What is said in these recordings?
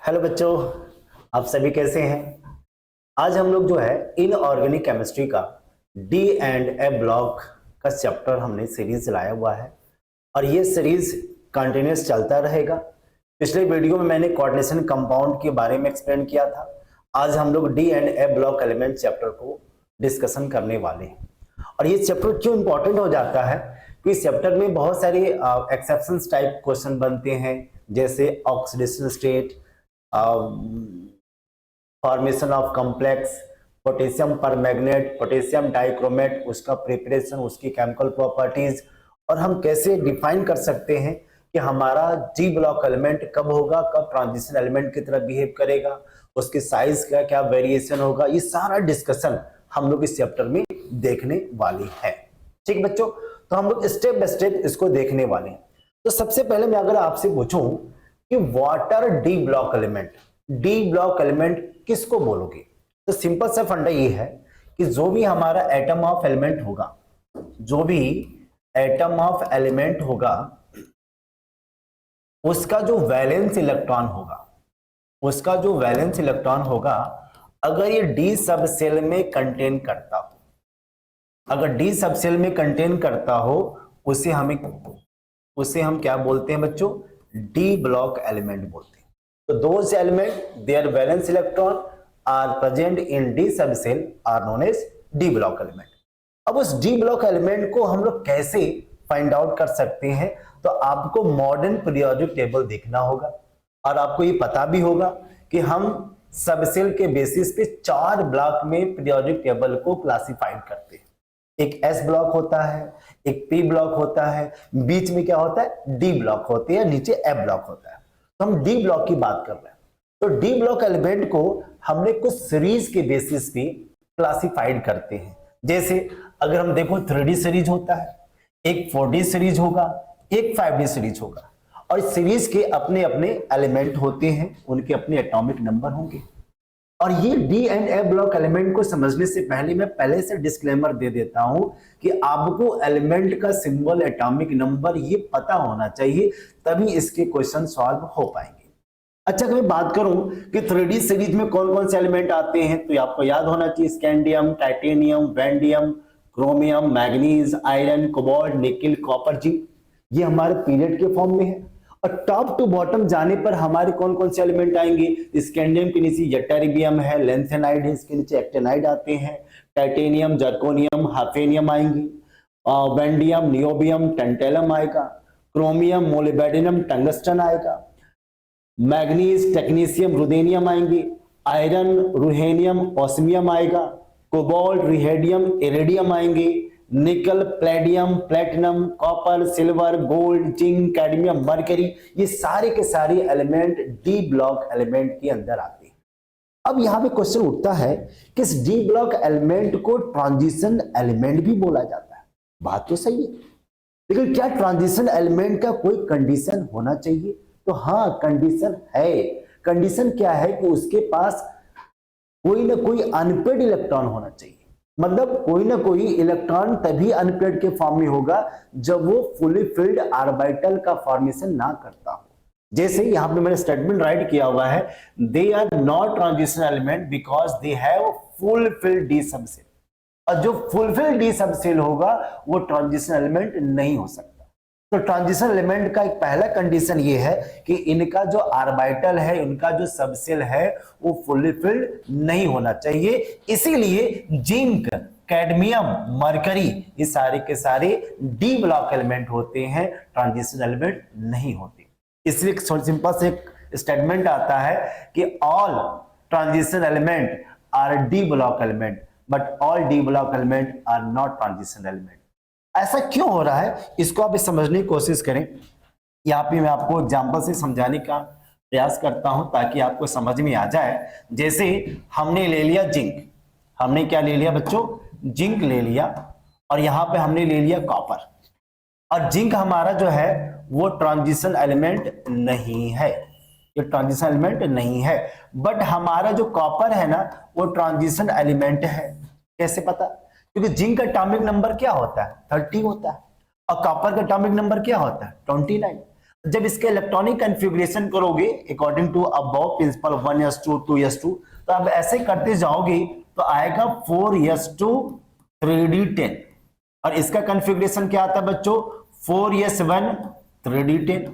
Hello बच्चों, आप सभी कैसे हैं। आज हम लोग जो है इनऑर्गेनिक केमिस्ट्री का डी एंड ए ब्लॉक का चैप्टर हमने सीरीज लाया हुआ है और ये सीरीज कंटिन्यूस चलता रहेगा। पिछले वीडियो में मैंने कोऑर्डिनेशन कंपाउंड के बारे में एक्सप्लेन किया था। आज हम लोग D and A block element chapter को डिस्कशन करने वाले हैं। और ये चैप्टर क्यों इंपॉर्टेंट हो जाता है कि इस चैप्टर में बहुत सारे एक्सेप्शंस टाइप क्वेश्चन बनते हैं, जैसे oxidation state, formation of complex, potassium permanganate, potassium dichromate, उसका प्रिपरेशन, उसकी केमिकल प्रॉपर्टीज, और हम कैसे डिफाइन कर सकते हैं कि हमारा डी ब्लॉक एलिमेंट कब होगा, कब ट्रांजिशन एलिमेंट की तरह बिहेव करेगा, उसकी साइज का क्या वेरिएशन होगा। ये सारा डिस्कशन हम लोग इस चैप्टर में देखने वाले हैं। ठीक बच्चों, तो हम लोग स्टेप बाय स्टेप इसको देखने वाले हैं। तो सबसे पहले मैं अगर आपसे पूछूं कि water D block element, D block element किसको बोलोगे, तो सिंपल सा फंडा ये है कि जो भी हमारा एटम ऑफ एलिमेंट होगा, जो भी एटम ऑफ एलिमेंट होगा, उसका जो वैलेंस इलेक्ट्रॉन होगा, उसका जो वैलेंस इलेक्ट्रॉन होगा, अगर ये डी सब सेल में कंटेन करता हो, अगर डी सब सेल में कंटेन करता हो, उसे हम क्या बोलते हैं बच्चों, डी ब्लॉक एलिमेंट बोलते हैं। तो those element their valence electron are present in d sub shell are known as d block element. अब उस डी ब्लॉक एलिमेंट को हम लोग कैसे फाइंड आउट कर सकते हैं, तो आपको मॉडर्न पीरियोडिक टेबल देखना होगा और आपको ये पता भी होगा कि हम सब सेल के बेसिस पे 4 ब्लॉक में पीरियोडिक टेबल को क्लासिफाइड करते हैं। एक एस ब्लॉक होता है, एक पी ब्लॉक होता है, बीच में क्या होता है, डी ब्लॉक होते हैं, नीचे एफ ब्लॉक होता है। तो हम डी ब्लॉक की बात कर रहे हैं। तो डी ब्लॉक एलिमेंट को हमने कुछ सीरीज के बेसिस पे क्लासिफाइड करते हैं। जैसे अगर हम देखो 3D सीरीज होता है, एक 4D सीरीज होगा, एक 5D सीरीज होगा, और सीरीज के अपने अपने एलिमेंट होते हैं, उनके अपने एटॉमिक नंबर होंगे। और ये D and A block element को समझने से पहले मैं पहले से डिस्क्लेमर दे देता हूं कि आपको एलिमेंट का सिंबल, एटॉमिक नंबर ये पता होना चाहिए, तभी इसके क्वेश्चन सॉल्व हो पाएंगे। अच्छा, अगर मैं बात करूं कि 3D सीरीज में कौन कौन से एलिमेंट आते हैं, तो आपको याद होना चाहिए scandium, titanium, vanadium, chromium, manganese, iron, cobalt, nickel, copper, zinc, ये हमारे पीरियड के फॉर्म में है। और टॉप टू बॉटम जाने पर हमारे कौन कौन से एलिमेंट आएंगे, स्कैंडियम के नीचे यट्टेरिबियम है, लेंथेनाइड है, इसके नीचे एक्टिनाइड आते हैं, टाइटेनियम, जर्कोनियम, हाफेनियम आएंगे, वैंडियम, नियोबियम, टेंटेलम आएगा, क्रोमियम, मोलिब्डेनम, टंगस्टन आएगा, मैग्नीज, टेक्नीशियम, रुदेनियम आएंगे, आयरन, रुहेनियम, ऑस्मियम आएगा, कोबाल्ट, रिहेडियम, इरिडियम आएंगे, निकल, Palladium, platinum, copper, silver, gold, zinc, cadmium, mercury, ये सारे के सारे एलिमेंट डी ब्लॉक एलिमेंट के अंदर आते हैं। अब यहां पे क्वेश्चन उठता है कि इस डी ब्लॉक एलिमेंट को ट्रांजिशन एलिमेंट भी बोला जाता है। बात तो सही है, लेकिन क्या ट्रांजिशन एलिमेंट का कोई कंडीशन होना चाहिए, तो हाँ, कंडीशन है। कंडीशन क्या है कि उसके पास कोई ना कोई अनपेड इलेक्ट्रॉन होना चाहिए। मतलब कोई ना कोई इलेक्ट्रॉन तभी अनपेड के फॉर्म में होगा जब वो फुली फिल्ड ऑर्बिटल का फॉर्मेशन ना करता हो। जैसे यहां पे मैंने स्टेटमेंट राइट किया हुआ है, they are not transition element because they have full filled d subshell. और जो फुलफिल्ड डी सबसेल होगा वो ट्रांजिशन एलिमेंट नहीं हो सकता। तो ट्रांजिशन एलिमेंट का एक पहला कंडीशन ये है कि इनका जो ऑर्बिटल है, इनका जो सबसेल है, वो फुली फिल्ड नहीं होना चाहिए। इसीलिए जिंक, कैडमियम, मरकरी, ये सारे के सारे डी ब्लॉक एलिमेंट होते हैं, ट्रांजिशन एलिमेंट नहीं होते। इसलिए सिंपल से स्टेटमेंट आता है कि all transition element are d block element but all d block element are not transition element. ऐसा क्यों हो रहा है, इसको आप समझने की कोशिश करें। यहाँ पे मैं आपको एग्जांपल से समझाने का प्रयास करता हूं ताकि आपको समझ में आ जाए। जैसे हमने ले लिया जिंक, हमने क्या ले लिया बच्चों, जिंक ले लिया, और यहां पे हमने ले लिया कॉपर। और जिंक हमारा जो है वो ट्रांजिशन एलिमेंट नहीं है, ये ट्रांजिशन एलिमेंट नहीं है, बट हमारा जो कॉपर है ना वो ट्रांजिशन एलिमेंट है। कैसे पता, क्योंकि जिंक का एटॉमिक नंबर क्या होता है, 30 होता है, और कॉपर का एटॉमिक नंबर क्या होता है, 29। जब इसके इलेक्ट्रॉनिक कॉन्फ़िगरेशन करोगे according to Aufbau principle 1s2 2s2, तो अब ऐसे करते जाओगे तो आएगा 4s2 3d10, और इसका कॉन्फ़िगरेशन क्या आता है बच्चों 4s1 3d10।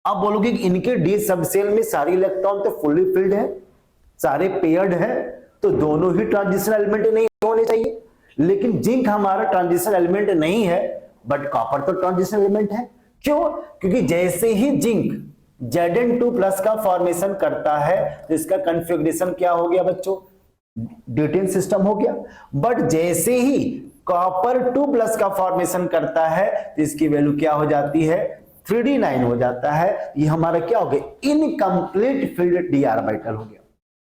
अब बोलोगे कि इनके डी सब सेल में सारे इलेक्ट्रॉन तो फुल्ली फिल्ड है, सारे पेयर्ड है, तो दोनों ही ट्रांजिशन एलिमेंट नहीं होने चाहिए, लेकिन जिंक हमारा ट्रांजिशन एलिमेंट नहीं है, बट कॉपर तो ट्रांजिशन एलिमेंट है। क्यों? क्योंकि जैसे ही जिंक Zn2+ का फॉर्मेशन करता है तो इसका कॉन्फ़िगरेशन क्या हो गया बच्चों, D10 सिस्टम हो गया। बट जैसे ही कॉपर 2+ का फॉर्मेशन करता है तो इसकी वैल्यू क्या हो जाती है 3d9 हो जाता है। ये हमारा क्या हो गया, इनकम्प्लीट फील्ड d ऑर्बिटल हो गया,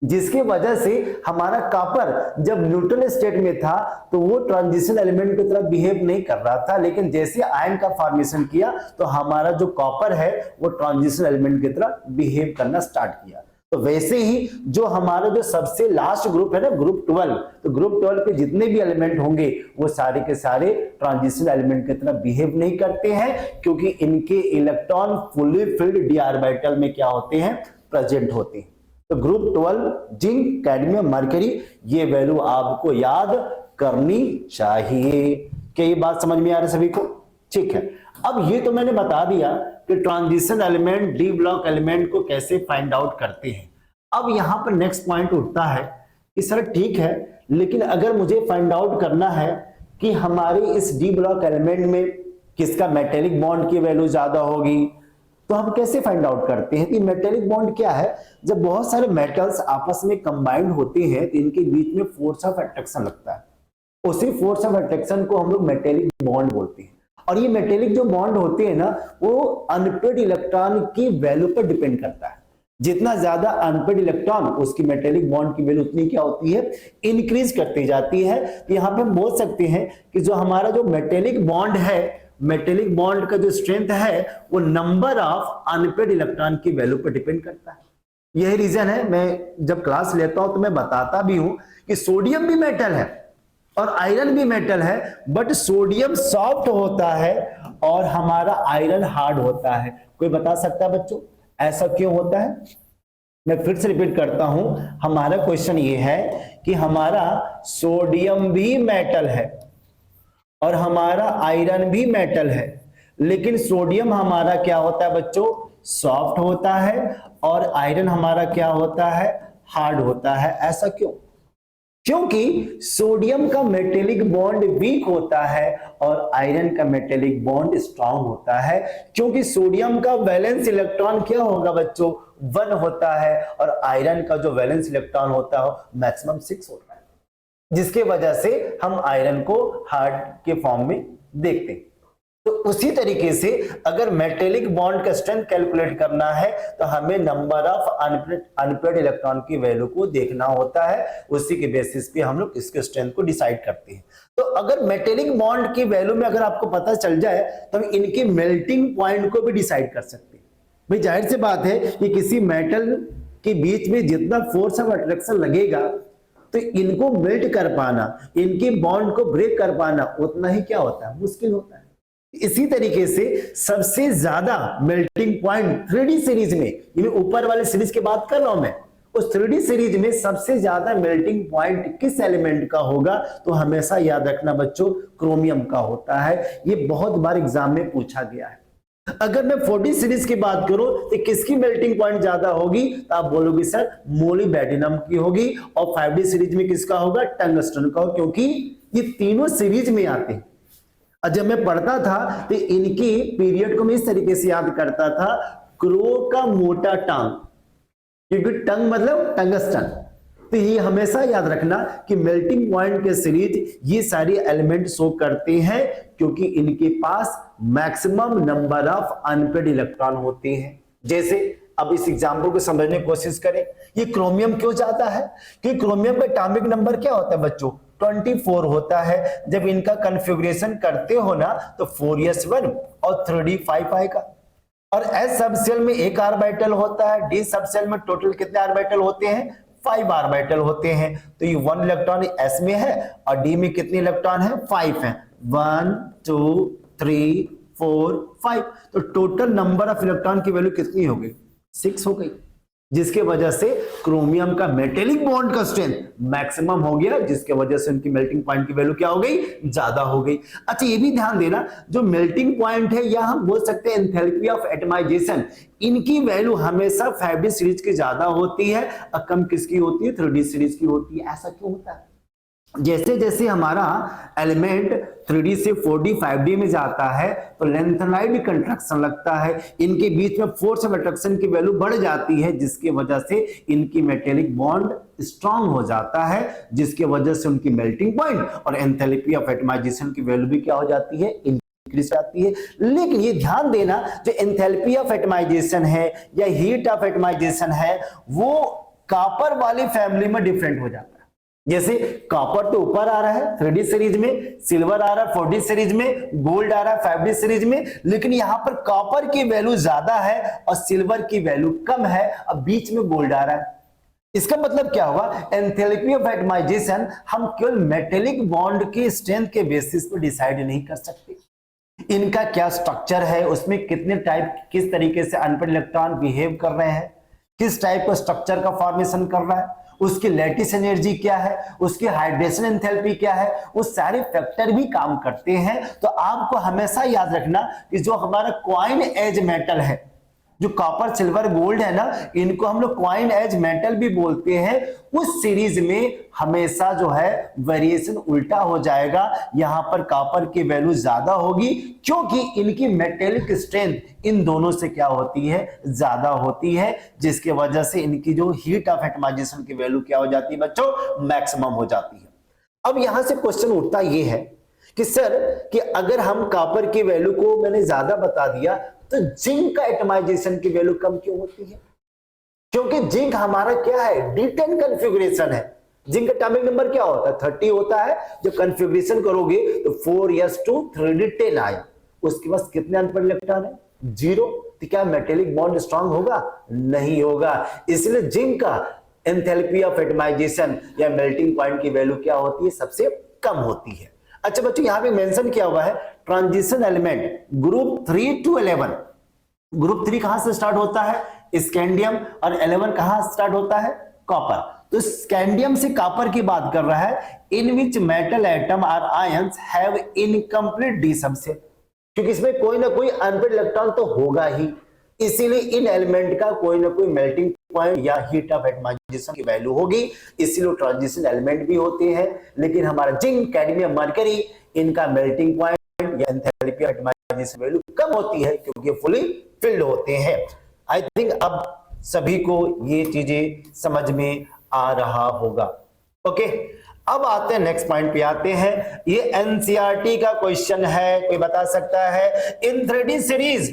जिसकी वजह से हमारा कॉपर जब न्यूट्रल स्टेट में था तो वो ट्रांजिशन एलिमेंट की तरह बिहेव नहीं कर रहा था, लेकिन जैसे आयन का फॉर्मेशन किया तो हमारा जो कॉपर है वो ट्रांजिशन एलिमेंट की तरह बिहेव करना स्टार्ट किया। तो वैसे ही जो हमारा जो सबसे लास्ट ग्रुप है ना ग्रुप 12, तो ग्रुप 12 पे जितने भी एलिमेंट होंगे वो सारे के सारे ट्रांजिशन एलिमेंट की तरह बिहेव नहीं करते हैं, क्योंकि इनके electron fully filled D orbital में क्या होते हैं, प्रेजेंट होते हैं। तो ग्रुप 12 जिंक कैडमियम मरकरी, ये वैल्यू आपको याद करनी चाहिए। क्या ये बात समझ में आ रही है सभी को? ठीक है। अब ये तो मैंने बता दिया कि transition element D block element को कैसे फाइंड आउट करते हैं। अब यहां पर नेक्स्ट पॉइंट उठता है कि सर ठीक है, लेकिन अगर मुझे फाइंड आउट करना है कि हमारे इस डी ब्लॉक एलिमेंट में किसका मेटेलिक बॉन्ड की वैल्यू ज्यादा होगी, तो हम कैसे फाइंड आउट करते हैं कि मेटेलिक बॉन्ड क्या है। जब बहुत सारे मेटल्स आपस में कंबाइंड होते हैं तो इनके बीच में फोर्स ऑफ अट्रैक्शन लगता है, उसी फोर्स ऑफ अट्रैक्शन को हम लोग मेटेलिक बॉन्ड बोलते हैं। और ये मेटेलिक जो बॉन्ड होते हैं ना वो अनपेड इलेक्ट्रॉन की वैल्यू पर डिपेंड करता है। जितना ज्यादा अनपेड इलेक्ट्रॉन उसकी मेटेलिक बॉन्ड की वैल्यू उतनी क्या होती है, इंक्रीज करती जाती है। तो यहाँ पे हम बोल सकते हैं कि जो हमारा जो मेटेलिक बॉन्ड है, मेटेलिक बॉन्ड का जो स्ट्रेंथ है वो नंबर ऑफ अनपेड इलेक्ट्रॉन की वैल्यू पर डिपेंड करता है। यही रीजन है, मैं जब क्लास लेता हूं तो मैं बताता भी हूं कि सोडियम भी मेटल है और आयरन भी मेटल है, बट सोडियम सॉफ्ट होता है और हमारा आयरन हार्ड होता है। कोई बता सकता है बच्चों ऐसा क्यों होता है? मैं फिर से रिपीट करता हूं, हमारा क्वेश्चन ये है कि हमारा सोडियम भी मेटल है और हमारा आयरन भी मेटल है, लेकिन सोडियम हमारा क्या होता है बच्चों, सॉफ्ट होता है, और आयरन हमारा क्या होता है, हार्ड होता है। ऐसा क्यों? क्योंकि सोडियम का मेटेलिक बॉन्ड वीक होता है और आयरन का मेटेलिक बॉन्ड स्ट्रांग होता है। क्योंकि सोडियम का वैलेंस इलेक्ट्रॉन क्या होगा बच्चों, 1 होता है, और आयरन का जो वैलेंस इलेक्ट्रॉन होता है मैक्सिमम 6 होता है, जिसके वजह से हम आयरन को हार्ड के फॉर्म में देखते हैं। तो उसी तरीके से अगर मेटेलिक बॉन्ड का स्ट्रेंथ कैलकुलेट करना है तो हमें नंबर ऑफ अनपेड इलेक्ट्रॉन की वैल्यू को देखना होता है, उसी के बेसिस पे हम लोग इसके स्ट्रेंथ को डिसाइड करते हैं। तो अगर मेटेलिक बॉन्ड की वैल्यू में अगर आपको पता चल जाए तो हम इनके मेल्टिंग पॉइंट को भी डिसाइड कर सकते हैं। भाई जाहिर सी बात है कि किसी मेटल के बीच में जितना फोर्स ऑफ अट्रैक्शन लगेगा तो इनको मेल्ट कर पाना, इनके बॉन्ड को ब्रेक कर पाना उतना ही क्या होता है, मुश्किल होता है। इसी तरीके से सबसे ज्यादा मेल्टिंग पॉइंट 3D सीरीज में, ये ऊपर वाले सीरीज की बात कर रहा हूं मैं, उस 3D सीरीज में सबसे ज्यादा मेल्टिंग पॉइंट किस एलिमेंट का होगा, तो हमेशा याद रखना बच्चों क्रोमियम का होता है। ये बहुत बार एग्जाम में पूछा गया है। अगर मैं 4D सीरीज की बात करूं तो किसकी मेल्टिंग पॉइंट ज्यादा होगी, तो आप बोलोगे सर मोलिब्डेनम की होगी, और 5D सीरीज में किसका होगा, टंगस्टन का, क्योंकि ये तीनों सीरीज में आते हैं। और जब मैं पढ़ता था तो इनकी पीरियड को मैं इस तरीके से याद करता था, क्रो का मोटा टांग, क्योंकि टंग मतलब टंगस्टन। तो ये हमेशा याद रखना कि मेल्टिंग पॉइंट के सीरीज ये सारी एलिमेंट शो करते हैं क्योंकि इनके पास maximum number of unpaired electron होते हैं। जैसे अब इस एग्जांपल को समझने की कोशिश करें, ये क्रोमियम क्यों जाता है, क्योंकि क्रोमियम का एटॉमिक नंबर क्या होता है बच्चों, 24 होता है। जब इनका कॉन्फ़िगरेशन करते हो ना तो 4s1 और 3d5 आएगा। और s सब सेल में एक ऑर्बिटल होता है, d सब सेल में टोटल कितने ऑर्बिटल होते हैं, 5 ऑर्बिटल होते हैं। तो ये 1 इलेक्ट्रॉन s में है और d में कितने इलेक्ट्रॉन है, 5 है। 1 2 3 4 5, तो टोटल नंबर ऑफ इलेक्ट्रॉन की वैल्यू कितनी हो गई? 6 हो गई, जिसके वजह से क्रोमियम का मेटेलिक बॉन्ड का स्ट्रेंथ मैक्सिमम हो गया, जिसके वजह से उनकी मेल्टिंग पॉइंट की वैल्यू क्या हो गई? ज्यादा हो गई। अच्छा, ये भी ध्यान देना, जो मेल्टिंग पॉइंट है या हम बोल सकते हैं एंथैल्पी ऑफ एटमाइजेशन, इनकी वैल्यू हमेशा 5D सीरीज की ज्यादा होती है और कम किसकी होती है? 3D सीरीज की होती है। ऐसा क्यों होता है? जैसे जैसे हमारा एलिमेंट 3D से 4D 5D में जाता है तो लेंथेनाइड कंट्रैक्शन लगता है, इनके बीच में फोर्स ऑफ अट्रैक्शन की वैल्यू बढ़ जाती है, जिसके वजह से इनकी मेटेलिक बॉन्ड स्ट्रांग हो जाता है, जिसके वजह से उनकी मेल्टिंग पॉइंट और एंथैल्पी ऑफ एटमाइजेशन की वैल्यू भी क्या हो जाती है? इंक्रीज जाती है। लेकिन ये ध्यान देना, जो एंथैल्पी ऑफ एटमाइजेशन है या हीट ऑफ एटमाइजेशन है, वो कॉपर वाली फैमिली में डिफरेंट हो जाता है। जैसे कॉपर तो ऊपर आ रहा है 3D सीरीज में, सिल्वर आ रहा है 4D सीरीज में, गोल्ड आ रहा है 5D सीरीज में, लेकिन यहां पर कॉपर की वैल्यू ज्यादा है और सिल्वर की वैल्यू कम है, अब बीच में गोल्ड आ रहा है। इसका मतलब क्या हुआ? एंथैल्पी ऑफ एटमाइजेशन हम केवल मेटेलिक बॉन्ड के स्ट्रेंथ के बेसिस पर डिसाइड नहीं कर सकते, इनका क्या स्ट्रक्चर है, उसमें कितने टाइप, किस तरीके से अनपेड इलेक्ट्रॉन बिहेव कर रहे हैं, किस टाइप का स्ट्रक्चर का फॉर्मेशन कर रहा है, उसकी लैटिस एनर्जी क्या है, उसकी हाइड्रेशन एंथैल्पी क्या है, वो सारे फैक्टर भी काम करते हैं। तो आपको हमेशा याद रखना कि जो हमारा क्वाइन एज मेटल है, जो कॉपर सिल्वर गोल्ड है ना, इनको हम लोग क्वाइन एज मेटल भी बोलते हैं, उस सीरीज में हमेशा जो है वेरिएशन उल्टा हो जाएगा, यहां पर कॉपर की वैल्यू ज्यादा होगी, क्योंकि इनकी मेटेलिक स्ट्रेंथ इन दोनों से क्या होती है? ज्यादा होती है, जिसके वजह से इनकी जो हीट ऑफ एटमाइजेशन की वैल्यू क्या हो जाती है बच्चों? मैक्सिमम हो जाती है। अब यहां से क्वेश्चन उठता यह है कि सर, कि अगर हम कॉपर की वैल्यू को मैंने ज्यादा बता दिया तो जिंक का एटमाइजेशन की वैल्यू कम क्यों होती है? क्योंकि जिंक हमारा क्या है? D10 कॉन्फ़िगरेशन है। जिंक का एटॉमिक नंबर क्या होता है? 30 होता है। जब कॉन्फ़िगरेशन करोगे तो 4s2 3d10 आया, उसके पास कितने अनपेड इलेक्ट्रॉन है? 0। तो क्या मेटेलिक बॉन्ड स्ट्रांग होगा? नहीं होगा। इसलिए जिंक का एंथैल्पी ऑफ एटमाइजेशन या मेल्टिंग पॉइंट की वैल्यू क्या होती है? सबसे कम होती है। अच्छा बच्चों, यहां पे मेंशन किया हुआ है transition element group 3 to 11। Group 3 कहां से स्टार्ट होता है? स्कैंडियम, और 11 कहां स्टार्ट होता है? कॉपर। तो स्कैंडियम से कॉपर की बात कर रहा है, इन विच मेटल एटम और ions have incomplete D subshell, क्योंकि इसमें कोई ना कोई अनपेड इलेक्ट्रॉन तो होगा ही, इसीलिए इन एलिमेंट का कोई ना कोई मेल्टिंग पॉइंट या हीट ऑफ एटमाइजेशन की वैल्यू होगी, इसीलिए ट्रांजिशन एलिमेंट भी होते हैं। लेकिन हमारा जिंक, कैडमियम, मरकरी, इनका मेल्टिंग पॉइंट या एंथैल्पी ऑफ एटमाइजेशन वैल्यू कम होती है, क्योंकि ये फुली फिल्ड होते हैं। आई थिंक अब सभी को ये चीजें समझ में आ रहा होगा। ओके, अब आते हैं नेक्स्ट पॉइंट पे आते हैं। ये एनसीईआरटी का क्वेश्चन है, कोई बता सकता है? In 3D series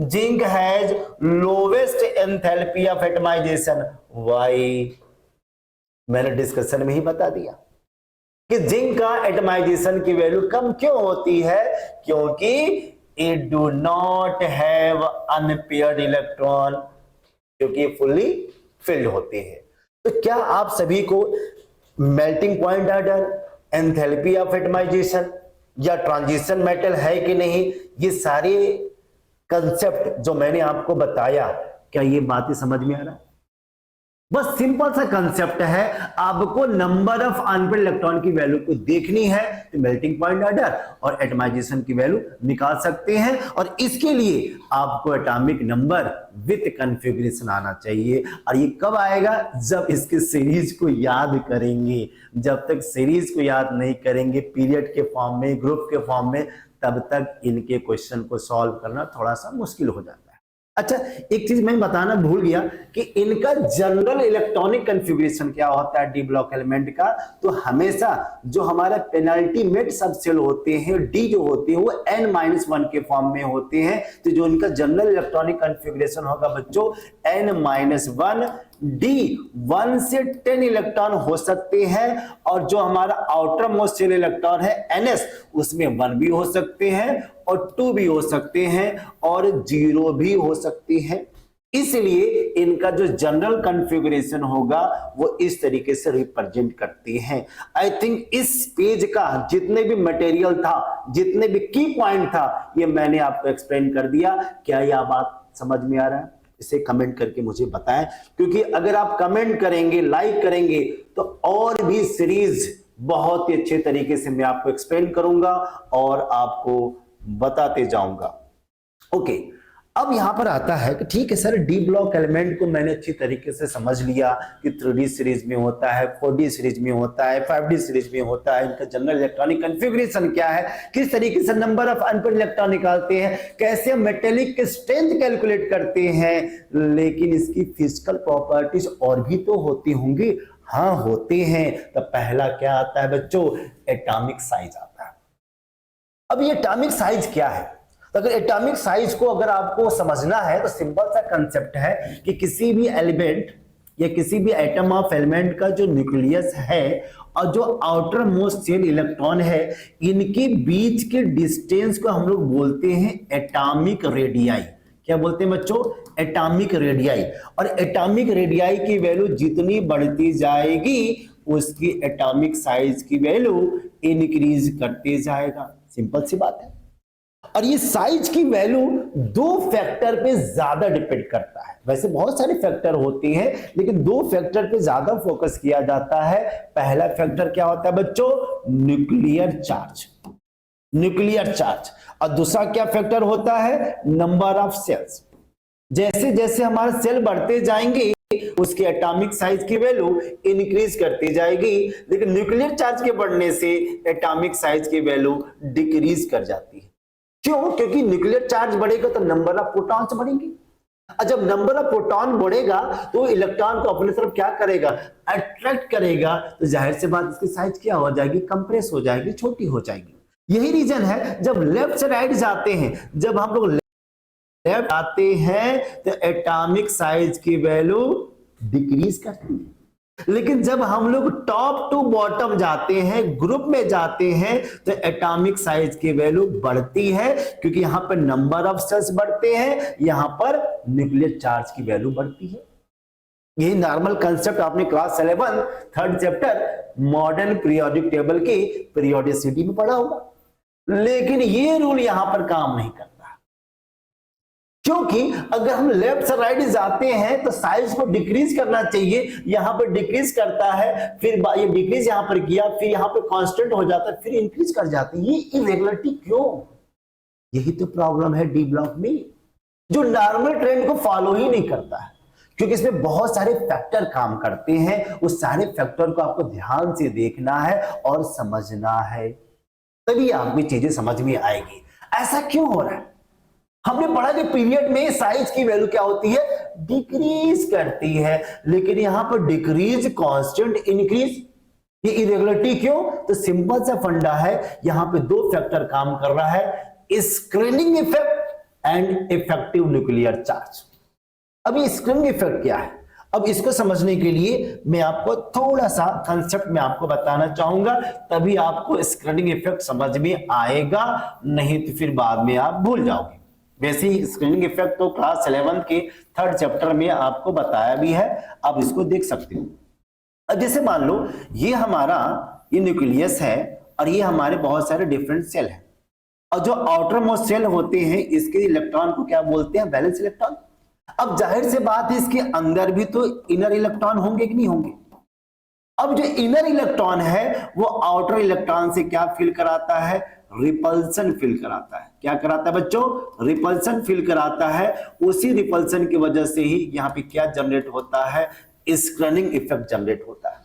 zinc has lowest enthalpy of atomization. Why? मैंने डिस्कशन में ही बता दिया कि जिंक का एटमाइजेशन की वैल्यू कम क्यों होती है? क्योंकि it do not have unpaired electron, क्योंकि फुल्ली फिल्ड होते हैं। तो क्या आप सभी को melting point order, enthalpy of atomisation या ट्रांजिशन मेटल है कि नहीं, ये सारे कंसेप्ट जो मैंने आपको बताया, क्या ये बातें समझ में आ रहा है? बस सिंपल सा कंसेप्ट है, आपको नंबर ऑफ अनपेड इलेक्ट्रॉन की वैल्यू को देखनी है तो मेल्टिंग पॉइंट ऑर्डर और एटमाइजेशन की वैल्यू निकाल सकते हैं, और इसके लिए आपको एटॉमिक नंबर विद कॉन्फ़िगरेशन आना चाहिए। और ये कब आएगा? जब इसके सीरीज को याद करेंगे। जब तक सीरीज को याद नहीं करेंगे पीरियड के फॉर्म में, ग्रुप के फॉर्म में, तब तक इनके क्वेश्चन को सॉल्व करना थोड़ा सा मुश्किल हो जाता है। अच्छा, एक चीज मैं बताना भूल गया कि इनका जनरल इलेक्ट्रॉनिक कॉन्फ़िगरेशन क्या होता है डी ब्लॉक एलिमेंट का। तो हमेशा जो हमारा पेनल्टीमेट सबसेल होते हैं, डी जो होते हैं, वो n-1 के फॉर्म में होते हैं। तो जो इनका जनरल इलेक्ट्रॉनिक कॉन्फ़िगरेशन होगा बच्चों n-1, डी 1 से 10 इलेक्ट्रॉन हो सकते हैं, और जो हमारा आउटर मोस्ट शेल इलेक्ट्रॉन है ns, उसमें 1 भी हो सकते हैं और 2 भी हो सकते हैं और 0 भी हो सकते हैं। इसलिए इनका जो जनरल कॉन्फ़िगरेशन होगा वो इस तरीके से रिप्रेजेंट करती हैं। आई थिंक इस पेज का जितने भी मटेरियल था, जितने भी की पॉइंट था, ये मैंने आपको एक्सप्लेन कर दिया। क्या यह बात समझ में आ रहा है? इसे कमेंट करके मुझे बताएं, क्योंकि अगर आप कमेंट करेंगे, लाइक करेंगे, तो और भी सीरीज बहुत ही अच्छे तरीके से मैं आपको एक्सप्लेन करूंगा और आपको बताते जाऊंगा। ओके, अब यहां पर आता है कि ठीक है सर, डी ब्लॉक एलिमेंट को मैंने अच्छी तरीके से समझ लिया कि 3D सीरीज में होता है, 4D सीरीज में होता है, 5D सीरीज में होता है, इनका जनरल इलेक्ट्रॉनिक कॉन्फ़िगरेशन क्या है, किस तरीके से नंबर ऑफ अनपेयर्ड इलेक्ट्रॉन निकालते हैं, कैसे मेटेलिक के स्ट्रेंथ कैलकुलेट करते हैं, लेकिन इसकी फिजिकल प्रॉपर्टीज और भी तो होती होंगी। हाँ, होते हैं। तो पहला क्या आता है बच्चों? एटॉमिक साइज आता है। अब ये एटॉमिक साइज क्या है? तो अगर एटॉमिक साइज को अगर आपको समझना है तो सिंपल सा कंसेप्ट है कि किसी भी एलिमेंट या किसी भी एटम ऑफ एलिमेंट का जो न्यूक्लियस है और जो आउटर मोस्ट शेल इलेक्ट्रॉन है, इनके बीच के डिस्टेंस को हम लोग बोलते हैं एटॉमिक रेडियाई। क्या बोलते हैं बच्चों? Atomic radii. और एटॉमिक रेडियाई की वैल्यू जितनी बढ़ती जाएगी उसकी एटॉमिक साइज की वैल्यू इंक्रीज करते जाएगा। सिंपल सी बात है। और ये साइज की वैल्यू दो फैक्टर पे ज्यादा डिपेंड करता है। वैसे बहुत सारे फैक्टर होते हैं, लेकिन दो फैक्टर पे ज्यादा फोकस किया जाता है। पहला फैक्टर क्या होता है बच्चों? Nuclear charge. Nuclear charge. और दूसरा क्या फैक्टर होता है? Number of shells. जैसे जैसे हमारे सेल बढ़ते जाएंगे उसकी एटॉमिक साइज की वैल्यू इंक्रीज करती जाएगी, लेकिन न्यूक्लियर चार्ज के बढ़ने से एटॉमिक साइज की वैल्यू डिक्रीज कर जाती है। क्यों? क्योंकि न्यूक्लियर चार्ज बढ़ेगा तो नंबर ऑफ प्रोटॉन्स बढ़ेंगे, और जब नंबर ऑफ प्रोटॉन बढ़ेगा तो इलेक्ट्रॉन को अपनी तरफ क्या करेगा? अट्रैक्ट करेगा। तो जाहिर सी बात इसकी साइज क्या हो जाएगी? कंप्रेस हो जाएगी, छोटी हो जाएगी। यही रीजन है जब लेफ्ट से राइट जाते हैं, जब हम लोग लेफ्ट आते हैं तो एटॉमिक साइज की वैल्यू डिक्रीज करती है, लेकिन जब हम लोग टॉप टू बॉटम जाते हैं, ग्रुप में जाते हैं, तो एटॉमिक साइज की वैल्यू बढ़ती है, क्योंकि यहां पर नंबर ऑफ सेल्स बढ़ते हैं, यहां पर न्यूक्लियर चार्ज की वैल्यू बढ़ती है। यही नॉर्मल कंसेप्ट आपने class 11 third chapter modern periodic table की पीरियोडिसिटी में पढ़ा होगा, लेकिन ये रूल यहां पर काम नहीं करता, क्योंकि अगर हम लेफ्ट से राइट जाते हैं तो साइज को डिक्रीज करना चाहिए, यहां पर डिक्रीज करता है, फिर ये डिक्रीज यहां पर किया, फिर यहां पर कांस्टेंट हो जाता है, फिर इंक्रीज कर जाती है। ये इरेगुलरिटी क्यों? यही तो प्रॉब्लम है डी ब्लॉक में, जो नॉर्मल ट्रेंड को फॉलो ही नहीं करता है, क्योंकि इसमें बहुत सारे फैक्टर काम करते हैं। उस सारे फैक्टर को आपको ध्यान से देखना है और समझना है, तभी आपकी चीजें समझ में आएगी। ऐसा क्यों हो रहा है? हमने पढ़ा कि पीरियड में साइज की वैल्यू क्या होती है? डिक्रीज करती है, लेकिन यहां पर डिक्रीज कांस्टेंट, इंक्रीज। ये इरेगुलरिटी क्यों? तो सिंपल सा फंडा है, यहां पे दो फैक्टर काम कर रहा है, screening effect and effective nuclear charge. अब ये स्क्रीनिंग इफेक्ट क्या है? अब इसको समझने के लिए मैं आपको थोड़ा सा कंसेप्ट में आपको बताना चाहूंगा, तभी आपको स्क्रीनिंग इफेक्ट समझ में आएगा, नहीं तो फिर बाद में आप भूल जाओगे। वैसे ही स्क्रीनिंग इफेक्ट तो क्लास 11 के थर्ड चैप्टर में आपको बताया भी है, आप इसको देख सकते हो। अब जैसे मान लो ये हमारा ये न्यूक्लियस है और ये हमारे बहुत सारे डिफरेंट सेल हैं, और जो आउटर मोस्ट सेल होते हैं इसके इलेक्ट्रॉन को क्या बोलते हैं? Valence electron. अब जाहिर से बात है इसके अंदर भी तो इनर इलेक्ट्रॉन होंगे कि नहीं होंगे? अब जो इनर इलेक्ट्रॉन है वो आउटर इलेक्ट्रॉन से क्या फील कराता है? रिपल्सन फील कराता है। क्या कराता है बच्चों? रिपल्सन फील कराता है। उसी रिपल्सन की वजह से ही यहाँ पे क्या जनरेट होता है? स्क्रीनिंग इफेक्ट जनरेट होता है,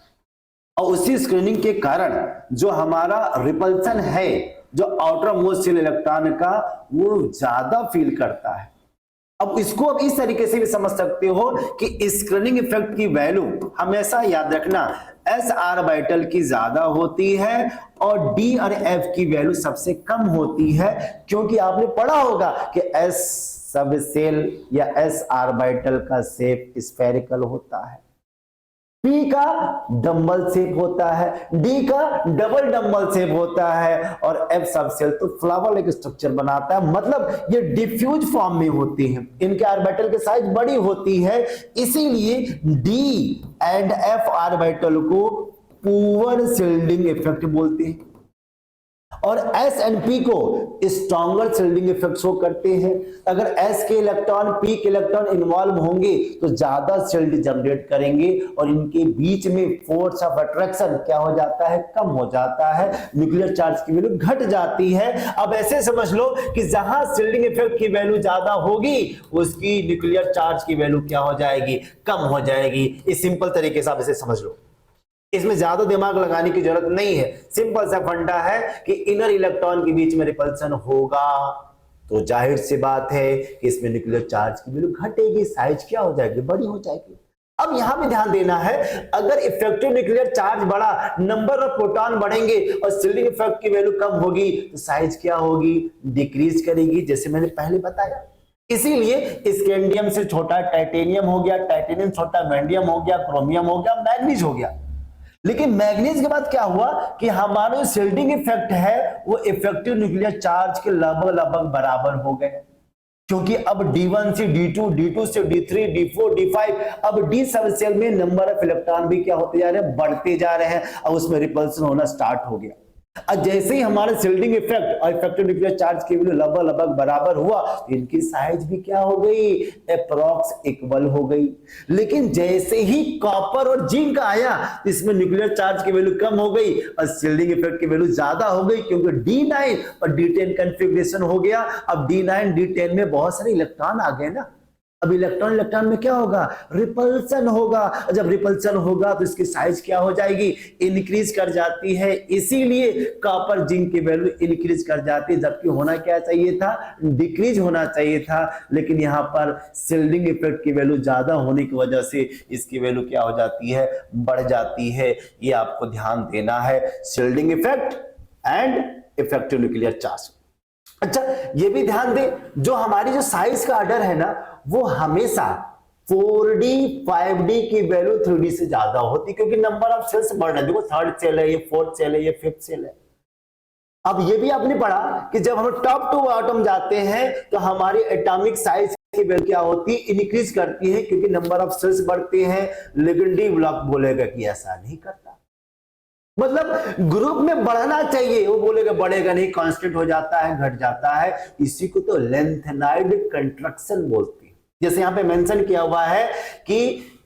और उसी स्क्रीनिंग के कारण जो हमारा रिपल्सन है, जो आउटर मोस्ट शेल इलेक्ट्रॉन का, वो ज्यादा फील करता है। अब इसको अब इस तरीके से भी समझ सकते हो कि स्क्रीनिंग इफेक्ट की वैल्यू हमेशा याद रखना एस ऑर्बिटल की ज्यादा होती है और डी और एफ की वैल्यू सबसे कम होती है, क्योंकि आपने पढ़ा होगा कि एस सब सेल या एस ऑर्बिटल का शेप स्फेरिकल होता है। पी का डंबल शेप होता है, डी का डबल डंबल शेप होता है और एफ सबसेल तो फ्लावर लाइक स्ट्रक्चर बनाता है। मतलब ये डिफ्यूज फॉर्म में होती हैं, इनके ऑर्बिटल की साइज बड़ी होती है, इसीलिए डी एंड एफ ऑर्बिटल को पुअर शिल्डिंग इफेक्ट बोलते हैं और एस एंड पी को स्ट्रॉन्गर शिल्डिंग इफेक्ट शो करते हैं। अगर एस के इलेक्ट्रॉन पी के इलेक्ट्रॉन इन्वॉल्व होंगे तो ज्यादा शिल्ड जनरेट करेंगे और इनके बीच में फोर्स ऑफ अट्रैक्शन क्या हो जाता है, कम हो जाता है, न्यूक्लियर चार्ज की वैल्यू घट जाती है। अब ऐसे समझ लो कि जहां शिल्डिंग इफेक्ट की वैल्यू ज्यादा होगी उसकी न्यूक्लियर चार्ज की वैल्यू क्या हो जाएगी, कम हो जाएगी। इस सिंपल तरीके से आप इसे समझ लो, इसमें ज्यादा दिमाग लगाने की जरूरत नहीं है। सिंपल सा फंडा है कि इनर इलेक्ट्रॉन के बीच में रिपल्सन होगा तो जाहिर सी बात है कि इसमें न्यूक्लियर चार्ज की वैल्यू घटेगी, साइज क्या हो जाएगी, बड़ी हो जाएगी। अब यहां पे ध्यान देना है, अगर इफेक्टिव न्यूक्लियर चार्ज बढ़ा, नंबर ऑफ प्रोटॉन बढ़ेंगे और शिल्डिंग इफेक्ट की वैल्यू कम होगी तो साइज क्या होगी, डिक्रीज करेगी, जैसे मैंने पहले बताया। इसीलिए स्कैंडियम से छोटा टाइटेनियम हो गया, टाइटेनियम छोटा वैंडियम हो गया, क्रोमियम हो गया, मैग्नीज हो गया। लेकिन मैग्नीज के बाद क्या हुआ कि हमारा जो शिल्डिंग इफेक्ट है वो इफेक्टिव न्यूक्लियर चार्ज के लगभग बराबर हो गए, क्योंकि अब D1 से D2, D2 से D3, D4, D5, अब D सब सेल में नंबर ऑफ इलेक्ट्रॉन भी क्या होते जा रहे हैं, बढ़ते जा रहे हैं और उसमें रिपल्सन होना स्टार्ट हो गया। और जैसे ही हमारा शिल्डिंग इफेक्ट और इफेक्टिव न्यूक्लियर चार्ज की वैल्यू लगभग बराबर हुआ तो इनकी साइज भी क्या हो गई, अप्रॉक्स इक्वल हो गई। लेकिन जैसे ही कॉपर और जिंक आया इसमें न्यूक्लियर चार्ज की वैल्यू कम हो गई और शिल्डिंग इफेक्ट की वैल्यू ज्यादा हो गई, क्योंकि D9 और D10 कॉन्फ़िगरेशन हो गया। अब D9 D10 में बहुत सारे इलेक्ट्रॉन आ गए ना, अब इलेक्ट्रॉन में क्या होगा, रिपल्सन होगा। जब रिपल्सन होगा तो इसकी साइज क्या हो जाएगी, इंक्रीज कर जाती है। इसीलिए कॉपर जिंक की वैल्यू इंक्रीज कर जाती है, जबकि होना क्या चाहिए था, डिक्रीज होना चाहिए था। लेकिन यहां पर शिल्डिंग इफेक्ट की वैल्यू ज्यादा होने की वजह से इसकी वैल्यू क्या हो जाती है, बढ़ जाती है। ये आपको ध्यान देना है, shielding effect and effective nuclear charge. अच्छा, ये भी ध्यान दे, जो हमारी जो साइज का ऑर्डर है ना वो हमेशा 4D 5D की वैल्यू 3D से ज्यादा होती, क्योंकि नंबर ऑफ सेल्स बढ़ रहे हैं। देखो थर्ड सेल है, ये फोर्थ सेल है, ये फिफ्थ सेल है। अब ये भी आपने पढ़ा कि जब हम टॉप टू बॉटम जाते हैं तो हमारी एटॉमिक साइज की वैल्यू क्या होती है, इंक्रीज करती है, क्योंकि नंबर ऑफ सेल्स बढ़ते हैं। लेकिन डी ब्लॉक बोलेगा कि ऐसा नहीं करता, मतलब ग्रुप में बढ़ना चाहिए, वो बोलेगा बढ़ेगा नहीं, कांस्टेंट हो जाता है, घट जाता है। इसी को तो लेंथेनाइड कंट्रैक्शन बोलते हैं। जैसे यहां पे मेंशन किया हुआ है कि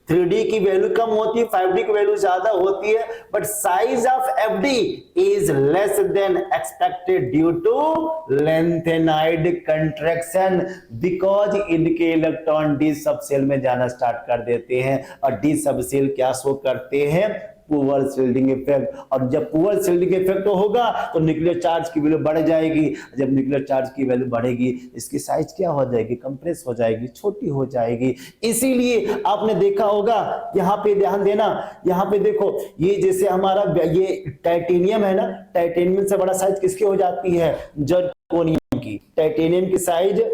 3D की वैल्यू कम होती है, 5D की वैल्यू ज्यादा होती है, but size of FD is less than expected due to lanthanide contraction, because इनके इलेक्ट्रॉन डी सब सेल में जाना स्टार्ट कर देते हैं और डी सब सेल क्या शो करते हैं, पुअर शिल्डिंग इफेक्ट। और जब पुअर शिल्डिंग इफेक्ट होगा तो न्यूक्लियर चार्ज की वैल्यू बढ़ जाएगी। जब न्यूक्लियर चार्ज की वैल्यू बढ़ेगी इसकी साइज क्या हो जाएगी, कंप्रेस हो जाएगी, छोटी हो जाएगी। इसीलिए आपने देखा होगा, यहाँ पे ध्यान देना, यहाँ पे देखो, ये जैसे हमारा ये टाइटेनियम है ना, टाइटेनियम से बड़ा साइज किसकी हो जाती है, जर्कोनियम की। टाइटेनियम की साइज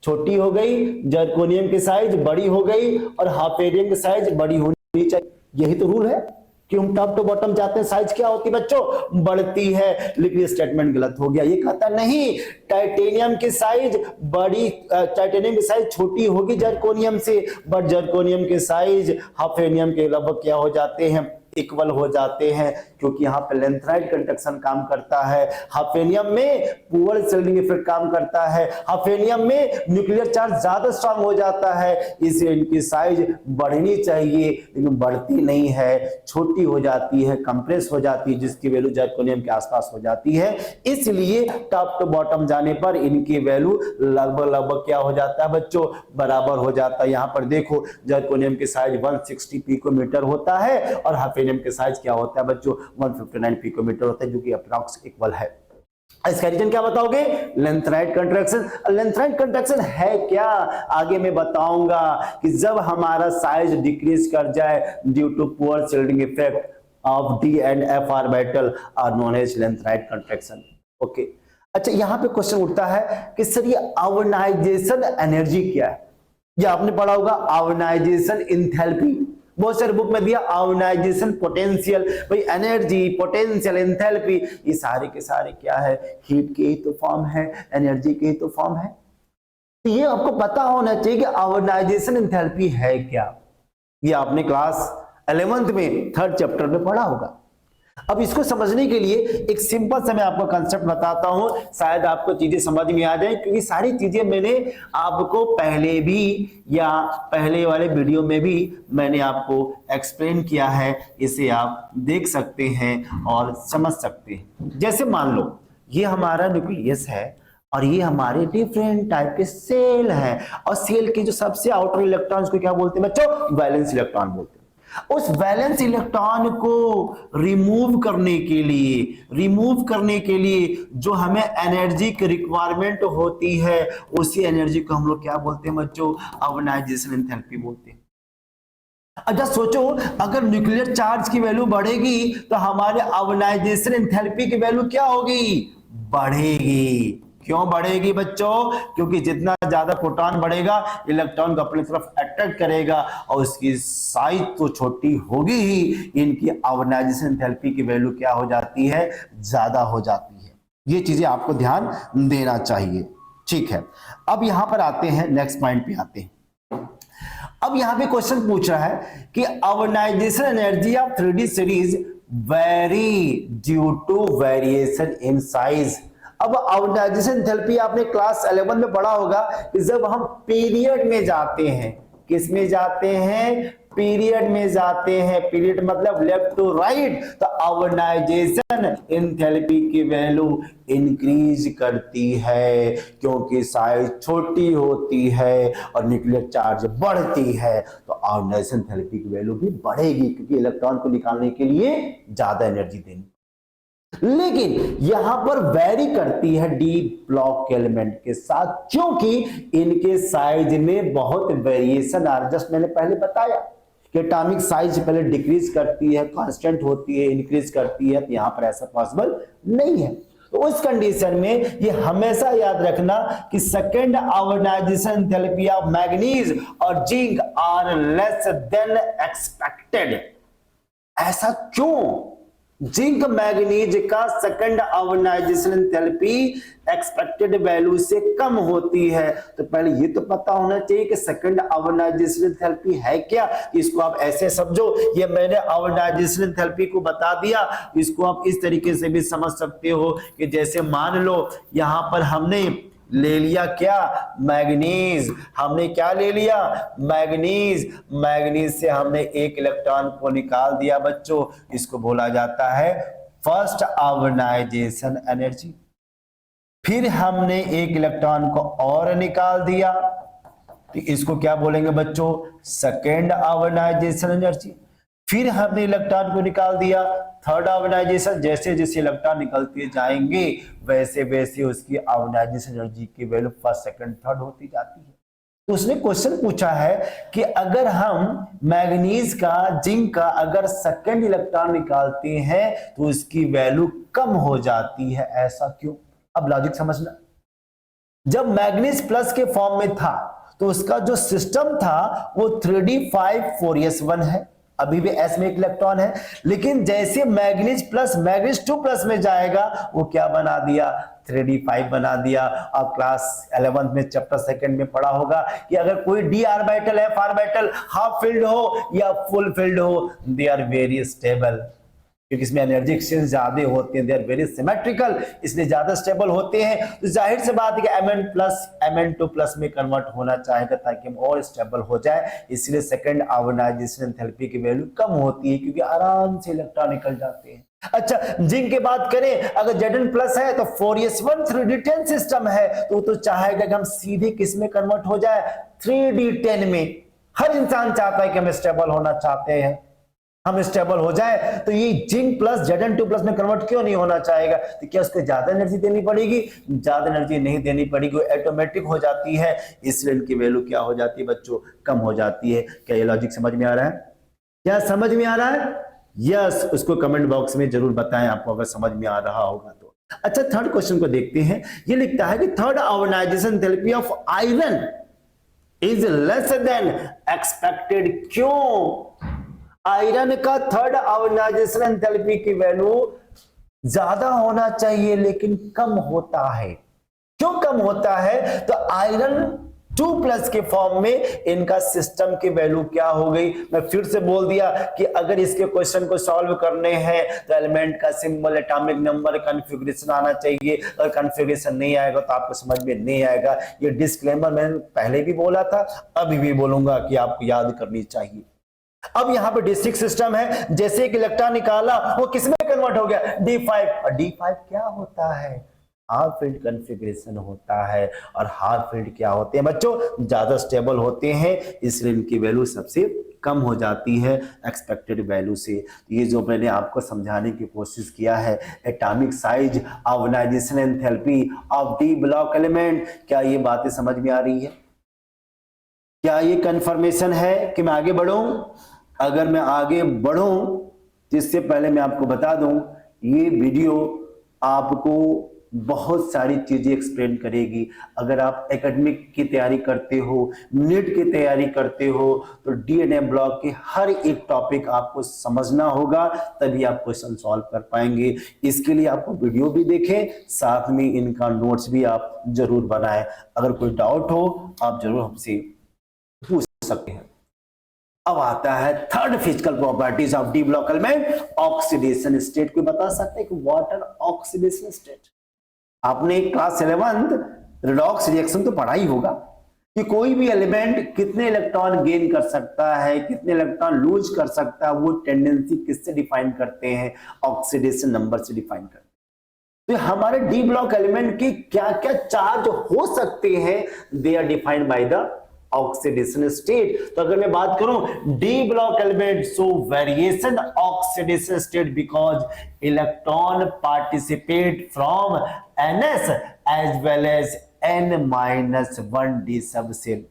छोटी हो गई, जर्कोनियम की साइज बड़ी हो गई और हाफेरियम की साइज बड़ी होनी चाहिए। यही तो रूल है कि हम टॉप टू बॉटम जाते हैं, साइज क्या होती है बच्चों, बढ़ती है। लेकिन ये स्टेटमेंट गलत हो गया, ये कहता नहीं टाइटेनियम की साइज बड़ी, टाइटेनियम की साइज छोटी होगी जर्कोनियम से, बट जर्कोनियम की साइज हाफेनियम के लगभग क्या हो जाते हैं, इक्वल हो जाते हैं, क्योंकि यहाँ पे लेंथेनाइड कंडक्शन काम करता है। हाफेनियम में पुअर शिल्डिंग इफेक्ट काम करता है, हाफेनियम में न्यूक्लियर चार्ज ज्यादा स्ट्रांग हो जाता है, इसलिए इनकी साइज बढ़नी चाहिए लेकिन बढ़ती नहीं है, छोटी हो जाती है, कंप्रेस हो जाती है, जिसकी वैल्यू जर्कोनियम के आसपास हो जाती है। इसलिए टॉप टू बॉटम जाने पर इनकी वैल्यू लगभग क्या हो जाता है बच्चों, बराबर हो जाता है। यहाँ पर देखो जर्कोनियम की साइज 160 पिकोमीटर होता है और हाफेनियम के साइज क्या होता है बच्चों, 159 पिकोमीटर होता है, जो कि अप्रॉक्स इक्वल है। इसका रीजन क्या बताओगे, लेंथेनाइड कंट्रैक्शन। लेंथेनाइड कंट्रैक्शन है क्या, आगे मैं बताऊंगा कि जब हमारा साइज डिक्रीज कर जाए due to poor shielding effect of d and f orbital are known as lanthanide contraction. Okay, अच्छा यहां पे क्वेश्चन उठता है कि सर ये आयोनाइजेशन एनर्जी क्या है, ये आपने पढ़ा होगा आयोनाइजेशन एंथैल्पी। बहुत सारे बुक में दिया आयोनाइजेशन पोटेंशियल, भाई एनर्जी, पोटेंशियल, एंथैल्पी, ये सारे के सारे क्या है, हीट के ही तो फॉर्म है, एनर्जी के ही तो फॉर्म है। तो ये आपको पता होना चाहिए कि आयोनाइजेशन एंथैल्पी है क्या। ये आपने क्लास 11th में 3rd चैप्टर में पढ़ा होगा। अब इसको समझने के लिए एक सिंपल सा मैं आपको कंसेप्ट बताता हूं, शायद आपको चीजें समझ में आ जाए, क्योंकि सारी चीजें मैंने आपको पहले भी या पहले वाले वीडियो में भी मैंने आपको एक्सप्लेन किया है, इसे आप देख सकते हैं और समझ सकते हैं। जैसे मान लो ये हमारा न्यूक्लियस है और ये हमारे डिफरेंट टाइप के सेल हैं, और सेल के जो सबसे आउटर इलेक्ट्रॉन्स को क्या बोलते हैं बच्चों, वैलेंस इलेक्ट्रॉन बोलते हैं। उस वैलेंस इलेक्ट्रॉन को रिमूव करने के लिए जो हमें एनर्जी की रिक्वायरमेंट होती है, उसी एनर्जी को हम लोग क्या बोलते हैं बच्चों, आयोनाइजेशन एंथैल्पी बोलते हैं। अच्छा सोचो, अगर न्यूक्लियर चार्ज की वैल्यू बढ़ेगी तो हमारे आयोनाइजेशन एंथैल्पी की वैल्यू क्या होगी, बढ़ेगी। क्यों बढ़ेगी बच्चों, क्योंकि जितना ज्यादा प्रोटॉन बढ़ेगा इलेक्ट्रॉन को अपनी तरफ अट्रैक्ट करेगा और उसकी साइज तो छोटी होगी ही, इनकी आयोनाइजेशन एंथैल्पी की वैल्यू क्या हो जाती है, ज्यादा हो जाती है। ये चीजें आपको ध्यान देना चाहिए, ठीक है। अब यहां पर आते हैं, नेक्स्ट पॉइंट पे आते हैं। अब यहां पे क्वेश्चन पूछ रहा है कि ionisation energy of 3D series vary due to variation in size. अब आयोनाइजेशन एंथैल्पी आपने क्लास 11 में पढ़ा होगा कि जब हम पीरियड में जाते हैं, किस में जाते हैं, पीरियड में जाते हैं, पीरियड मतलब लेफ्ट टू राइट, तो आयोनाइजेशन एंथैल्पी की वैल्यू इंक्रीज करती है, क्योंकि साइज छोटी होती है और न्यूक्लियर चार्ज बढ़ती है, तो आयोनाइजेशन एंथैल्पी की वैल्यू भी बढ़ेगी, क्योंकि इलेक्ट्रॉन को निकालने के लिए ज्यादा एनर्जी देनी। लेकिन यहां पर वेरी करती है डी ब्लॉक एलिमेंट के साथ, क्योंकि इनके साइज में बहुत वेरिएशन आ रहा है। जस्ट मैंने पहले बताया कि एटॉमिक साइज पहले डिक्रीज करती है, कांस्टेंट होती है, इंक्रीज करती है, तो यहां पर ऐसा पॉसिबल नहीं है। तो उस कंडीशन में ये हमेशा याद रखना कि second ionization enthalpy of manganese और zinc are less than expected. ऐसा क्यों, जिंक मैग्नीज का second ionization enthalpy expected value से कम होती है। तो पहले ये तो पता होना चाहिए कि सेकंड आयोनाइजेशन एंथैल्पी है क्या। इसको आप ऐसे समझो, ये मैंने आयोनाइजेशन एंथैल्पी को बता दिया, इसको आप इस तरीके से भी समझ सकते हो कि जैसे मान लो यहां पर हमने ले लिया क्या, मैग्नीज, हमने क्या ले लिया, मैग्नीज, मैग्नीज से हमने एक इलेक्ट्रॉन को निकाल दिया बच्चों, इसको बोला जाता है फर्स्ट आयोनाइजेशन एनर्जी। फिर हमने एक इलेक्ट्रॉन को और निकाल दिया, तो इसको क्या बोलेंगे बच्चों, सेकेंड आयोनाइजेशन एनर्जी। फिर हमने इलेक्ट्रॉन को निकाल दिया, थर्ड आयोनाइजेशन। जैसे जैसे इलेक्ट्रॉन निकलते जाएंगे वैसे वैसे उसकी आयोनाइजेशन एनर्जी की वैल्यू फर्स्ट सेकंड थर्ड होती जाती है। तो उसने क्वेश्चन पूछा है कि अगर हम मैग्नीज का, जिंक का अगर सेकंड इलेक्ट्रॉन निकालते हैं तो उसकी वैल्यू कम हो जाती है, ऐसा क्यों। अब लॉजिक समझना, जब मैग्नीज प्लस के फॉर्म में था तो उसका जो सिस्टम था वो 3d5 4s1 है, अभी भी s में एक इलेक्ट्रॉन है। लेकिन जैसे मैग्नीज प्लस मैग्नीज 2 प्लस में जाएगा वो क्या बना दिया, 3d5 बना दिया। अब क्लास 11 में चैप्टर 2 में पढ़ा होगा कि अगर कोई d ऑर्बिटल है, ऑर्बिटल हाफ फिल्ड हो या फुल फिल्ड हो, दे आर वेरी स्टेबल, क्योंकि इसमें एनर्जी एक्सचेंज ज्यादा होते हैं, दे आर वेरी सिमेट्रिकल, इसलिए ज्यादा स्टेबल होते हैं। तो जाहिर सी बात है कि Mn प्लस Mn2 प्लस में कन्वर्ट होना चाहेगा ताकि हम और स्टेबल हो जाए, इसलिए सेकंड आयोनाइजेशन एंथैल्पी की वैल्यू कम होती है, क्योंकि आराम से इलेक्ट्रॉन निकल जाते हैं। अच्छा, जिंक की बात करें, अगर Zn प्लस है तो 4s1 3d10 सिस्टम है, तो चाहेगा कि हम सीधे किस में कन्वर्ट हो जाए, 3d10 में। हर इंसान चाहता है कि हम स्टेबल होना चाहते हैं, हम स्टेबल हो जाए, तो ये जिंक प्लस Zn2 प्लस में कन्वर्ट क्यों नहीं होना चाहेगा, तो क्या उसको ज्यादा एनर्जी देनी पड़ेगी, ज्यादा एनर्जी नहीं देनी पड़ेगी, वो ऑटोमेटिक हो जाती है, इसलिए इनकी वैल्यू क्या हो जाती है बच्चों, कम हो जाती है। क्या ये लॉजिक समझ में आ रहा है, क्या समझ में आ रहा है, यस, उसको कमेंट बॉक्स में जरूर बताएं आपको अगर समझ में आ रहा होगा तो। अच्छा, थर्ड क्वेश्चन को देखते हैं। ये लिखता है कि third ionization enthalpy of iron is less than expected, क्यों। आयरन का थर्ड आयोनाइजेशन एंथैल्पी की वैल्यू ज्यादा होना चाहिए लेकिन कम होता है। क्यों कम होता है? तो आयरन 2+ के फॉर्म में इनका सिस्टम की वैल्यू क्या हो गई। मैं फिर से बोल दिया कि अगर इसके क्वेश्चन को सॉल्व करने हैं तो एलिमेंट का सिंबल, एटॉमिक नंबर, कॉन्फ़िगरेशन आना चाहिए। अगर कॉन्फ़िगरेशन नहीं आएगा तो आपको समझ में नहीं आएगा। ये डिस्क्लेमर मैंने पहले भी बोला था, अभी भी बोलूंगा कि आपको याद करनी चाहिए। अब यहां पे D6 सिस्टम है, जैसे एक इलेक्ट्रॉन निकाला वो किसमें कन्वर्ट हो गया? D5। और D5 क्या होता है? हाफ फील्ड कॉन्फ़िगरेशन होता है। और हाफ फील्ड क्या होते हैं बच्चों? ज्यादा स्टेबल होते हैं, इसलिए इनकी वैल्यू सबसे कम हो जाती है एक्सपेक्टेड वैल्यू से। ये जो मैंने आपको समझाने की कोशिश किया है, atomic size, ionisation enthalpy of D block element, क्या ये बातें समझ में आ रही है? क्या ये कंफर्मेशन है कि मैं आगे बढ़ूं? अगर मैं आगे बढ़ूं तो इससे पहले मैं आपको बता दूं, ये वीडियो आपको बहुत सारी चीजें एक्सप्लेन करेगी। अगर आप एकेडमिक की तैयारी करते हो, नीट की तैयारी करते हो, तो डीएनए ब्लॉक के हर एक टॉपिक आपको समझना होगा, तभी आप क्वेश्चन सॉल्व कर पाएंगे। इसके लिए आपको वीडियो भी देखें, साथ में इनका नोट्स भी आप जरूर बनाएं। अगर कोई डाउट हो आप जरूर हमसे पूछ सकते हैं। अब आता है third physical properties of D block element, oxidation state. कोई बता सकते हैं कि व्हाट आर ऑक्सीडेशन स्टेट? आपने क्लास 11th रिडॉक्स रिएक्शन तो पढ़ा ही होगा कि कोई भी एलिमेंट कितने इलेक्ट्रॉन गेन कर सकता है, कितने इलेक्ट्रॉन लूज कर सकता है, वो टेंडेंसी किससे डिफाइन करते हैं? ऑक्सीडेशन नंबर से डिफाइन करते हैं। तो हमारे डी ब्लॉक एलिमेंट के क्या क्या चार्ज हो सकते हैं, they are defined by the oxidation state. तो अगर मैं बात करूं d block element show variation oxidation state because electron participate from ns as well as n-1 d subshell.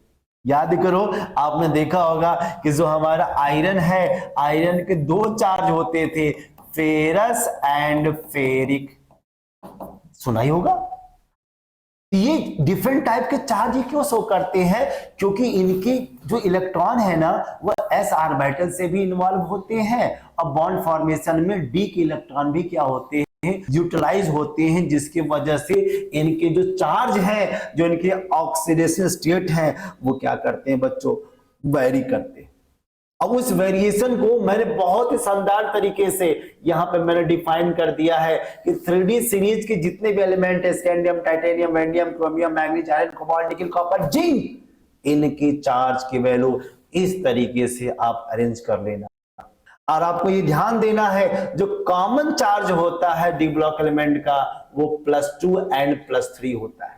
याद करो, आपने देखा होगा कि जो हमारा आयरन है, आयरन के दो चार्ज होते थे, फेरस एंड फेरिक। सुना ही होगा। ये डिफरेंट टाइप के चार्ज क्यों शो करते हैं? क्योंकि इनके जो इलेक्ट्रॉन है ना, वो s ऑर्बिटल से भी इन्वॉल्व होते हैं। अब बॉन्ड फॉर्मेशन में d के इलेक्ट्रॉन भी क्या होते हैं? यूटिलाइज होते हैं, जिसकी वजह से इनके जो चार्ज है, जो इनके ऑक्सीडेशन स्टेट है, वो क्या करते हैं बच्चों? वेरी करते हैं। अब उस वेरिएशन को मैंने बहुत ही शानदार तरीके से यहां पे मैंने डिफाइन कर दिया है कि 3D सीरीज के जितने भी एलिमेंट है, scandium, titanium, vanadium, chromium, manganese, iron, cobalt, nickel, copper, zinc, इनकी चार्ज की वैल्यू इस तरीके से आप अरेंज कर लेना। और आपको ये ध्यान देना है, जो कॉमन चार्ज होता है डी ब्लॉक एलिमेंट का, वो +2 एंड +3 होता है।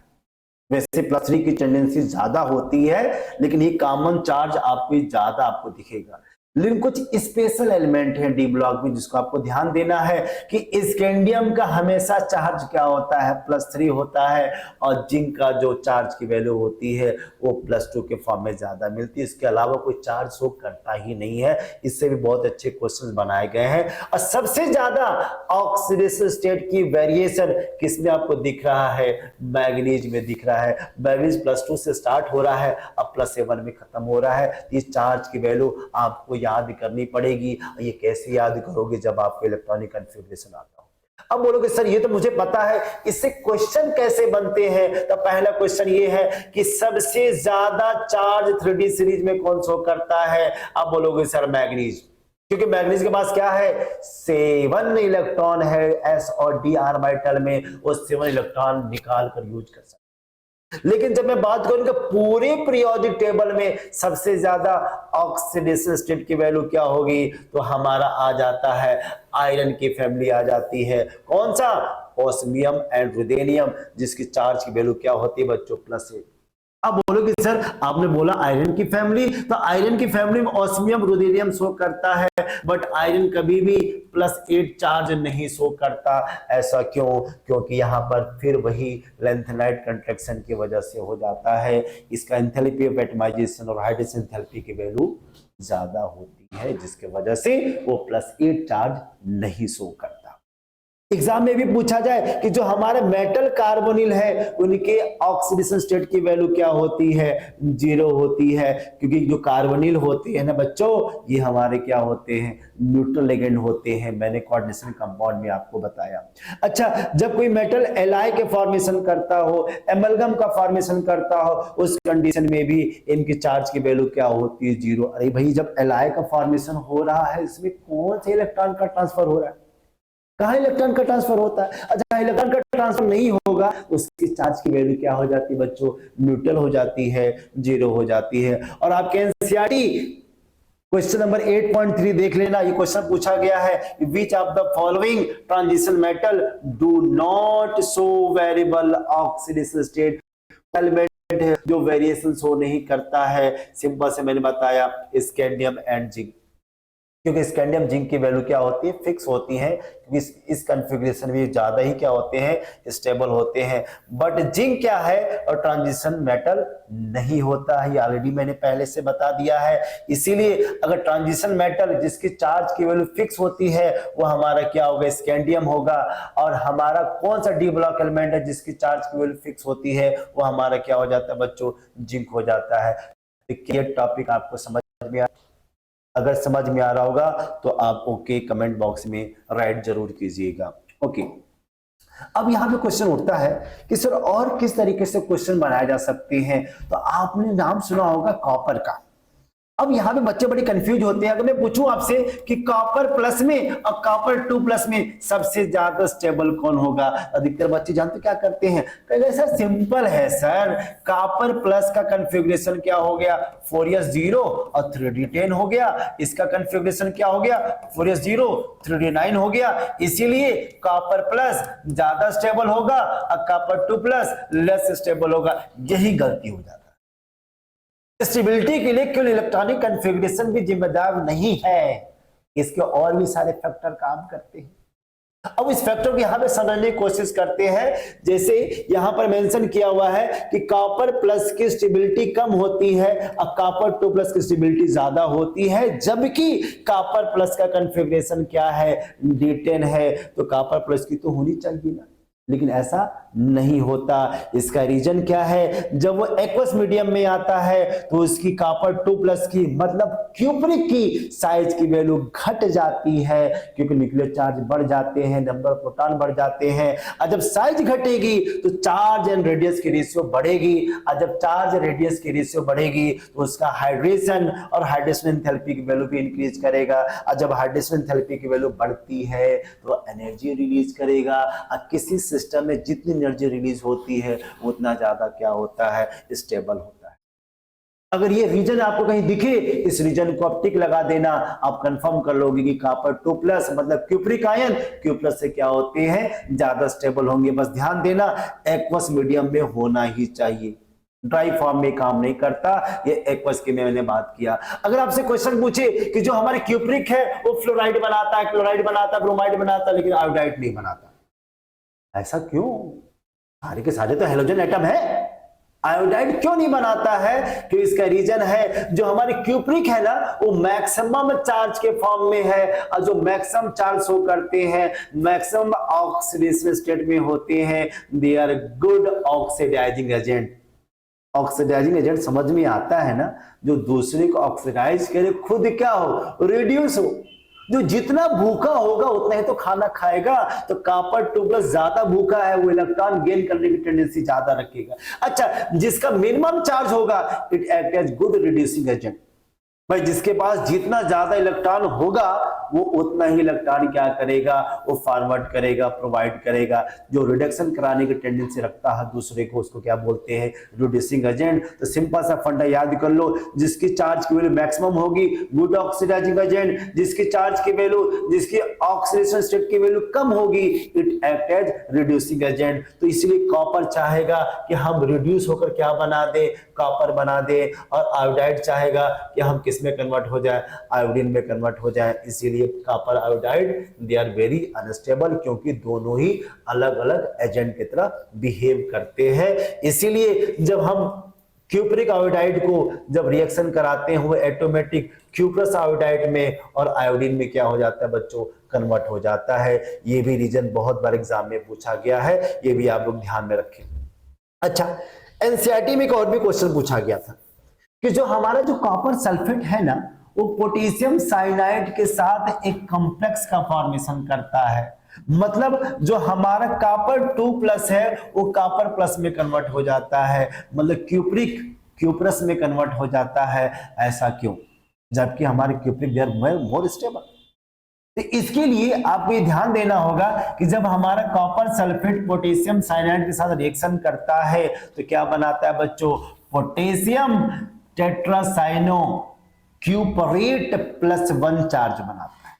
वैसे +3 की टेंडेंसी ज्यादा होती है, लेकिन ये कॉमन चार्ज आपको ज्यादा आपको दिखेगा। लेकिन कुछ स्पेशल एलिमेंट है डी ब्लॉक में जिसको आपको ध्यान देना है कि स्कैंडियम का हमेशा चार्ज क्या होता है? +3 होता है। और जिंक का जो चार्ज की वैल्यू होती है वो +2 के फॉर्म में ज्यादा मिलती है। इसके अलावा कोई चार्ज शो करता ही नहीं है। इससे भी बहुत अच्छे क्वेश्चन बनाए गए हैं। और सबसे ज्यादा ऑक्सीडेशन स्टेट की वेरिएशन किसमें आपको दिख रहा है? मैग्नीज में दिख रहा है। मैग्नीज +2 से स्टार्ट हो रहा है, अब +7 में खत्म हो रहा है। इस चार्ज की वैल्यू आपको याद करनी पड़ेगी। ये कैसे याद करोगे? जब आपको इलेक्ट्रॉनिक कॉन्फ़िगरेशन आता हो। अब बोलोगे सर ये तो मुझे पता है, इससे क्वेश्चन कैसे बनते हैं? तो पहला क्वेश्चन ये है कि सबसे ज्यादा चार्ज 3D सीरीज में कौन शो करता है? अब बोलोगे सर मैग्नीज, क्योंकि मैग्नीज के पास क्या है? 7 इलेक्ट्रॉन है s और d ऑर्बिटल में, वो 7 इलेक्ट्रॉन निकाल कर यूज कर सकते। लेकिन जब मैं बात करूं कि पूरे पीरियोडिक टेबल में सबसे ज्यादा ऑक्सीडेशन स्टेट की वैल्यू क्या होगी, तो हमारा आ जाता है आयरन की फैमिली आ जाती है। कौन सा? ऑस्मियम एंड रुथेनियम, जिसकी चार्ज की वैल्यू क्या होती है बच्चों? +8। अब बोलोगे सर आपने बोला आयरन की फैमिली, तो आयरन की फैमिली में ऑस्मियम, रुथेनियम शो करता है, बट आयरन कभी भी +8 चार्ज नहीं शो करता। ऐसा क्यों? क्योंकि यहां पर फिर वही लेंथेनाइट कंट्रैक्शन की वजह से हो जाता है। इसका एंथैल्पी ऑफ एटमाइजेशन और हाइड्रेशन एंथैल्पी की वैल्यू ज्यादा होती है, जिसके वजह से वो +8 चार्ज नहीं शो करता। एग्जाम में भी पूछा जाए कि जो हमारे मेटल कार्बोनिल है उनके ऑक्सीडेशन स्टेट की वैल्यू क्या होती है, 0 होती है, क्योंकि जो कार्बोनिल होते हैं ना बच्चों, ये हमारे क्या होते हैं, न्यूट्रल एजेंट होते हैं। मैंने कोऑर्डिनेशन कंपाउंड में आपको बताया। अच्छा, जब कोई मेटल एलाई के फॉर्मेशन करता हो, एमलगम का फॉर्मेशन करता हो, उस कंडीशन में भी इनकी चार्ज की वैल्यू क्या होती है, 0। अरे भाई, जब एलाई का फॉर्मेशन हो रहा है, इसमें कौन से इलेक्ट्रॉन का ट्रांसफर हो रहा है, कहां इलेक्ट्रॉन का ट्रांसफर होता है? अच्छा, इलेक्ट्रॉन का ट्रांसफर नहीं होगा, उसकी चार्ज की वैल्यू क्या हो जाती है बच्चों, न्यूट्रल हो जाती है, 0 हो जाती है। और आपके एनसीईआरटी क्वेश्चन नंबर 8.3 देख लेना, ये क्वेश्चन पूछा गया है, which of the following transition metal do not show variable oxidation state, element जो वेरिएशन शो नहीं करता है। सिंपल से मैंने बताया, स्कैंडियम एंड जिंक, क्योंकि स्कैंडियम जिंक की वैल्यू क्या होती है, फिक्स होती है, क्योंकि इस कॉन्फ़िगरेशन में ज्यादा ही क्या होते हैं, स्टेबल होते हैं। बट जिंक क्या है, और ट्रांजिशन मेटल नहीं होता है, ये ऑलरेडी मैंने पहले से बता दिया है। इसीलिए अगर ट्रांजिशन मेटल जिसकी चार्ज की वैल्यू फिक्स होती है वो हमारा क्या होगा, स्कैंडियम होगा। और हमारा कौन सा डी ब्लॉक एलिमेंट है जिसकी चार्ज की वैल्यू फिक्स होती है, वो हमारा क्या हो जाता है बच्चों, जिंक हो जाता है। ये टॉपिक आपको समझ में आया? अगर समझ में आ रहा होगा तो आप ओके कमेंट बॉक्स में राइट जरूर कीजिएगा। ओके, अब यहां पे क्वेश्चन उठता है कि सर और किस तरीके से क्वेश्चन बनाए जा सकते हैं। तो आपने नाम सुना होगा कॉपर का। अब यहां पे बच्चे बड़े कंफ्यूज होते हैं। अगर मैं पूछूं आपसे कि कॉपर प्लस में और कॉपर 2 प्लस में सबसे ज्यादा स्टेबल कौन होगा, अधिकतर बच्चे जानते क्या करते हैं, कहेंगे सर सिंपल है सर, कॉपर प्लस का कॉन्फ़िगरेशन क्या हो गया, 4s0 और 3d10 हो गया। इसका कॉन्फ़िगरेशन क्या हो गया, 4s0 3d9 हो गया। इसीलिए कॉपर प्लस ज्यादा स्टेबल होगा और कॉपर 2 प्लस लेस स्टेबल होगा। यही गलती हो जाती है। स्टेबिलिटी के लिए केवल इलेक्ट्रॉनिक कॉन्फ़िगरेशन भी जिम्मेदार नहीं है, इसके और भी सारे फैक्टर काम करते हैं। अब इस फैक्टर को यहां पे समझने की कोशिश करते हैं। जैसे यहां पर मेंशन किया हुआ है कि कॉपर प्लस की स्टेबिलिटी कम होती है और कॉपर 2 प्लस की स्टेबिलिटी ज्यादा होती है, जबकि कॉपर प्लस का कॉन्फ़िगरेशन क्या है, D10 है, तो कॉपर प्लस की तो होनी चाहिए ना, लेकिन ऐसा नहीं होता। इसका रीजन क्या है, जब वो एक्वस मीडियम में आता है तो उसकी कॉपर 2 प्लस की मतलब क्यूप्रिक की साइज की वैल्यू घट जाती है, क्योंकि न्यूक्लियर चार्ज बढ़ जाते हैं, नंबर ऑफ प्रोटॉन बढ़ जाते हैं। और जब साइज घटेगी तो चार्ज एंड रेडियस की रेशियो बढ़ेगी, और जब चार्ज रेडियस की रेशियो बढ़ेगी तो उसका हाइड्रेशन और हाइड्रेशन एंथैल्पी की वैल्यू भी इंक्रीज करेगा। और जब हाइड्रेशन एंथैल्पी की वैल्यू बढ़ती है तो एनर्जी रिलीज करेगा, और किसी सिस्टम में जितनी एनर्जी रिलीज होती है उतना ज्यादा क्या होता है, स्टेबल होता है। अगर ये रीजन आपको कहीं दिखे, इस रीजन को आप टिक लगा देना, आप कंफर्म कर लोगे कि कॉपर 2 प्लस मतलब क्यूप्रिक आयन क्यू प्लस से क्या होते हैं, ज्यादा स्टेबल होंगे। बस ध्यान देना, एक्वस मीडियम में होना ही चाहिए, ड्राई फॉर्म में काम नहीं करता। ये एक्वस की मैंने बात किया। अगर आपसे क्वेश्चन पूछे कि जो हमारे क्यूप्रिक है वो फ्लोराइड बनाता है, क्लोराइड बनाता है, ब्रोमाइड बनाता है, लेकिन आयोडाइड नहीं बनाता, ऐसा क्यों? सारे के सारे तो हेलोजन एटम है, आयोडाइड क्यों नहीं बनाता है? कि इसका रीजन है, जो हमारे क्यूप्रिक है ना वो मैक्सिमम चार्ज के फॉर्म में है, और जो मैक्सिमम चार्ज शो करते हैं मैक्सिमम ऑक्सीडेशन स्टेट में होते हैं, they are good oxidising agent. Oxidising agent समझ में आता है ना, जो दूसरे को ऑक्सीडाइज करे, खुद क्या हो, रिड्यूस हो। जो जितना भूखा होगा उतना ही तो खाना खाएगा। तो कॉपर 2 प्लस ज्यादा भूखा है, वो इलेक्ट्रॉन गेन करने की टेंडेंसी ज्यादा रखेगा। अच्छा, जिसका मिनिमम चार्ज होगा, it act as good reducing agent. भाई जिसके पास जितना ज्यादा इलेक्ट्रॉन होगा वो उतना ही इलेक्ट्रॉन क्या करेगा, वो फॉरवर्ड करेगा, प्रोवाइड करेगा। जो रिडक्शन कराने की टेंडेंसी रखता है दूसरे को, उसको क्या बोलते हैं, रिड्यूसिंग एजेंट। तो सिंपल सा फंडा याद कर लो, जिसकी चार्ज की वैल्यू मैक्सिमम होगी गुड ऑक्सीडाइजिंग एजेंट, जिसकी चार्ज की वैल्यू, जिसकी ऑक्सीडेशन स्टेट की वैल्यू कम होगी, it act as reducing agent. तो इसलिए कॉपर चाहेगा कि हम रिड्यूस होकर क्या बना दे, कॉपर बना दे, और आयोडाइड चाहेगा कि हम किसमें कन्वर्ट हो जाए, आयोडीन में कन्वर्ट हो जाए। इसीलिए copper iodide they are very unstable, क्योंकि दोनों ही अलग अलग एजेंट की तरह बिहेव करते हैं। इसीलिए जब हम क्यूप्रिक आयोडाइड को जब रिएक्शन कराते हैं वो ऑटोमेटिक क्यूप्रस आयोडाइड में और आयोडीन में क्या हो जाता है बच्चों, कन्वर्ट हो जाता है। ये भी रीजन बहुत बार एग्जाम में पूछा गया है, ये भी आप लोग ध्यान में रखें। अच्छा, एनसीईआरटी में एक और भी क्वेश्चन पूछा गया था कि जो हमारा जो कॉपर सल्फेट है ना, वो पोटेशियम साइनाइड के साथ एक कॉम्प्लेक्स का फॉर्मेशन करता है। मतलब जो हमारा कॉपर 2+ है वो कॉपर प्लस में कन्वर्ट हो जाता है, मतलब क्यूप्रिक क्यूप्रस में कन्वर्ट हो जाता है। ऐसा क्यों, जबकि हमारे cupric they are more stable. तो इसके लिए आपको ये ध्यान देना होगा कि जब हमारा कॉपर सल्फेट पोटेशियम साइनाइड के साथ रिएक्शन करता है तो क्या बनाता है बच्चों, पोटेशियम टेट्रासाइनो क्यूपरेट +1 चार्ज बनाता है।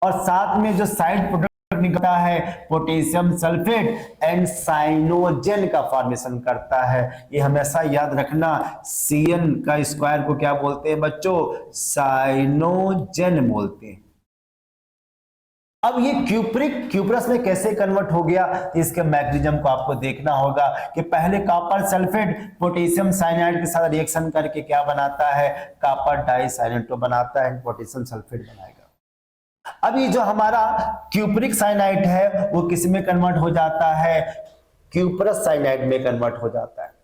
और साथ में जो साइड प्रोडक्ट निकलता है पोटेशियम सल्फेट एंड साइनोजेन का फॉर्मेशन करता है। ये हमेशा याद रखना, Cn का स्क्वायर को क्या बोलते हैं बच्चों, साइनोजेन बोलते हैं। अब ये क्यूप्रस में कैसे कन्वर्ट हो गया, इसके मैकेनिज्म को आपको देखना होगा कि पहले कॉपर सल्फेट पोटेशियम साइनाइड के साथ रिएक्शन करके क्या बनाता है, कॉपर डाइसाइनेटो बनाता है, पोटेशियम सल्फेट बनाएगा। अब ये जो हमारा क्यूप्रिक साइनाइड है वो किस में कन्वर्ट हो जाता है, क्यूप्रस साइनाइड में कन्वर्ट हो जाता है।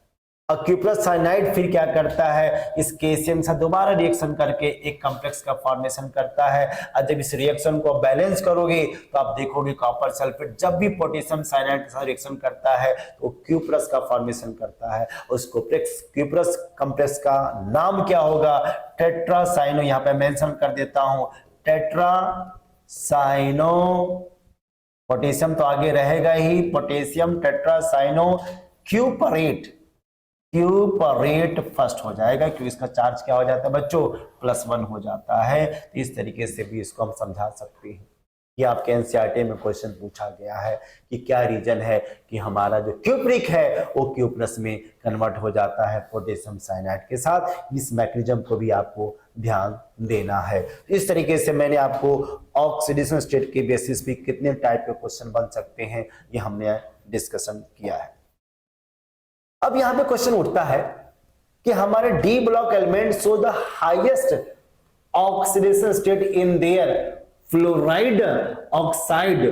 और क्यूप्रस साइनाइड फिर क्या करता है, इस कैल्शियम से दोबारा रिएक्शन करके एक कॉम्प्लेक्स का फॉर्मेशन करता है। और जब इस रिएक्शन को बैलेंस करोगे तो आप देखोगे कॉपर सल्फेट जब भी पोटेशियम साइनाइड के साथ रिएक्शन करता है तो क्यूप्रस का फॉर्मेशन करता है। उस क्यूप्रस कॉम्प्लेक्स का नाम क्या होगा, टेट्रासाइनो, यहां पे मेंशन कर देता हूं, टेट्रासाइनो, पोटेशियम तो आगे रहेगा ही, पोटेशियम टेट्रासाइनो क्यूपरेट, क्यूपरेट फर्स्ट हो जाएगा क्योंकि इसका चार्ज क्या हो जाता है बच्चों, +1 हो जाता है। इस तरीके से भी इसको हम समझा सकते हैं। ये आपके एनसीईआरटी में क्वेश्चन पूछा गया है कि क्या रीजन है कि हमारा जो क्यूप्रिक है वो क्यूप्रस में कन्वर्ट हो जाता है पोटेशियम साइनाइड के साथ। इस मैकेनिज्म को भी आपको ध्यान देना है। इस तरीके से मैंने आपको ऑक्सीडेशन स्टेट के बेसिस पे कितने टाइप के क्वेश्चन बन सकते हैं ये हमने डिस्कशन किया है। अब यहां पे क्वेश्चन उठता है कि हमारे D block element show the highest oxidation state in their fluoride oxide.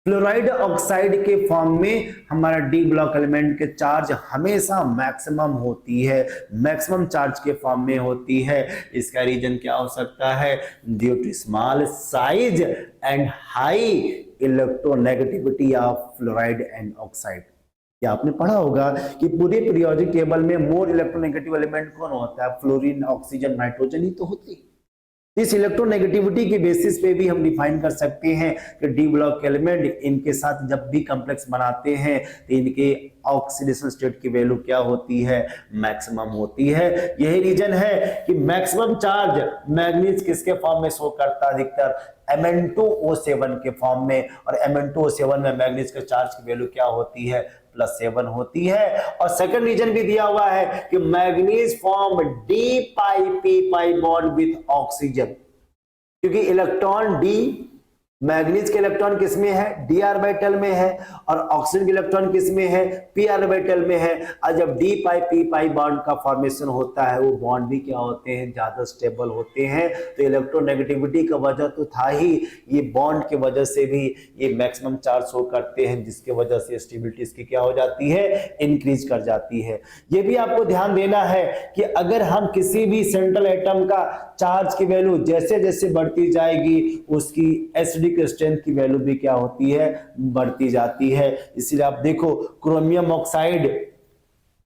Fluoride oxide के फॉर्म में हमारा डी ब्लॉक एलिमेंट के चार्ज हमेशा मैक्सिमम होती है, मैक्सिमम चार्ज के फॉर्म में होती है। इसका रीजन क्या हो सकता है, due to small size and high electronegativity of fluoride and oxide. क्या आपने पढ़ा होगा कि पूरे पीरियोडिक टेबल में मोर इलेक्ट्रोनेगेटिव एलिमेंट कौन होता है, फ्लोरीन, ऑक्सीजन, नाइट्रोजन ही तो होती है। इस इलेक्ट्रोनेगेटिविटी के बेसिस पे भी हम डिफाइन कर सकते हैं कि डी ब्लॉक एलिमेंट इनके साथ जब भी कॉम्प्लेक्स बनाते हैं तो इनके ऑक्सीडेशन स्टेट की वैल्यू क्या होती है, मैक्सिमम होती है। यही रीजन है कि मैक्सिमम चार्ज मैग्नीज किसके फॉर्म में शो करता है, अधिकतर Mn2O7 के फॉर्म में। और Mn2O7 में मैग्नीज के चार्ज की वैल्यू क्या होती है, +7 होती है। और सेकंड रीजन भी दिया हुआ है कि manganese form D-πP-π bond with oxygen, क्योंकि इलेक्ट्रॉन डी, मैग्नीज के इलेक्ट्रॉन किसमें है, डी ऑर्बिटल में है, और ऑक्सीजन के इलेक्ट्रॉन किसमें है, पी ऑर्बिटल में है। और जब D-πP-π बॉन्ड का फॉर्मेशन होता है वो बॉन्ड भी क्या होते हैं, ज्यादा स्टेबल होते हैं। तो इलेक्ट्रोनेगेटिविटी का वजह तो था ही, ये बॉन्ड की वजह से भी ये मैक्सिमम चार्ज शो करते हैं, जिसकी वजह से स्टेबिलिटी इसकी क्या हो जाती है, इंक्रीज कर जाती है। ये भी आपको ध्यान देना है कि अगर हम किसी भी सेंट्रल एटम का चार्ज की वैल्यू जैसे जैसे बढ़ती जाएगी उसकी एसिडिक स्ट्रेंथ की वैल्यू भी क्या होती है, बढ़ती जाती है। इसलिए आप देखो क्रोमियम ऑक्साइड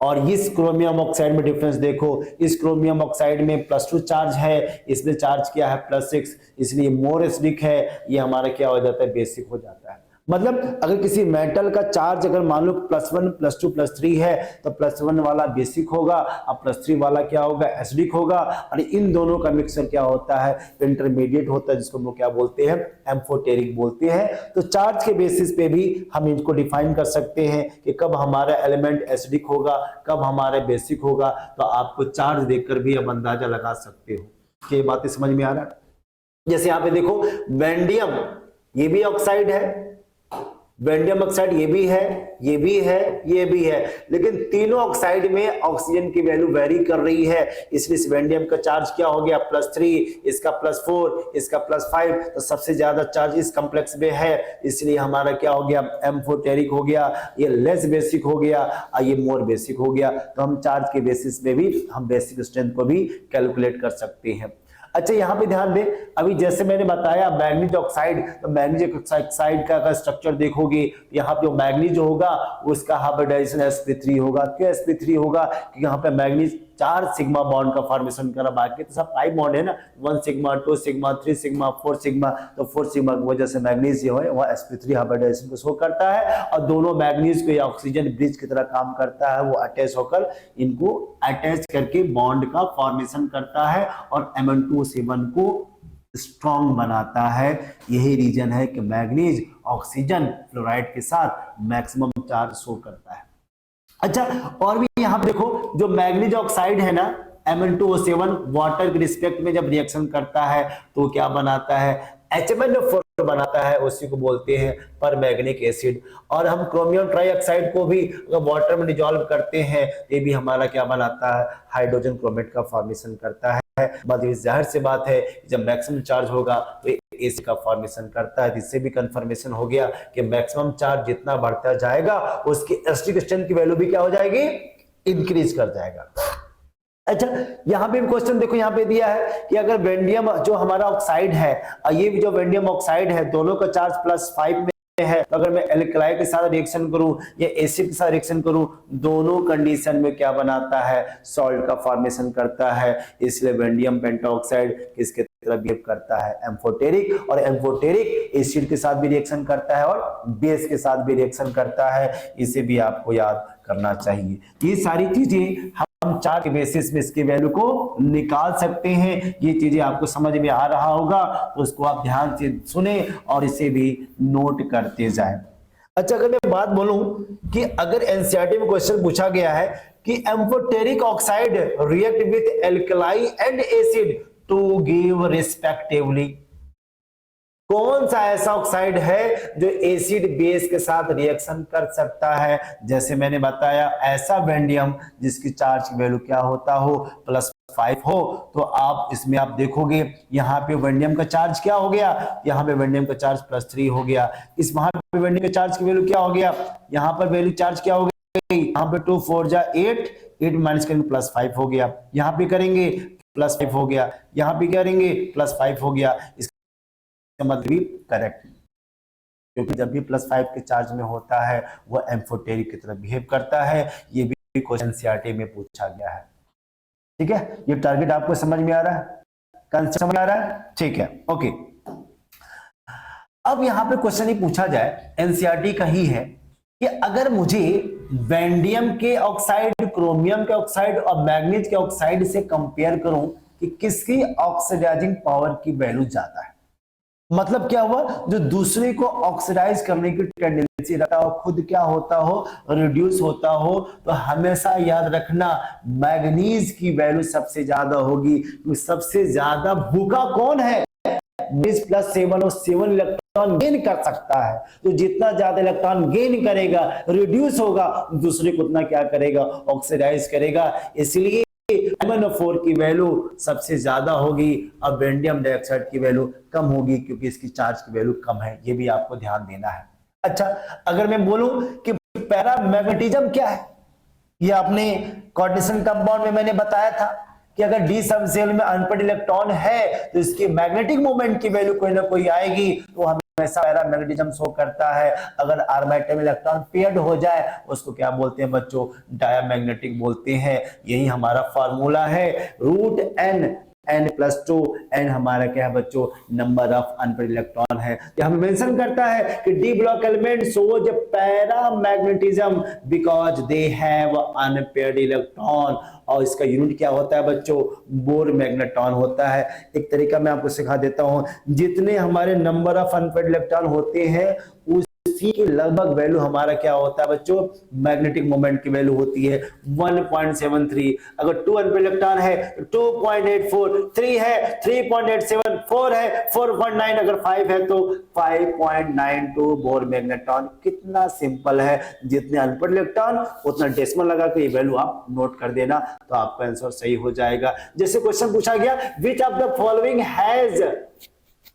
और इस क्रोमियम ऑक्साइड में डिफरेंस देखो, इस क्रोमियम ऑक्साइड में +2 चार्ज है, इसमें चार्ज क्या है +6, इसलिए मोर एसिडिक है, ये हमारा क्या हो जाता है, बेसिक हो जाता है। मतलब अगर किसी मेटल का चार्ज अगर मान लो +1 +2 +3 है तो +1 वाला बेसिक होगा और +3 वाला क्या होगा, एसिडिक होगा। और इन दोनों का मिक्सचर क्या होता है, इंटरमीडिएट होता है, जिसको हम लोग क्या बोलते हैं, एम्फोटेरिक बोलते हैं। तो चार्ज के बेसिस पे भी हम इनको डिफाइन कर सकते हैं कि कब हमारा एलिमेंट एसिडिक होगा, कब हमारा बेसिक होगा। तो आपको चार्ज देखकर भी अब अंदाजा लगा सकते हो कि ये बातें समझ में आ रहा है। जैसे यहाँ पे देखो वेंडियम, ये भी ऑक्साइड है, वैंडियम ऑक्साइड ये भी है, ये भी है, ये भी है, लेकिन तीनों ऑक्साइड में ऑक्सीजन की वैल्यू वेरी कर रही है, इसलिए इस वैंडियम का चार्ज क्या हो गया +3, इसका +4, इसका +5, तो सबसे ज्यादा चार्ज इस कॉम्प्लेक्स में है, इसलिए हमारा क्या हो गया, एम्फोटेरिक हो गया, ये लेस बेसिक हो गया और ये मोर बेसिक हो गया। तो हम चार्ज के बेसिस पे भी हम बेसिक स्ट्रेंथ को भी कैलकुलेट कर सकते हैं। अच्छा यहाँ पे ध्यान दे, अभी जैसे मैंने बताया मैग्नीज ऑक्साइड, तो मैग्नीज ऑक्साइड का अगर स्ट्रक्चर देखोगे, यहाँ पे मैग्नीज होगा उसका हाइब्रिडाइजेशन sp3 होगा। क्यों sp3 होगा? क्योंकि यहाँ पे मैग्नीज 4 सिग्मा बॉन्ड का फॉर्मेशन करा, बाकी तो सब 5 बॉन्ड है ना, 1 सिग्मा 2 सिग्मा 3 सिग्मा 4 सिग्मा, तो 4 सिग्मा की वजह से मैग्नीज जो है वह sp3 हाइब्रिडाइजेशन को शो करता है और दोनों मैग्नीज को ऑक्सीजन ब्रिज की तरह काम करता है, वो अटैच होकर इनको अटैच करके बॉन्ड का फॉर्मेशन करता है और Mn2O7 को स्ट्रॉन्ग बनाता है। यही रीजन है कि मैग्नीज ऑक्सीजन फ्लोराइड के साथ मैक्सिमम चार्ज शो करता है। अच्छा, और भी यहां पे देखो, जो मैग्नीज ऑक्साइड है ना Mn2O7 वाटर के रिस्पेक्ट में जब रिएक्शन करता है तो क्या बनाता है, HMnO4 बनाता है, उसी को बोलते हैं परमैग्निक एसिड। और हम क्रोमियम ट्राइऑक्साइड को भी वाटर में डिसॉल्व करते हैं, ये भी हमारा क्या बनाता है, हाइड्रोजन क्रोमेट का फॉर्मेशन करता है। बात जाहिर सी बात है, जब मैक्सिमम चार्ज होगा तो एसिड का फॉर्मेशन करता है। इससे भी कंफर्मेशन हो गया कि मैक्सिमम चार्ज जितना बढ़ता जाएगा उसकी एसिडिक स्ट्रेंथ की वैल्यू भी क्या हो जाएगी, इंक्रीज कर जाएगा। अच्छा, यहाँ पे क्वेश्चन देखो, यहाँ पे दिया है कि अगर वैंडियम जो हमारा ऑक्साइड है और ये जो वैंडियम ऑक्साइड है दोनों का चार्ज +5 में है, तो अगर मैं एल्कलाई के साथ रिएक्शन करूं या एसिड के साथ रिएक्शन करूं, दोनों कंडीशन में क्या बनाता है, सॉल्ट का फॉर्मेशन करता है। इसलिए वैंडियम पेंटाऑक्साइड किसके तरह बिहेव करता है, एम्फोटेरिक, और एम्फोटेरिक एसिड के साथ भी रिएक्शन करता है और बेस के साथ भी रिएक्शन करता है। इसे भी आपको याद करना चाहिए। ये सारी चीजें हम चार्ट के बेसिस में इसकी वैल्यू को निकाल सकते हैं। ये चीजें आपको समझ में आ रहा होगा तो उसको आप ध्यान से सुने और इसे भी नोट करते जाएं। अच्छा, अगर मैं बात बोलूं कि अगर एनसीईआरटी में क्वेश्चन पूछा गया है कि amphoteric oxide react with alkali and acid to give respectively, कौन सा ऐसा ऑक्साइड है जो एसिड बेस के साथ रिएक्शन कर सकता है? जैसे मैंने बताया, ऐसा वैंडियम जिसकी चार्ज की वैल्यू क्या होता हो, +5 हो, तो आप इसमें आप देखोगे यहाँ पे वैंडियम का चार्ज क्या हो गया, यहाँ पे वैंडियम का चार्ज +3 हो गया। इस वहां पे वैंडियम का चार्ज की वैल्यू क्या हो गया, यहाँ पर वैल्यू चार्ज क्या हो गई, यहाँ पे 2 4 जा 8, 8 माइनस करेंगे +5 हो गया, यहाँ पे करेंगे +5 हो गया, यहाँ पे करेंगे +5 हो गया। मतलब भी करेक्ट, क्योंकि जब भी +5 के चार्ज में होता है वह एम्फोटेरिक की तरह बिहेव करता है। ये भी क्वेश्चन एनसीईआरटी में पूछा गया है। ठीक है, ये टारगेट आपको समझ में आ रहा है, कंसेप्ट समझ में आ रहा है? ठीक है, ओके। अब यहां पे क्वेश्चन ही पूछा जाए, एनसीईआरटी का ही है, कि अगर मुझे वैंडियम के ऑक्साइड, क्रोमियम के ऑक्साइड और मैग्नीज के ऑक्साइड से कंपेयर करूं कि किसकी ऑक्सीडाइजिंग पावर की वैल्यू ज्यादा है, मतलब क्या हुआ, जो दूसरे को ऑक्सीडाइज करने की टेंडेंसी रखता हो, खुद क्या होता हो, रिड्यूस होता हो, तो हमेशा याद रखना मैग्नीज की वैल्यू सबसे ज्यादा होगी। सबसे ज्यादा भूखा कौन है, +7 और 7 इलेक्ट्रॉन गेन कर सकता है। तो जितना ज्यादा इलेक्ट्रॉन गेन करेगा, रिड्यूस होगा, दूसरे को उतना क्या करेगा, ऑक्सीडाइज करेगा। इसलिए MnO4 की वैल्यू सबसे ज्यादा होगी और वैंडियम डाइऑक्साइड की वैल्यू कम होगी, क्योंकि इसकी चार्ज की वैल्यू कम है। ये भी आपको ध्यान देना है। अच्छा, अगर मैं बोलूं कि पैरामैग्नेटिज्म क्या है, ये आपने कोऑर्डिनेशन कंपाउंड में मैंने बताया था कि अगर डी सब शेल में अनपेयर्ड इलेक्ट्रॉन है तो इसकी मैग्नेटिक मोमेंट की वैल्यू कोई ना कोई आएगी, तो हमेशा पैरामैग्नेटिज्म शो करता है। अगर आर्बिटल में इलेक्ट्रॉन पेयर्ड हो जाए उसको क्या बोलते हैं बच्चों, डायमैग्नेटिक बोलते हैं। यही हमारा फार्मूला है, √n+2, n हमारा क्या है बच्चों, नंबर ऑफ अनपेयर्ड इलेक्ट्रॉन है। हमें मेंशन करता है कि d block element shows paramagnetism because they have unpaired electron, और इसका यूनिट क्या होता है बच्चों, बोर मैग्नेट्रॉन होता है। एक तरीका मैं आपको सिखा देता हूं, जितने हमारे नंबर ऑफ अनपेयर्ड इलेक्ट्रॉन होते हैं उस उसी की लगभग वैल्यू हमारा क्या होता है बच्चों, मैग्नेटिक मोमेंट की वैल्यू होती है 1.73। अगर 2 अनपेयर्ड इलेक्ट्रॉन है तो 2.84, 3 है 3.87, 4 है 4.9, अगर 5 है तो 5.92 बोर मैग्नेट्रॉन। कितना सिंपल है, जितने अनपेयर्ड इलेक्ट्रॉन उतना डेसिमल लगा के ये वैल्यू आप नोट कर देना तो आपका आंसर सही हो जाएगा। जैसे क्वेश्चन पूछा गया, which of the following has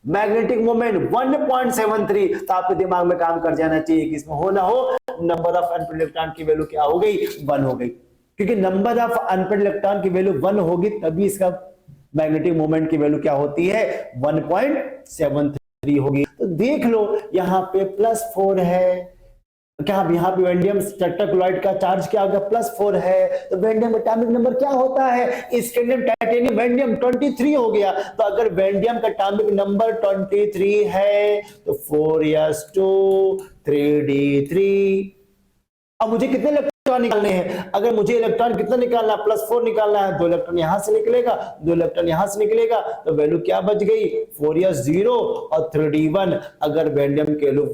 magnetic moment 1.73, तो आपके दिमाग में काम कर जाना चाहिए कि इसमें हो ना हो नंबर ऑफ अनपेयर्ड इलेक्ट्रॉन की वैल्यू क्या हो गई, 1 हो गई, क्योंकि नंबर ऑफ अनपेयर्ड इलेक्ट्रॉन की वैल्यू 1 होगी तभी इसका मैग्नेटिक मोमेंट की वैल्यू क्या होती है, 1.73 होगी। तो देख लो यहाँ पे +4 है, क्या यहाँ पे वैंडियम टेट्राक्लोराइड का चार्ज क्या होगा, +4 है, तो वैंडियम एटॉमिक नंबर क्या होता है, स्कैंडियम टाइटेनियम वैंडियम 23 हो गया। तो अगर वैंडियम का एटॉमिक नंबर 23 है तो 4s2 3d3। अब मुझे कितने इलेक्ट्रॉन निकालने हैं, अगर मुझे इलेक्ट्रॉन कितना निकालना है, +4 निकालना है, 2 इलेक्ट्रॉन यहां से निकलेगा, 2 इलेक्ट्रॉन यहां से निकलेगा, तो वैल्यू क्या बच गई, 4s0 और 3d1। अगर वैंडियम की वैल्यू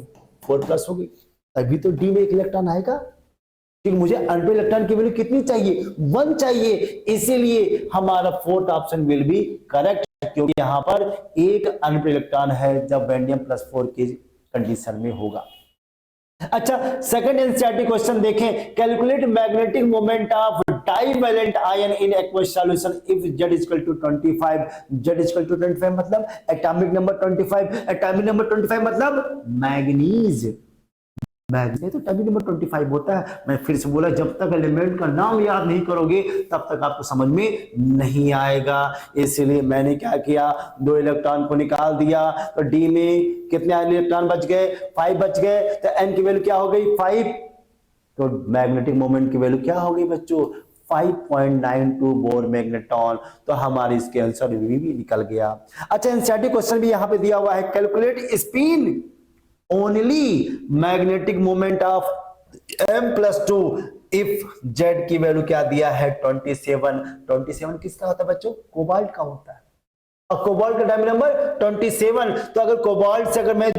4+ हो गई तभी तो डी में 1 इलेक्ट्रॉन आएगा, क्योंकि मुझे अनपेयर्ड इलेक्ट्रॉन की वैल्यू कितनी चाहिए, 1 चाहिए। इसीलिए हमारा 4th option will be correct, क्योंकि यहां पर 1 अनपेयर्ड इलेक्ट्रॉन है जब वैंडियम +4 की कंडीशन में होगा। अच्छा, सेकंड एनसीईआरटी क्वेश्चन देखें, calculate magnetic moment of divalent ion in aqueous solution if Z equal to 25, Z equal to 25 मतलब एटॉमिक नंबर 25, एटॉमिक नंबर 25 मतलब मैग्नीज, मैग्नीज तो एटॉमिक नंबर 25 होता है। मैं फिर से बोला, जब तक एलिमेंट का नाम याद नहीं करोगे तब तक आपको समझ में नहीं आएगा। इसलिए मैंने क्या किया, 2 इलेक्ट्रॉन को निकाल दिया, तो डी में कितने इलेक्ट्रॉन बच गए, 5 बच गए, तो एन की वैल्यू क्या हो गई, 5। तो मैग्नेटिक मोमेंट की वैल्यू क्या हो गई बच्चों, 5.92 बोर मैग्नेट्रॉन। तो हमारे इसके आंसर भी निकल गया। अच्छा, एनसीईआरटी क्वेश्चन भी यहां पे दिया हुआ है, calculate spin only magnetic moment of m+2 if Z की वैल्यू क्या दिया है, 27। 27 किसका होता है बच्चों, कोबाल्ट का होता है, और कोबाल्ट का डायमंड नंबर 27। तो अगर कोबाल्ट से अगर मैं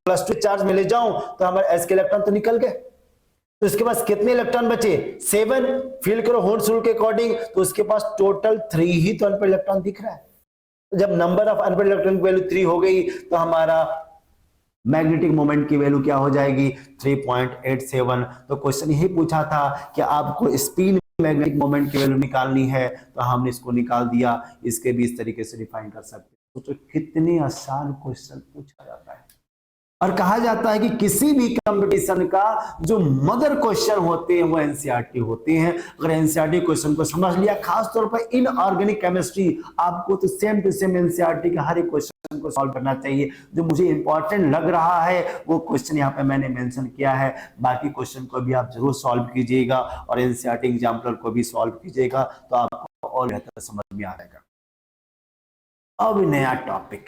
+2 चार्ज में ले जाऊं तो हमारे s के इलेक्ट्रॉन तो निकल गए, तो इसके पास कितने इलेक्ट्रॉन बचे, 7। फिल करो होल्स रूल के अकॉर्डिंग, तो उसके पास टोटल 3 ही तो अनपेयर्ड इलेक्ट्रॉन दिख रहा है। तो जब नंबर ऑफ अनपेयर्ड इलेक्ट्रॉन की वैल्यू 3 हो गई तो हमारा मैग्नेटिक मोमेंट की वैल्यू क्या हो जाएगी, 3.87। तो क्वेश्चन यही पूछा था कि आपको स्पिन मैग्नेटिक मोमेंट की वैल्यू निकालनी है, तो हमने इसको निकाल दिया। इसके भी इस तरीके से डिफाइन कर सकते हैं। तो कितने आसान क्वेश्चन पूछा जाता है, और कहा जाता है कि किसी भी कंपटीशन का जो मदर क्वेश्चन होते हैं वो एनसीईआरटी होते हैं। अगर एनसीईआरटी क्वेश्चन को समझ लिया, खास तौर पर इनऑर्गेनिक केमिस्ट्री, आपको तो सेम टू सेम एनसीईआरटी के हर एक क्वेश्चन को सॉल्व करना चाहिए। जो मुझे इंपॉर्टेंट लग रहा है वो क्वेश्चन यहाँ पे मैंने मेंशन किया है, बाकी क्वेश्चन को भी आप जरूर सॉल्व कीजिएगा और एनसीईआरटी एग्जाम्पलर को भी सॉल्व कीजिएगा, तो आपको और बेहतर समझ में आ जाएगा। अब नया टॉपिक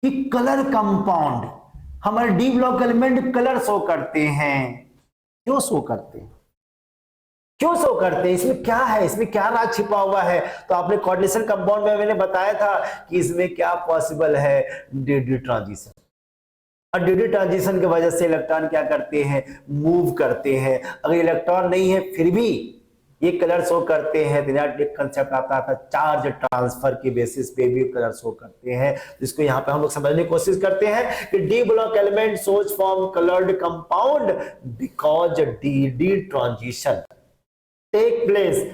कि कलर कंपाउंड, हमारे D block element colour show करते हैं, क्यों शो करते हैं, क्यों शो करते हैं, इसमें क्या है, इसमें क्या राज छिपा हुआ है। तो आपने कोऑर्डिनेशन कंपाउंड में मैंने बताया था कि इसमें क्या पॉसिबल है, डी ट्रांजिशन। और डी ट्रांजिशन की वजह से इलेक्ट्रॉन क्या करते हैं, मूव करते हैं। अगर इलेक्ट्रॉन नहीं है फिर भी ये कलर शो करते हैं, एक कंसेप्ट आता था चार्ज ट्रांसफर की बेसिस पे भी कलर शो करते हैं। इसको यहाँ पे हम लोग समझने की कोशिश करते हैं कि d block element shows form coloured compound because d transition take place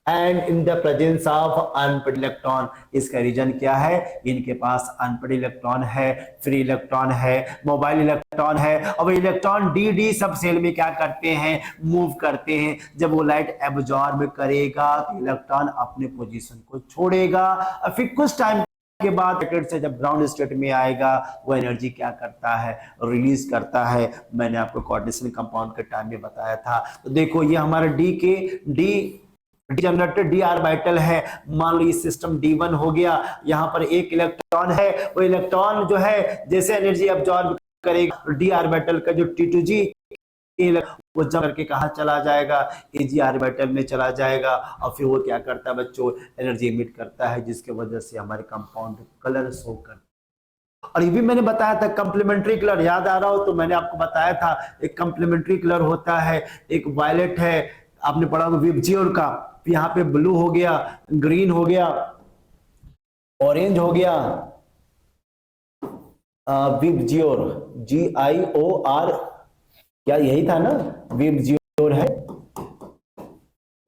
and in the presence of unpaired electron. इसका रीजन क्या है, इनके पास अनपेयर्ड इलेक्ट्रॉन है, फ्री इलेक्ट्रॉन है, मोबाइल इलेक्ट्रॉन है। अब इलेक्ट्रॉन डी सब सेल में क्या करते हैं, मूव करते हैं। जब वो लाइट एब्जॉर्ब करेगा तो इलेक्ट्रॉन अपने पोजीशन को छोड़ेगा, और फिर कुछ टाइम के बाद से जब ग्राउंड स्टेट में आएगा वो एनर्जी क्या करता है, रिलीज करता है। मैंने आपको कोऑर्डिनेशन कंपाउंड के टाइम में बताया था। तो देखो ये हमारा डी जनरेटेड डी ऑर्बिटल है, मान लो ये सिस्टम D1 हो गया, यहाँ पर एक इलेक्ट्रॉन है, वो इलेक्ट्रॉन जो है जैसे एनर्जी अब्सॉर्ब करेगा, डी ऑर्बिटल का जो T2G वो जम करके कहाँ चला जाएगा, AG ऑर्बिटल में चला जाएगा, और फिर वो क्या करता है बच्चों, एनर्जी इमिट करता है, जिसके वजह से हमारे कंपाउंड कलर शो करता है। और ये भी मैंने बताया था कंप्लीमेंट्री कलर, याद आ रहा हो तो मैंने आपको बताया था एक कंप्लीमेंट्री कलर होता है, एक वायलेट है, आपने पढ़ा होगा विबजियोर का, यहाँ पे ब्लू हो गया, ग्रीन हो गया, ऑरेंज हो गया, विबजियोर, GIOR, क्या यही था ना, विबजियोर है,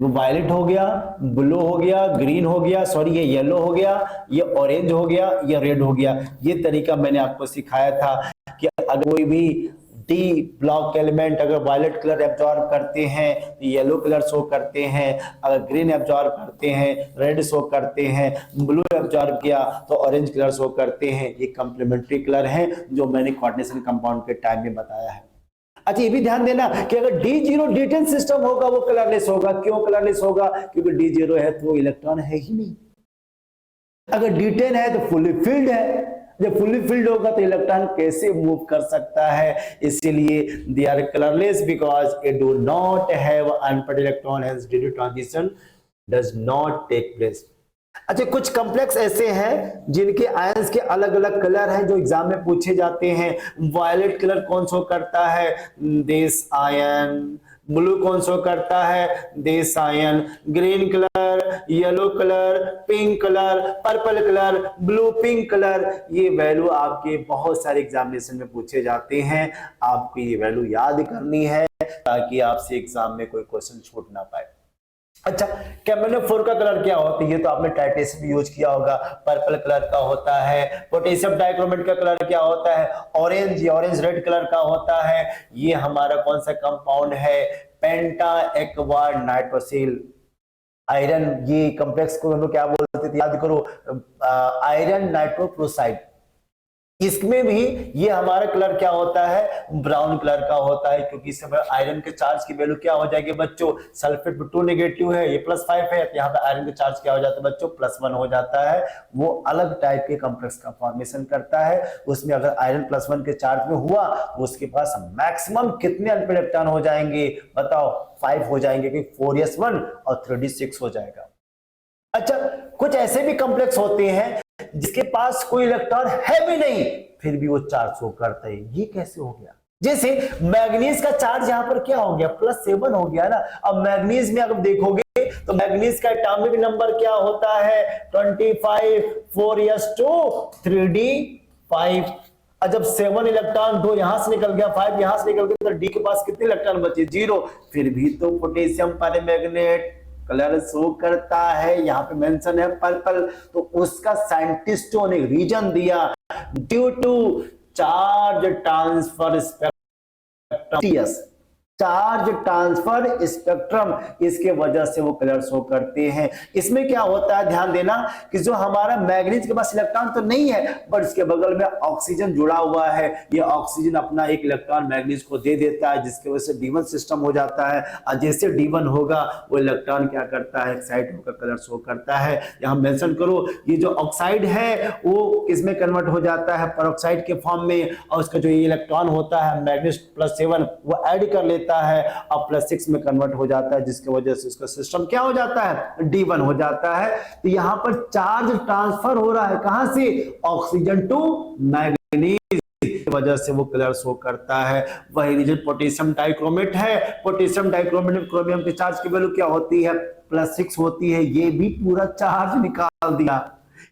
वो वायलेट हो गया, ब्लू हो गया, ग्रीन हो गया, सॉरी ये येलो हो गया, ये ऑरेंज हो गया, ये रेड हो गया। ये तरीका मैंने आपको सिखाया था कि अगर कोई भी डी ब्लॉक एलिमेंट अगर वायलेट कलर एब्जॉर्ब करते हैं तो येलो कलर शो करते हैं, अगर ग्रीन एब्जॉर्ब करते हैं रेड शो करते हैं, ब्लू एब्जॉर्ब किया तो ऑरेंज कलर शो करते हैं। ये कंप्लीमेंट्री कलर हैं जो मैंने कोऑर्डिनेशन कंपाउंड के टाइम में बताया है। अच्छा ये भी ध्यान देना कि अगर D0 D10 सिस्टम होगा वो कलरलेस होगा। क्यों कलरलेस होगा? क्योंकि D0 है तो वो इलेक्ट्रॉन है ही नहीं। अगर D10 है तो फुली फिल्ड है, जब फुली फिल्ड होगा तो इलेक्ट्रॉन कैसे मूव कर सकता है? इसीलिए they are colourless because it do not have unpaired electron, hence D2 transition does not take place. अच्छा कुछ कॉम्प्लेक्स ऐसे हैं जिनके आयंस के अलग अलग कलर हैं जो एग्जाम में पूछे जाते हैं। वायलेट कलर कौन शो करता है? This ion. ब्लू कौन शो करता है? This ion. Green colour, yellow colour, pink colour, purple colour, blue pink colour. ये वैल्यू आपके बहुत सारे एग्जामिनेशन में पूछे जाते हैं। आपको ये वैल्यू याद करनी है ताकि आपसे एग्जाम में कोई क्वेश्चन छूट ना पाए। अच्छा कैमलोफोर का कलर क्या होता है? ये तो आपने टाइटेशन भी यूज किया होगा, पर्पल कलर का होता है। पोटेशियम डाइक्रोमेट का कलर क्या होता है? ऑरेंज, ऑरेंज रेड कलर का होता है। ये हमारा कौन सा कंपाउंड है? पेंटा एक्वा नाइट्रोसिल। आयरन, ये कॉम्प्लेक्स को हम लोग क्या बोलते थे याद करो, आयरन नाइट्रोक्लोराइड। इसमें भी ये हमारा कलर क्या होता है? ब्राउन कलर का होता है, क्योंकि इस समय आयरन के चार्ज की वैल्यू क्या हो जाएगी बच्चों? सल्फेट 2 नेगेटिव है, ये +5 है, तो यहाँ पे आयरन के चार्ज क्या हो जाता है बच्चों? +1 हो जाता है। वो अलग टाइप के कॉम्प्लेक्स का फॉर्मेशन करता है। उसमें अगर आयरन +1 के चार्ज में हुआ तो उसके पास मैक्सिमम कितने अनपेयर्ड इलेक्ट्रॉन हो जाएंगे बताओ? 5 हो जाएंगे, क्योंकि 4s1 और 3d6 हो जाएगा। अच्छा कुछ ऐसे भी कॉम्प्लेक्स होते हैं जिसके पास कोई इलेक्ट्रॉन है भी नहीं फिर भी वो चार्ज शो करता है। ये कैसे हो गया? जैसे मैग्नीज का चार्ज यहां पर क्या हो गया? +7 हो गया ना। अब मैग्नीज में अगर देखोगे तो मैग्नीज का एटॉमिक नंबर क्या होता है? 25, 4s2, 3d5। जब 7 इलेक्ट्रॉन 2 यहां से निकल गया, 5 यहां से निकल गया, तो डी के पास कितने इलेक्ट्रॉन बचे? 0। फिर भी तो पोटेशियम परमैग्नेट कलर शो करता है। यहाँ पे मेंशन है पर्पल, तो उसका साइंटिस्टों ने रीजन दिया due to charge transfer spectrum, charge transfer spectrum, इसके वजह से वो कलर शो करते हैं। इसमें क्या होता है ध्यान देना कि जो हमारा मैग्नीज के पास इलेक्ट्रॉन तो नहीं है बट इसके बगल में ऑक्सीजन जुड़ा हुआ है। ये ऑक्सीजन अपना एक इलेक्ट्रॉन मैग्नीज को दे देता है, जिसकी वजह से D1 सिस्टम हो जाता है। और जैसे D1 होगा वो इलेक्ट्रॉन क्या करता है? एक्साइड होकर कलर शो करता है। यहाँ मेंशन करो ये जो ऑक्साइड है वो किसमें कन्वर्ट हो जाता है? पेरोक्साइड के फॉर्म में। और उसका जो ये इलेक्ट्रॉन होता है मैग्नीज +7 वो ऐड कर लेता है और +6 में कन्वर्ट हो जाता है, जिसकी वजह से उसका सिस्टम क्या हो जाता है? D1 हो जाता है। तो यहां पर चार्ज ट्रांसफर हो रहा है, कहां से? ऑक्सीजन टू मैग्नीज, की वजह से वो कलर शो करता है। वही रीजन पोटेशियम डाइक्रोमेट है। पोटेशियम डाइक्रोमेट में क्रोमियम के चार्ज की वैल्यू क्या होती है? +6 होती है। ये भी पूरा चार्ज निकाल दिया,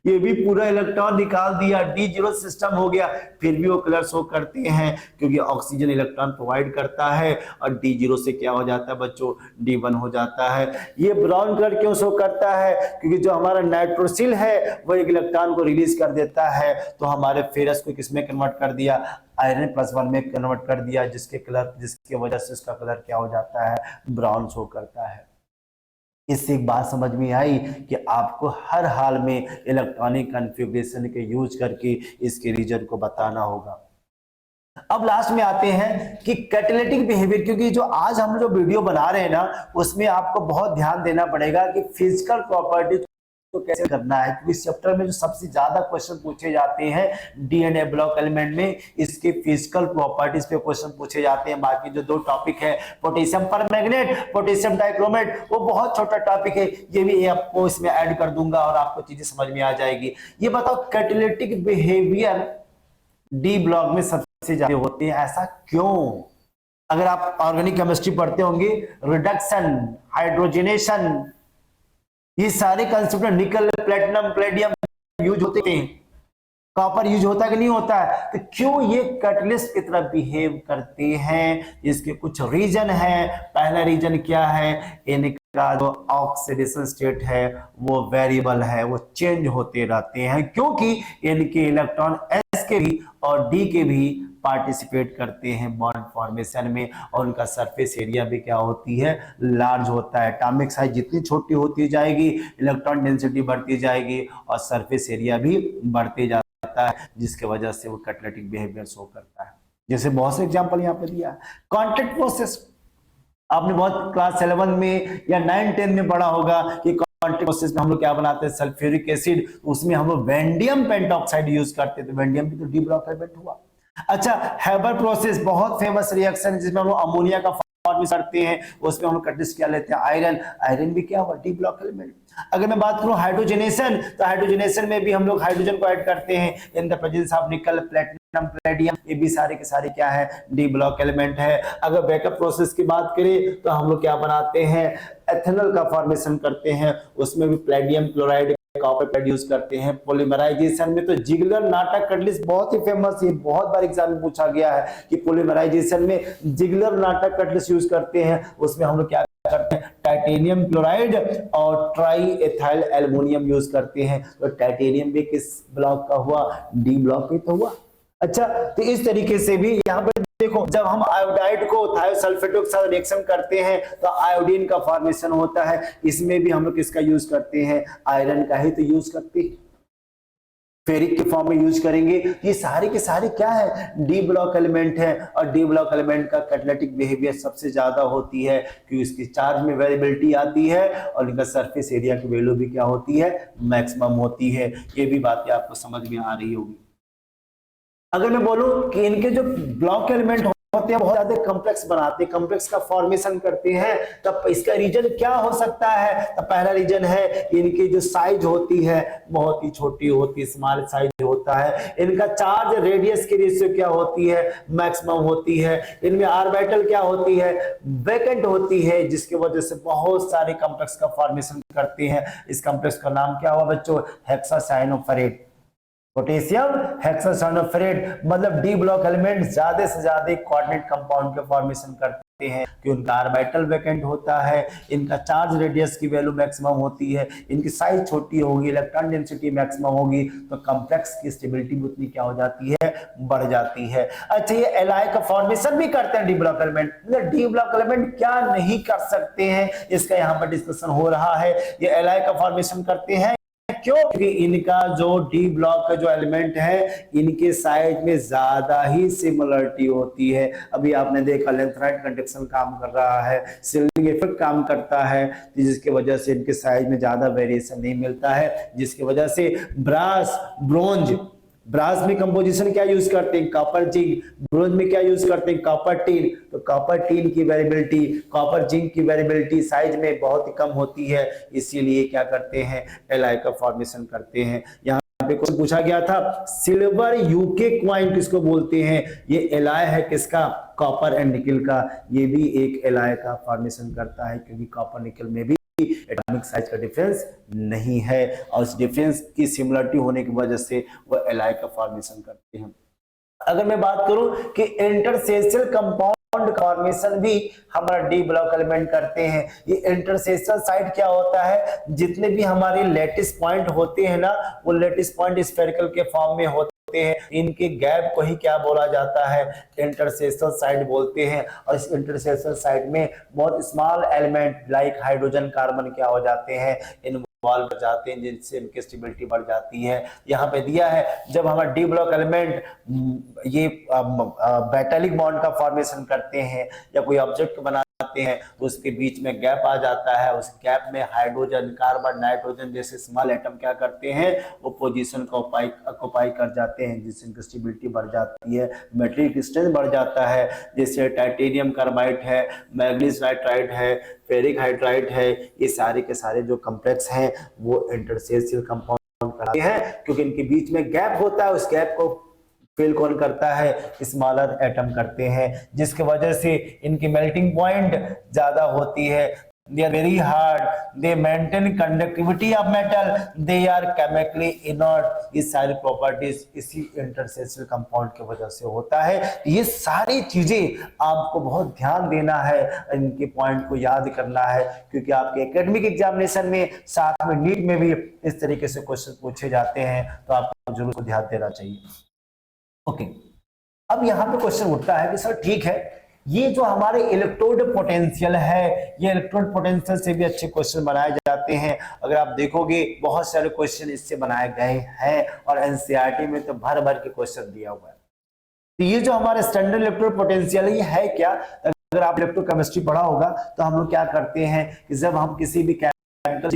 ये भी पूरा इलेक्ट्रॉन निकाल दिया, D0 सिस्टम हो गया। फिर भी वो कलर शो करते हैं क्योंकि ऑक्सीजन इलेक्ट्रॉन प्रोवाइड करता है और D0 से क्या हो जाता है बच्चों? D1 हो जाता है। ये ब्राउन कलर क्यों शो करता है? क्योंकि जो हमारा नाइट्रोसिल है वो एक इलेक्ट्रॉन को रिलीज कर देता है, तो हमारे फेरस को किसमें कन्वर्ट कर दिया? आयरन +1 में कन्वर्ट कर दिया, जिसकी वजह से उसका कलर क्या हो जाता है? ब्राउन शो करता है। इससे एक बात समझ में आई कि आपको हर हाल में इलेक्ट्रॉनिक कॉन्फ़िगरेशन के यूज करके इसके रीजन को बताना होगा। अब लास्ट में आते हैं कि कैटालिटिक बिहेवियर, क्योंकि जो आज हम जो वीडियो बना रहे हैं ना उसमें आपको बहुत ध्यान देना पड़ेगा कि फिजिकल प्रॉपर्टीज को कैसे करना है, क्योंकि इस चैप्टर में जो सबसे ज्यादा क्वेश्चन पूछे जाते हैं डीएनए ब्लॉक एलिमेंट में इसके फिजिकल प्रॉपर्टीज पे क्वेश्चन पूछे जाते हैं। बाकी जो 2 टॉपिक है पोटेशियम परमैंगनेट, पोटेशियम डाइक्रोमेट, वो बहुत छोटा टॉपिक है, ये भी आपको इसमें ऐड कर दूंगा और आपको चीजें समझ में आ जाएगी। ये बताओ कैटालिटिक बिहेवियर डी ब्लॉक में सबसे ज्यादा होते हैं, ऐसा क्यों? अगर आप ऑर्गेनिक केमिस्ट्री पढ़ते होंगे, रिडक्शन, हाइड्रोजनेशन, ये सारे कंसेप्ट निकल, प्लेटिनम, प्लेडियम यूज होते हैं, कॉपर यूज होता है कि नहीं होता है? तो क्यों ये कैटलिस्ट की तरह बिहेव करते हैं? इसके कुछ रीजन है। पहला रीजन क्या है? इनका जो ऑक्सीडेशन स्टेट है वो वेरिएबल है, वो चेंज होते रहते हैं, क्योंकि इनके इलेक्ट्रॉन एस के भी और डी के भी पार्टिसिपेट करते हैं बॉन्ड फॉर्मेशन में, और उनका सरफेस एरिया भी क्या होती है? लार्ज होता है। एटॉमिक साइज जितनी छोटी होती जाएगी, इलेक्ट्रॉन डेंसिटी बढ़ती जाएगी और सरफेस एरिया भी बढ़ते जाता है, जिसके वजह से वो कैटालिटिक बिहेवियर शो करता है। जैसे बहुत से एग्जांपल यहाँ पे दिया है। कॉन्टैक्ट प्रोसेस, आपने बहुत क्लास 11 में या 9-10 में पढ़ा होगा कि कॉन्टैक्ट प्रोसेस में हम लोग क्या बनाते हैं? सल्फ्यूरिक एसिड, उसमें हम लोग वेंडियम पेंटॉक्साइड यूज करते हैं, तो वेंडियम भी तो डी ब्लॉक एलिमेंट हुआ। अच्छा, हेबर प्रोसेस बहुत फेमस रिएक्शन है, जिसमें हम लोग अमोनिया का फॉर्मेशन करते हैं, उसमें हम लोग कैटलिस्ट क्या लेते हैं? आयरन। आयरन भी क्या हुआ? D block element. अगर मैं बात करूं हाइड्रोजनेशन, तो हाइड्रोजनेशन में भी हम लोग हाइड्रोजन को ऐड करते हैं इन द प्रेजेंस ऑफ निकल, प्लेटिनम, प्लेडियम, ये भी सारे के सारे क्या है? डी ब्लॉक एलिमेंट है। अगर बैकअप प्रोसेस की बात करें तो हम लोग क्या बनाते हैं? एथेनॉल का फॉर्मेशन करते हैं, उसमें भी Palladium chloride, copper pad use करते हैं। पॉलीमराइजेशन में तो जिगलर नाटा कैटलिस्ट बहुत ही फेमस है, बहुत बार एग्जाम में पूछा गया है कि पॉलीमराइजेशन में जिगलर नाटा कैटलिस्ट यूज करते हैं, उसमें हम लोग क्या करते हैं? टाइटेनियम क्लोराइड और ट्राई एथाइल एल्युमिनियम यूज करते हैं। तो टाइटेनियम भी किस ब्लॉक का हुआ? डी ब्लॉक ही तो हुआ। अच्छा, तो इस तरीके से भी यहाँ पर देखो, जब हम आयोडाइड को थायोसल्फेटों के साथ रिएक्शन करते हैं तो आयोडीन का फॉर्मेशन होता है। इसमें भी हम लोग किसका यूज करते हैं? आयरन का ही तो यूज करते हैं, फेरिक के फॉर्म में यूज करेंगे। ये सारे के सारे क्या है? डी ब्लॉक एलिमेंट है। और डी ब्लॉक एलिमेंट का कैटालिटिक बिहेवियर सबसे ज्यादा होती है, क्योंकि इसकी चार्ज में वेरिएबिलिटी आती है और इनका सरफेस एरिया की वैल्यू भी क्या होती है? मैक्सिमम होती है। ये भी बातें आपको समझ में आ रही होगी। अगर मैं बोलूं कि इनके जो ब्लॉक एलिमेंट होते हैं बहुत ज्यादा कॉम्प्लेक्स बनाते हैं, कॉम्प्लेक्स का फॉर्मेशन करते हैं, तब इसका रीजन क्या हो सकता है? तो पहला रीजन है इनकी जो साइज होती है बहुत ही छोटी होती है, स्मॉल साइज होता है। इनका चार्ज रेडियस की रेशियो क्या होती है? मैक्सिमम होती है। इनमें ऑर्बिटल क्या होती है? वैकेंट होती है, जिसकी वजह से बहुत सारे कॉम्प्लेक्स का फॉर्मेशन करते हैं। इस कॉम्प्लेक्स का नाम क्या हुआ बच्चों? हेक्सासाइनोफेरेट। पोटेशियम हेक्सासाइनोफेरेट, मतलब डी ब्लॉक एलिमेंट ज्यादा से ज्यादा कोऑर्डिनेट कंपाउंड के फॉर्मेशन करते हैं, कि उनका ऑर्बिटल वैकेंट होता है, इनका चार्ज रेडियस की वैल्यू मैक्सिमम होती है, इनकी साइज छोटी होगी, इलेक्ट्रॉन डेंसिटी मैक्सिमम होगी, तो कॉम्प्लेक्स की स्टेबिलिटी भी उतनी क्या हो जाती है? बढ़ जाती है। अच्छा, ये एलाय का फॉर्मेशन भी करते हैं D block element. D block element क्या नहीं कर सकते हैं, इसका यहाँ पर डिस्कशन हो रहा है। ये एलाय का फॉर्मेशन करते हैं, क्यों? क्योंकि इनका जो डी ब्लॉक का जो एलिमेंट है, इनके साइज में ज्यादा ही सिमिलरिटी होती है। अभी आपने देखा लेंथराइट कंडक्शन काम कर रहा है, सीलिंग इफेक्ट काम करता है, जिसकी वजह से इनके साइज में ज्यादा वेरिएशन नहीं मिलता है, जिसकी वजह से ब्रास, ब्रोंज, ब्रास में कंपोजिशन क्या यूज करते हैं? Copper zinc. ब्रोंज में क्या यूज करते हैं? Copper tin. तो कॉपर टीन की वेरिएबिलिटी, कॉपर जिंक की वेरिएबिलिटी साइज में बहुत ही कम होती है, इसीलिए क्या करते हैं? एलाय का फॉर्मेशन करते हैं। यहाँ पे क्वेश्चन पूछा गया था, सिल्वर यूके क्वाइन किसको बोलते हैं? ये एलाय है किसका? कॉपर एंड निकल का। ये भी एक एलाय का फॉर्मेशन करता है, क्योंकि कॉपर निकल में भी एटॉमिक साइज का डिफरेंस नहीं है, और इस डिफरेंस की सिमिलरिटी होने की वजह से वो एलाय का फॉर्मेशन करते हैं। अगर मैं बात करूं कि इंटरसेक्शनल कंपाउंड फॉर्मेशन भी हमारा डी ब्लॉक एलिमेंट करते हैं। ये इंटरसेक्शनल साइड क्या होता है? जितने भी हमारे लैटिस पॉइंट होते हैं ना, वो लैटिस पॉइंट स्फेरिकल के फॉर्म में होते हैं, इनके गैप को ही क्या बोला जाता है? इंटरसेक्शनल साइड बोलते हैं। और इस इंटरसेक्शनल साइड में बहुत small element like hydrogen, carbon क्या हो जाते हैं? इन्वॉल्व हो जाते हैं, जिनसे इनकी स्टेबिलिटी बढ़ जाती है। यहाँ पे दिया है, जब हमारा डी ब्लॉक एलिमेंट ये मेटालिक बॉन्ड का फॉर्मेशन करते हैं या कोई ऑब्जेक्ट बनाते हैं, उसके बीच में गैप आ जाता है, उस गैप में हाइड्रोजन, कार्बन, नाइट्रोजन जैसे स्मॉल एटम क्या करते हैं? वो पोजीशन को ऑक्युपाई कर जाते हैं, जिससे इनकी स्टेबिलिटी बढ़ जाती है, मेटेरिक स्ट्रेंथ बढ़ जाता है। जैसे टाइटेनियम कार्बाइड है, मैग्नीज नाइट्राइड है, फेरिक हाइड्राइड है, ये सारे के सारे जो कॉम्प्लेक्स हैं वो इंटरसेक्शनल कंपाउंड कराते हैं, क्योंकि इनके बीच में गैप होता है, उस गैप को फेल कौन करता है? स्मॉलर एटम करते हैं, जिसकी वजह से इनकी मेल्टिंग पॉइंट ज्यादा होती है। They are very hard. They maintain conductivity of metal. They are chemically inert. ये सारी प्रॉपर्टीज इसी इंटरसेल्युलर कंपाउंड की वजह से होता है। ये सारी चीजें आपको बहुत ध्यान देना है, इनके पॉइंट को याद करना है, क्योंकि आपके एकेडमिक एग्जामिनेशन में, साथ में नीट में भी इस तरीके से क्वेश्चन पूछे जाते हैं, तो आपको जरूर ध्यान देना चाहिए। ओके, अब यहाँ पे क्वेश्चन उठता है कि सर ठीक है, ये जो हमारे इलेक्ट्रोड पोटेंशियल है, ये इलेक्ट्रोड पोटेंशियल से भी अच्छे क्वेश्चन बनाए जाते हैं। अगर आप देखोगे बहुत सारे क्वेश्चन इससे बनाए गए हैं, और एनसीईआरटी में तो भर भर के क्वेश्चन दिया हुआ है। तो ये जो हमारे स्टैंडर्ड इलेक्ट्रोड पोटेंशियल है, ये है क्या? अगर आप इलेक्ट्रोकेमिस्ट्री पढ़ा होगा तो हम लोग क्या करते हैं कि जब हम किसी भी केमिकल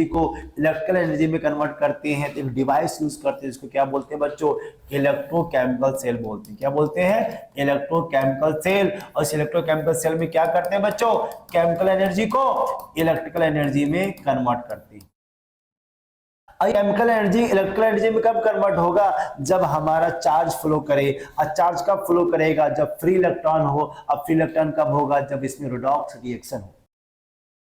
को इलेक्ट्रिकल एनर्जी में कन्वर्ट करते हैं तो एक डिवाइस यूज करते हैं, इसको क्या बोलते हैं बच्चों? इलेक्ट्रोकेमिकल सेल बोलते हैं। क्या बोलते हैं? Electrochemical cell. और इस इलेक्ट्रोकेमिकल सेल में क्या करते हैं बच्चों? केमिकल एनर्जी को इलेक्ट्रिकल एनर्जी में कन्वर्ट करते हैं। केमिकल एनर्जी इलेक्ट्रिकल एनर्जी में कब कन्वर्ट होगा? जब हमारा चार्ज फ्लो करे। और चार्ज कब फ्लो करेगा? जब फ्री इलेक्ट्रॉन हो। अब फ्री इलेक्ट्रॉन कब होगा? जब इसमें रिडॉक्स रिएक्शन हो।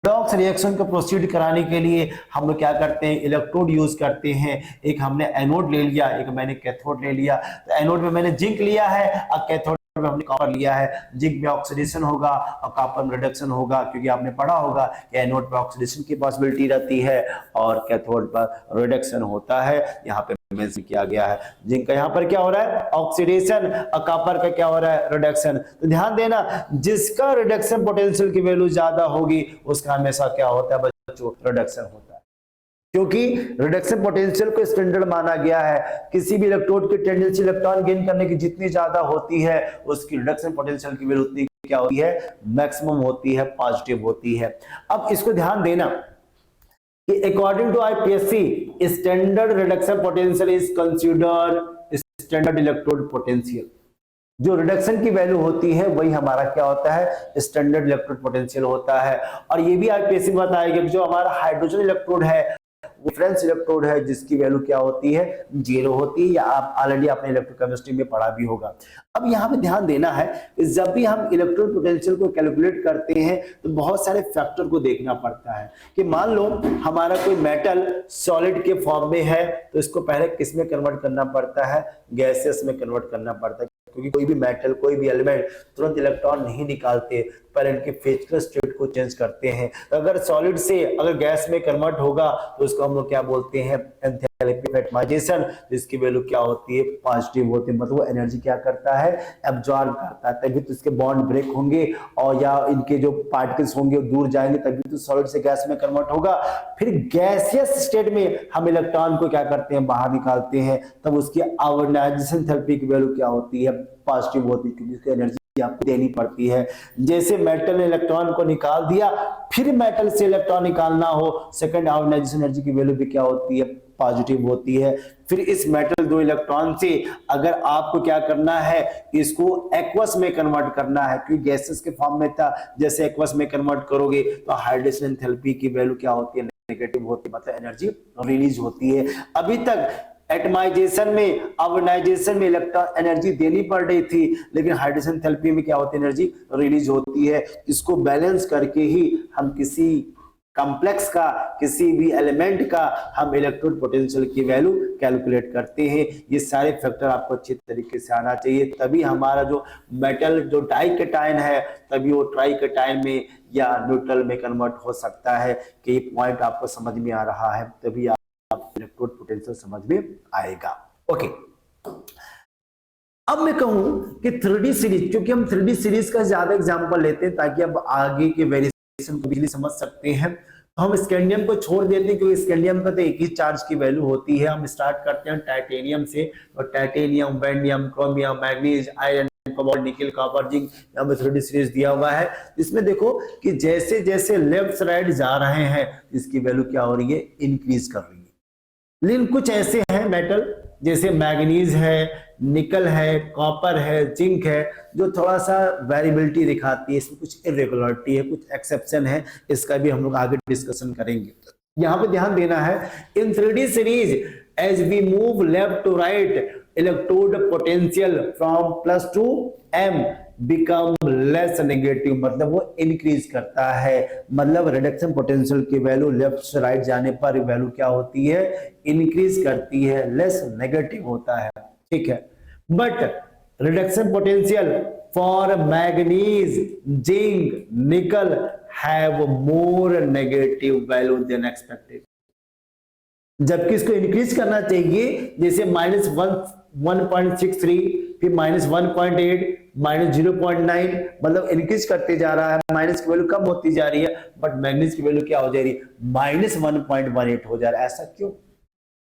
रिडॉक्स रिएक्शन को प्रोसीड कराने के लिए हम लोग क्या करते हैं? इलेक्ट्रोड यूज करते हैं। एक हमने एनोड ले लिया, एक मैंने कैथोड ले लिया। तो एनोड में मैंने जिंक लिया है और कैथोड में हमने कॉपर लिया है। जिंक में ऑक्सीडेशन होगा और कॉपर में रिडक्शन होगा, क्योंकि आपने पढ़ा होगा कि एनोड पर ऑक्सीडेशन की पॉसिबिलिटी रहती है और कैथोड पर रिडक्शन होता है। यहाँ पे मेंशन किया गया है। जिंक का यहाँ पर क्या हो रहा है? ऑक्सीडेशन। और कॉपर का क्या हो रहा है? रिडक्शन। तो ध्यान देना, जिसका रिडक्शन पोटेंशियल की वैल्यू ज्यादा होगी उसका हमेशा क्या होता है बच्चों? रिडक्शन होता है, क्योंकि रिडक्शन पोटेंशियल को स्टैंडर्ड माना गया है। किसी भी इलेक्ट्रोड की टेंडेंसी इलेक्ट्रॉन गेन करने की जितनी ज्यादा होती है, उसकी रिडक्शन पोटेंशियल की वैल्यू उतनी क्या होती है? मैक्सिमम होती है, पॉजिटिव होती है। अब इसको ध्यान देना कि according to IUPAC standard reduction potential is considered standard electrode potential. जो रिडक्शन की वैल्यू होती है वही हमारा क्या होता है? स्टैंडर्ड इलेक्ट्रोड पोटेंशियल होता है। और ये भी आईपीएससी बताएगा कि जो हमारा हाइड्रोजन इलेक्ट्रोड है, डिफरेंस इलेक्ट्रोड है, जिसकी वैल्यू क्या होती है? 0 होती है। या आप ऑलरेडी अपने इलेक्ट्रोकेमिस्ट्री में पढ़ा भी होगा। अब यहाँ पे ध्यान देना है कि जब भी हम इलेक्ट्रोड पोटेंशियल को कैलकुलेट करते हैं तो बहुत सारे फैक्टर को देखना पड़ता है। कि मान लो हमारा कोई मेटल सॉलिड के फॉर्म में है, तो इसको पहले किस में कन्वर्ट करना पड़ता है? गैसेस में कन्वर्ट करना पड़ता है, क्योंकि कोई भी मेटल, कोई भी एलिमेंट तुरंत इलेक्ट्रॉन नहीं निकालते, पर इनके फिजिकल स्टेट को चेंज करते हैं। तो अगर सॉलिड से अगर गैस में कन्वर्ट होगा तो उसको हम लोग क्या बोलते हैं? एंथैल्पी ऑफ एटमाइजेशन, जिसकी वैल्यू क्या होती है? पॉजिटिव होती है। मतलब वो एनर्जी क्या करता है? एब्जॉर्ब करता है, तभी तो इसके बॉन्ड ब्रेक होंगे और या इनके जो पार्टिकल्स होंगे वो दूर जाएंगे, तभी तो सॉलिड से गैस में कन्वर्ट होगा। फिर गैसियस स्टेट में हम इलेक्ट्रॉन को क्या करते हैं? बाहर निकालते हैं, तब उसकी आयोनाइजेशन एंथैल्पी की वैल्यू क्या होती है? पॉजिटिव होती है, क्योंकि उसकी एनर्जी आपको देनी पड़ती है। जैसे मेटल ने इलेक्ट्रॉन को निकाल दिया, फिर मेटल से इलेक्ट्रॉन निकालना हो, सेकंड आयोनाइजेशन एनर्जी की वैल्यू भी क्या होती है? पॉजिटिव होती है। फिर इस मेटल 2 इलेक्ट्रॉन से अगर आपको क्या करना है? इसको एक्वस में कन्वर्ट करना है, क्योंकि गैसेस के फॉर्म में था। जैसे एक्वस में कन्वर्ट करोगे तो हाइड्रोजन एंथैल्पी की वैल्यू क्या होती है? नेगेटिव होती है, मतलब एनर्जी रिलीज होती है। अभी तक एटमाइजेशन में, आयोनाइजेशन में इलेक्ट्रॉन एनर्जी देनी पड़ रही थी, लेकिन हाइड्रोजन एंथैल्पी में क्या होती है? एनर्जी रिलीज होती है। इसको बैलेंस करके ही हम किसी कॉम्प्लेक्स का, किसी भी एलिमेंट का हम इलेक्ट्रोड पोटेंशियल की वैल्यू कैलकुलेट करते हैं। ये सारे फैक्टर आपको अच्छे तरीके से आना चाहिए, तभी हमारा जो मेटल जो डाइकेटायन है, तभी वो ट्राइकेटायन में या न्यूट्रल में कन्वर्ट हो सकता है। कि ये पॉइंट आपको समझ में आ रहा है, तभी आप इलेक्ट्रोड पोटेंशियल समझ में आएगा। ओके, अब मैं कहूं कि 3D सीरीज, क्योंकि हम 3D सीरीज का ज्यादा एग्जांपल लेते हैं ताकि अब आगे के वेरिएशन को भी समझ सकते हैं, तो हम स्कैंडियम को छोड़ देते हैं, क्योंकि स्कैंडियम का तो एक ही चार्ज की वैल्यू होती है। हम स्टार्ट करते हैं टाइटेनियम से, और titanium, vanadium, chromium, manganese, iron, cobalt, nickel, copper, zinc, यहाँ पे 3D सीरीज दिया हुआ है। इसमें देखो कि जैसे जैसे लेफ्ट राइट जा रहे हैं, इसकी वैल्यू क्या हो रही है? इंक्रीज कर रही है। लेकिन कुछ ऐसे हैं मेटल, जैसे मैग्नीज है, निकल है, कॉपर है, जिंक है, जो थोड़ा सा वेरिएबिलिटी दिखाती है, इसमें कुछ इरेगुलरिटी है, कुछ एक्सेप्शन है। इसका भी हम लोग आगे डिस्कशन करेंगे। यहाँ पे ध्यान देना है, in 3D series as we move left to right electrode potential from plus to m become less negative, मतलब वो इंक्रीज करता है, मतलब रिडक्शन पोटेंशियल की वैल्यू लेफ्ट से राइट जाने पर वैल्यू क्या होती है, इंक्रीज करती है, लेस नेगेटिव होता है, ठीक है। But reduction potential for manganese, zinc, nickel have more negative value than expected, जबकि इसको इंक्रीज करना चाहिए, जैसे -1.63, फिर -1.8, -0.9, मतलब इंक्रीज करते जा रहा है, माइनस की वैल्यू कम होती जा रही है, बट मैग्नीज की वैल्यू क्या हो जा रही है, -1.18 हो जा रहा है। ऐसा क्यों,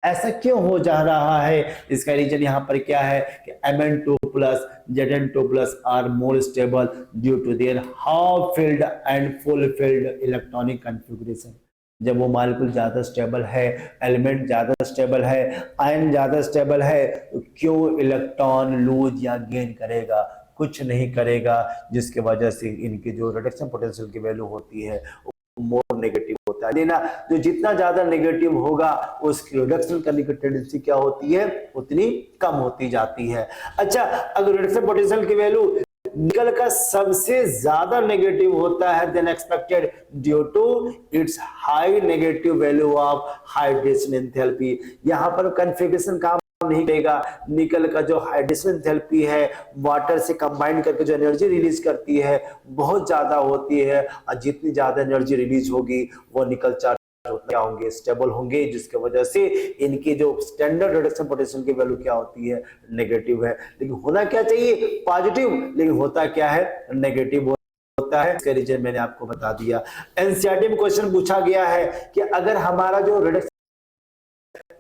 ऐसा क्यों हो जा रहा है? इसका रीजन यहाँ पर क्या है कि Mn2 plus Zn2 plus are more stable due to their half filled and full filled electronic configuration. जब वो मॉलिक्यूल ज्यादा स्टेबल है, एलिमेंट ज्यादा स्टेबल है, आयन ज्यादा स्टेबल है, तो क्यों इलेक्ट्रॉन लूज या गेन करेगा? कुछ नहीं करेगा, जिसकी वजह से इनकी जो रिडक्शन पोटेंशियल की वैल्यू होती है मोर नेगेटिव होता है। लेना जो जितना ज्यादा नेगेटिव होगा उसकी रिडक्शन करने की टेंडेंसी क्या होती है, उतनी कम होती जाती है। अच्छा, अगर रिडक्शन पोटेंशियल की वैल्यू निकल का सबसे ज्यादा नेगेटिव होता है than expected due to its high negative value of hydration enthalpy. यहां पर कॉन्फ़िगरेशन काम नहीं करेगा। निकल का जो हाइड्रेशन एंथैल्पी है, वाटर से कंबाइन करके जो एनर्जी रिलीज करती है बहुत ज्यादा होती है, और जितनी ज्यादा एनर्जी रिलीज होगी वो निकल चार्ज क्या होंगे, स्टेबल होंगे, जिसकी वजह से इनकी जो स्टैंडर्ड रिडक्शन पोटेंशियल की वैल्यू क्या होती है, नेगेटिव है। लेकिन होना क्या चाहिए, पॉजिटिव, लेकिन होता क्या है, नेगेटिव होता है। इसका रीजन मैंने आपको बता दिया। एनसीईआरटी में क्वेश्चन पूछा गया है कि अगर हमारा जो रिडक्शन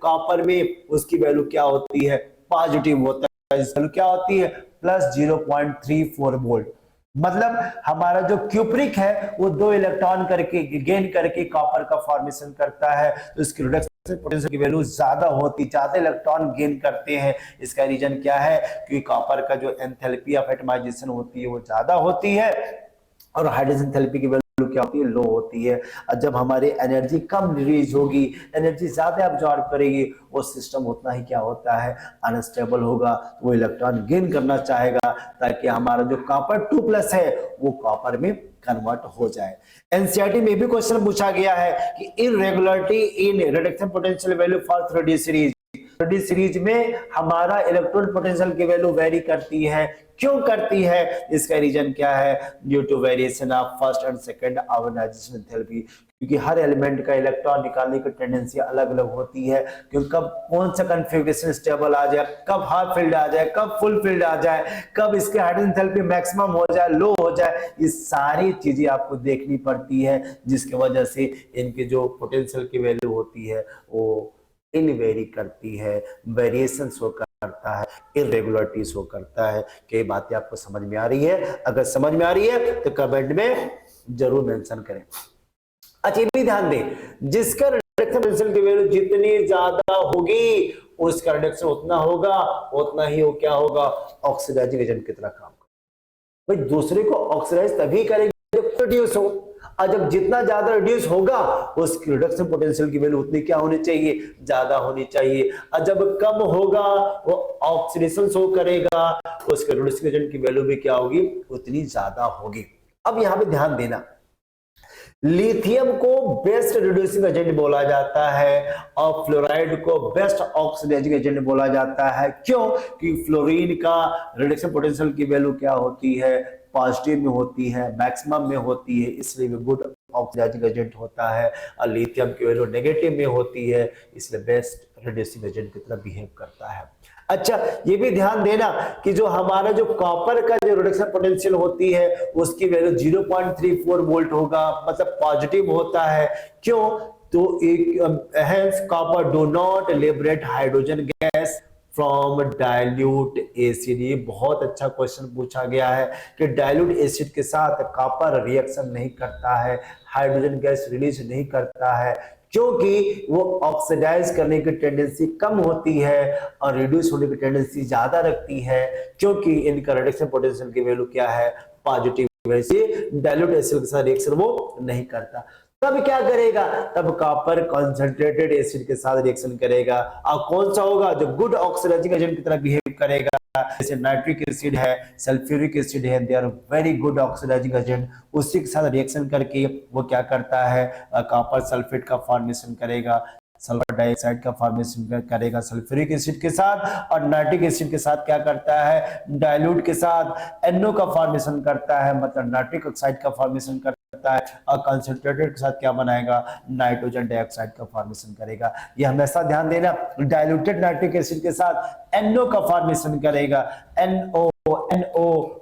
कॉपर में उसकी वैल्यू क्या होती है, पॉजिटिव होता है, इसकी वैल्यू क्या होती है, +0.34 वोल्ट, मतलब हमारा जो क्यूप्रिक है वो 2 इलेक्ट्रॉन करके गेन करके कॉपर का फॉर्मेशन करता है, तो इसकी रिडक्शन पोटेंशियल की वैल्यू ज्यादा होती, ज्यादा इलेक्ट्रॉन गेन करते हैं। इसका रीजन क्या है कि कॉपर का जो एंथैल्पी ऑफ एटमाइजेशन होती है वो ज्यादा होती है, और हाइड्रोजन एंथैल्पी की वैल्यू क्या होती है, लो होती है। और जब हमारी एनर्जी कम रिलीज होगी, एनर्जी ज्यादा अब्सॉर्ब करेगी, वो सिस्टम उतना ही क्या होता है, अनस्टेबल होगा, वो इलेक्ट्रॉन गेन करना चाहेगा ताकि हमारा जो कॉपर 2+ है वो कॉपर में कन्वर्ट हो जाए। एनसीईआरटी में भी क्वेश्चन पूछा गया है कि irregularity in reduction potential value for 3D series, 3D series में हमारा इलेक्ट्रॉन पोटेंशियल की वैल्यू वेरी करती है, क्यों करती है? इसका रीजन क्या है, due to variation of first and second ionization enthalpy, क्योंकि हर एलिमेंट का इलेक्ट्रॉन निकालने की टेंडेंसी अलग अलग होती है, क्योंकि कब कौन सा कॉन्फ़िगरेशन स्टेबल आ जाए, कब हाफ फील्ड आ जाए, कब फुल फील्ड आ जाए, कब इसके हाइड्रोजन एंथैल्पी मैक्सिमम हो जाए, लो हो जाए, ये सारी चीजें आपको देखनी पड़ती है, जिसकी वजह से इनके जो पोटेंशियल की वैल्यू होती है वो इनवेरी करती है, वेरिएशन शो करता है, इरेगुलरिटी शो करता है। कई बातें आपको समझ में आ रही है? अगर समझ में आ रही है तो कमेंट में जरूर मेंशन करें। अच्छा, ये भी ध्यान दें, जिसका रिडक्शन पोटेंशियल की वैल्यू जितनी ज्यादा होगी उसका रिडक्शन उतना होगा, उतना ही वो क्या होगा, ऑक्सीडाइजिंग एजेंट की तरह काम करेगा। भाई दूसरे को ऑक्सीडाइज तभी करेगा जब रिड्यूस हो, और जब जितना ज्यादा रिड्यूस होगा उसकी रिडक्शन पोटेंशियल की वैल्यू उतनी क्या होनी चाहिए, ज्यादा होनी चाहिए, और जब कम होगा वो ऑक्सीडेशन शो करेगा, उसके रिड्यूसिंग एजेंट की वैल्यू भी क्या होगी, उतनी ज्यादा होगी। अब यहां पे ध्यान देना, लिथियम को बेस्ट रिड्यूसिंग एजेंट बोला जाता है और फ्लोराइड को बेस्ट ऑक्सीडाइजिंग एजेंट बोला जाता है। क्यों? कि फ्लोरीन का रिडक्शन पोटेंशियल की वैल्यू क्या होती है, पॉजिटिव में होती है, मैक्सिमम में होती है, इसलिए वो गुड ऑक्सीडाइजिंग एजेंट होता है, और लिथियम की वैल्यू नेगेटिव में होती है, इसलिए बेस्ट रिड्यूसिंग एजेंट की तरह बिहेव करता है। अच्छा, ये भी ध्यान देना कि जो हमारा जो कॉपर का जो रिडक्शन पोटेंशियल होती है उसकी वैल्यू 0.34 वोल्ट होगा, मतलब पॉजिटिव होता है। क्यों? तो एक hence copper do not liberate hydrogen gas from dilute acid. ये बहुत अच्छा क्वेश्चन पूछा गया है कि डाइल्यूट एसिड के साथ कॉपर रिएक्शन नहीं करता है, हाइड्रोजन गैस रिलीज नहीं करता है, क्योंकि वो ऑक्सीडाइज करने की टेंडेंसी कम होती है और रिड्यूस होने की टेंडेंसी ज्यादा रखती है, क्योंकि इनका रिडक्शन पोटेंशियल की वैल्यू क्या है, पॉजिटिव। वैसे डाइल्यूट एसिड के साथ रिएक्शन वो नहीं करता। तब क्या करेगा, तब कॉपर कॉन्सेंट्रेटेड एसिड के साथ रिएक्शन करेगा, और कौन सा होगा, जो गुड ऑक्सीडाइजिंग एजेंट की तरह बिहेव करेगा। जैसे नाइट्रिक एसिड है, सल्फ्यूरिक एसिड है, they are very good oxidising agent. उसी के साथ रिएक्शन करके वो क्या करता है, कॉपर सल्फेट का फॉर्मेशन करेगा, सल्फर डाइऑक्साइड का फॉर्मेशन करेगा सल्फ्यूरिक एसिड के साथ, और नाइट्रिक एसिड के साथ क्या करता है, डाइल्यूट के साथ NO का फॉर्मेशन करता है, मतलब नाइट्रिक ऑक्साइड का फॉर्मेशन करता है, और कंसंट्रेटेड के साथ क्या बनाएगा, नाइट्रोजन डाइऑक्साइड का फॉर्मेशन करेगा। ये हमेशा ध्यान देना, डाइल्यूटेड नाइट्रिक एसिड के साथ NO का फॉर्मेशन करेगा, NO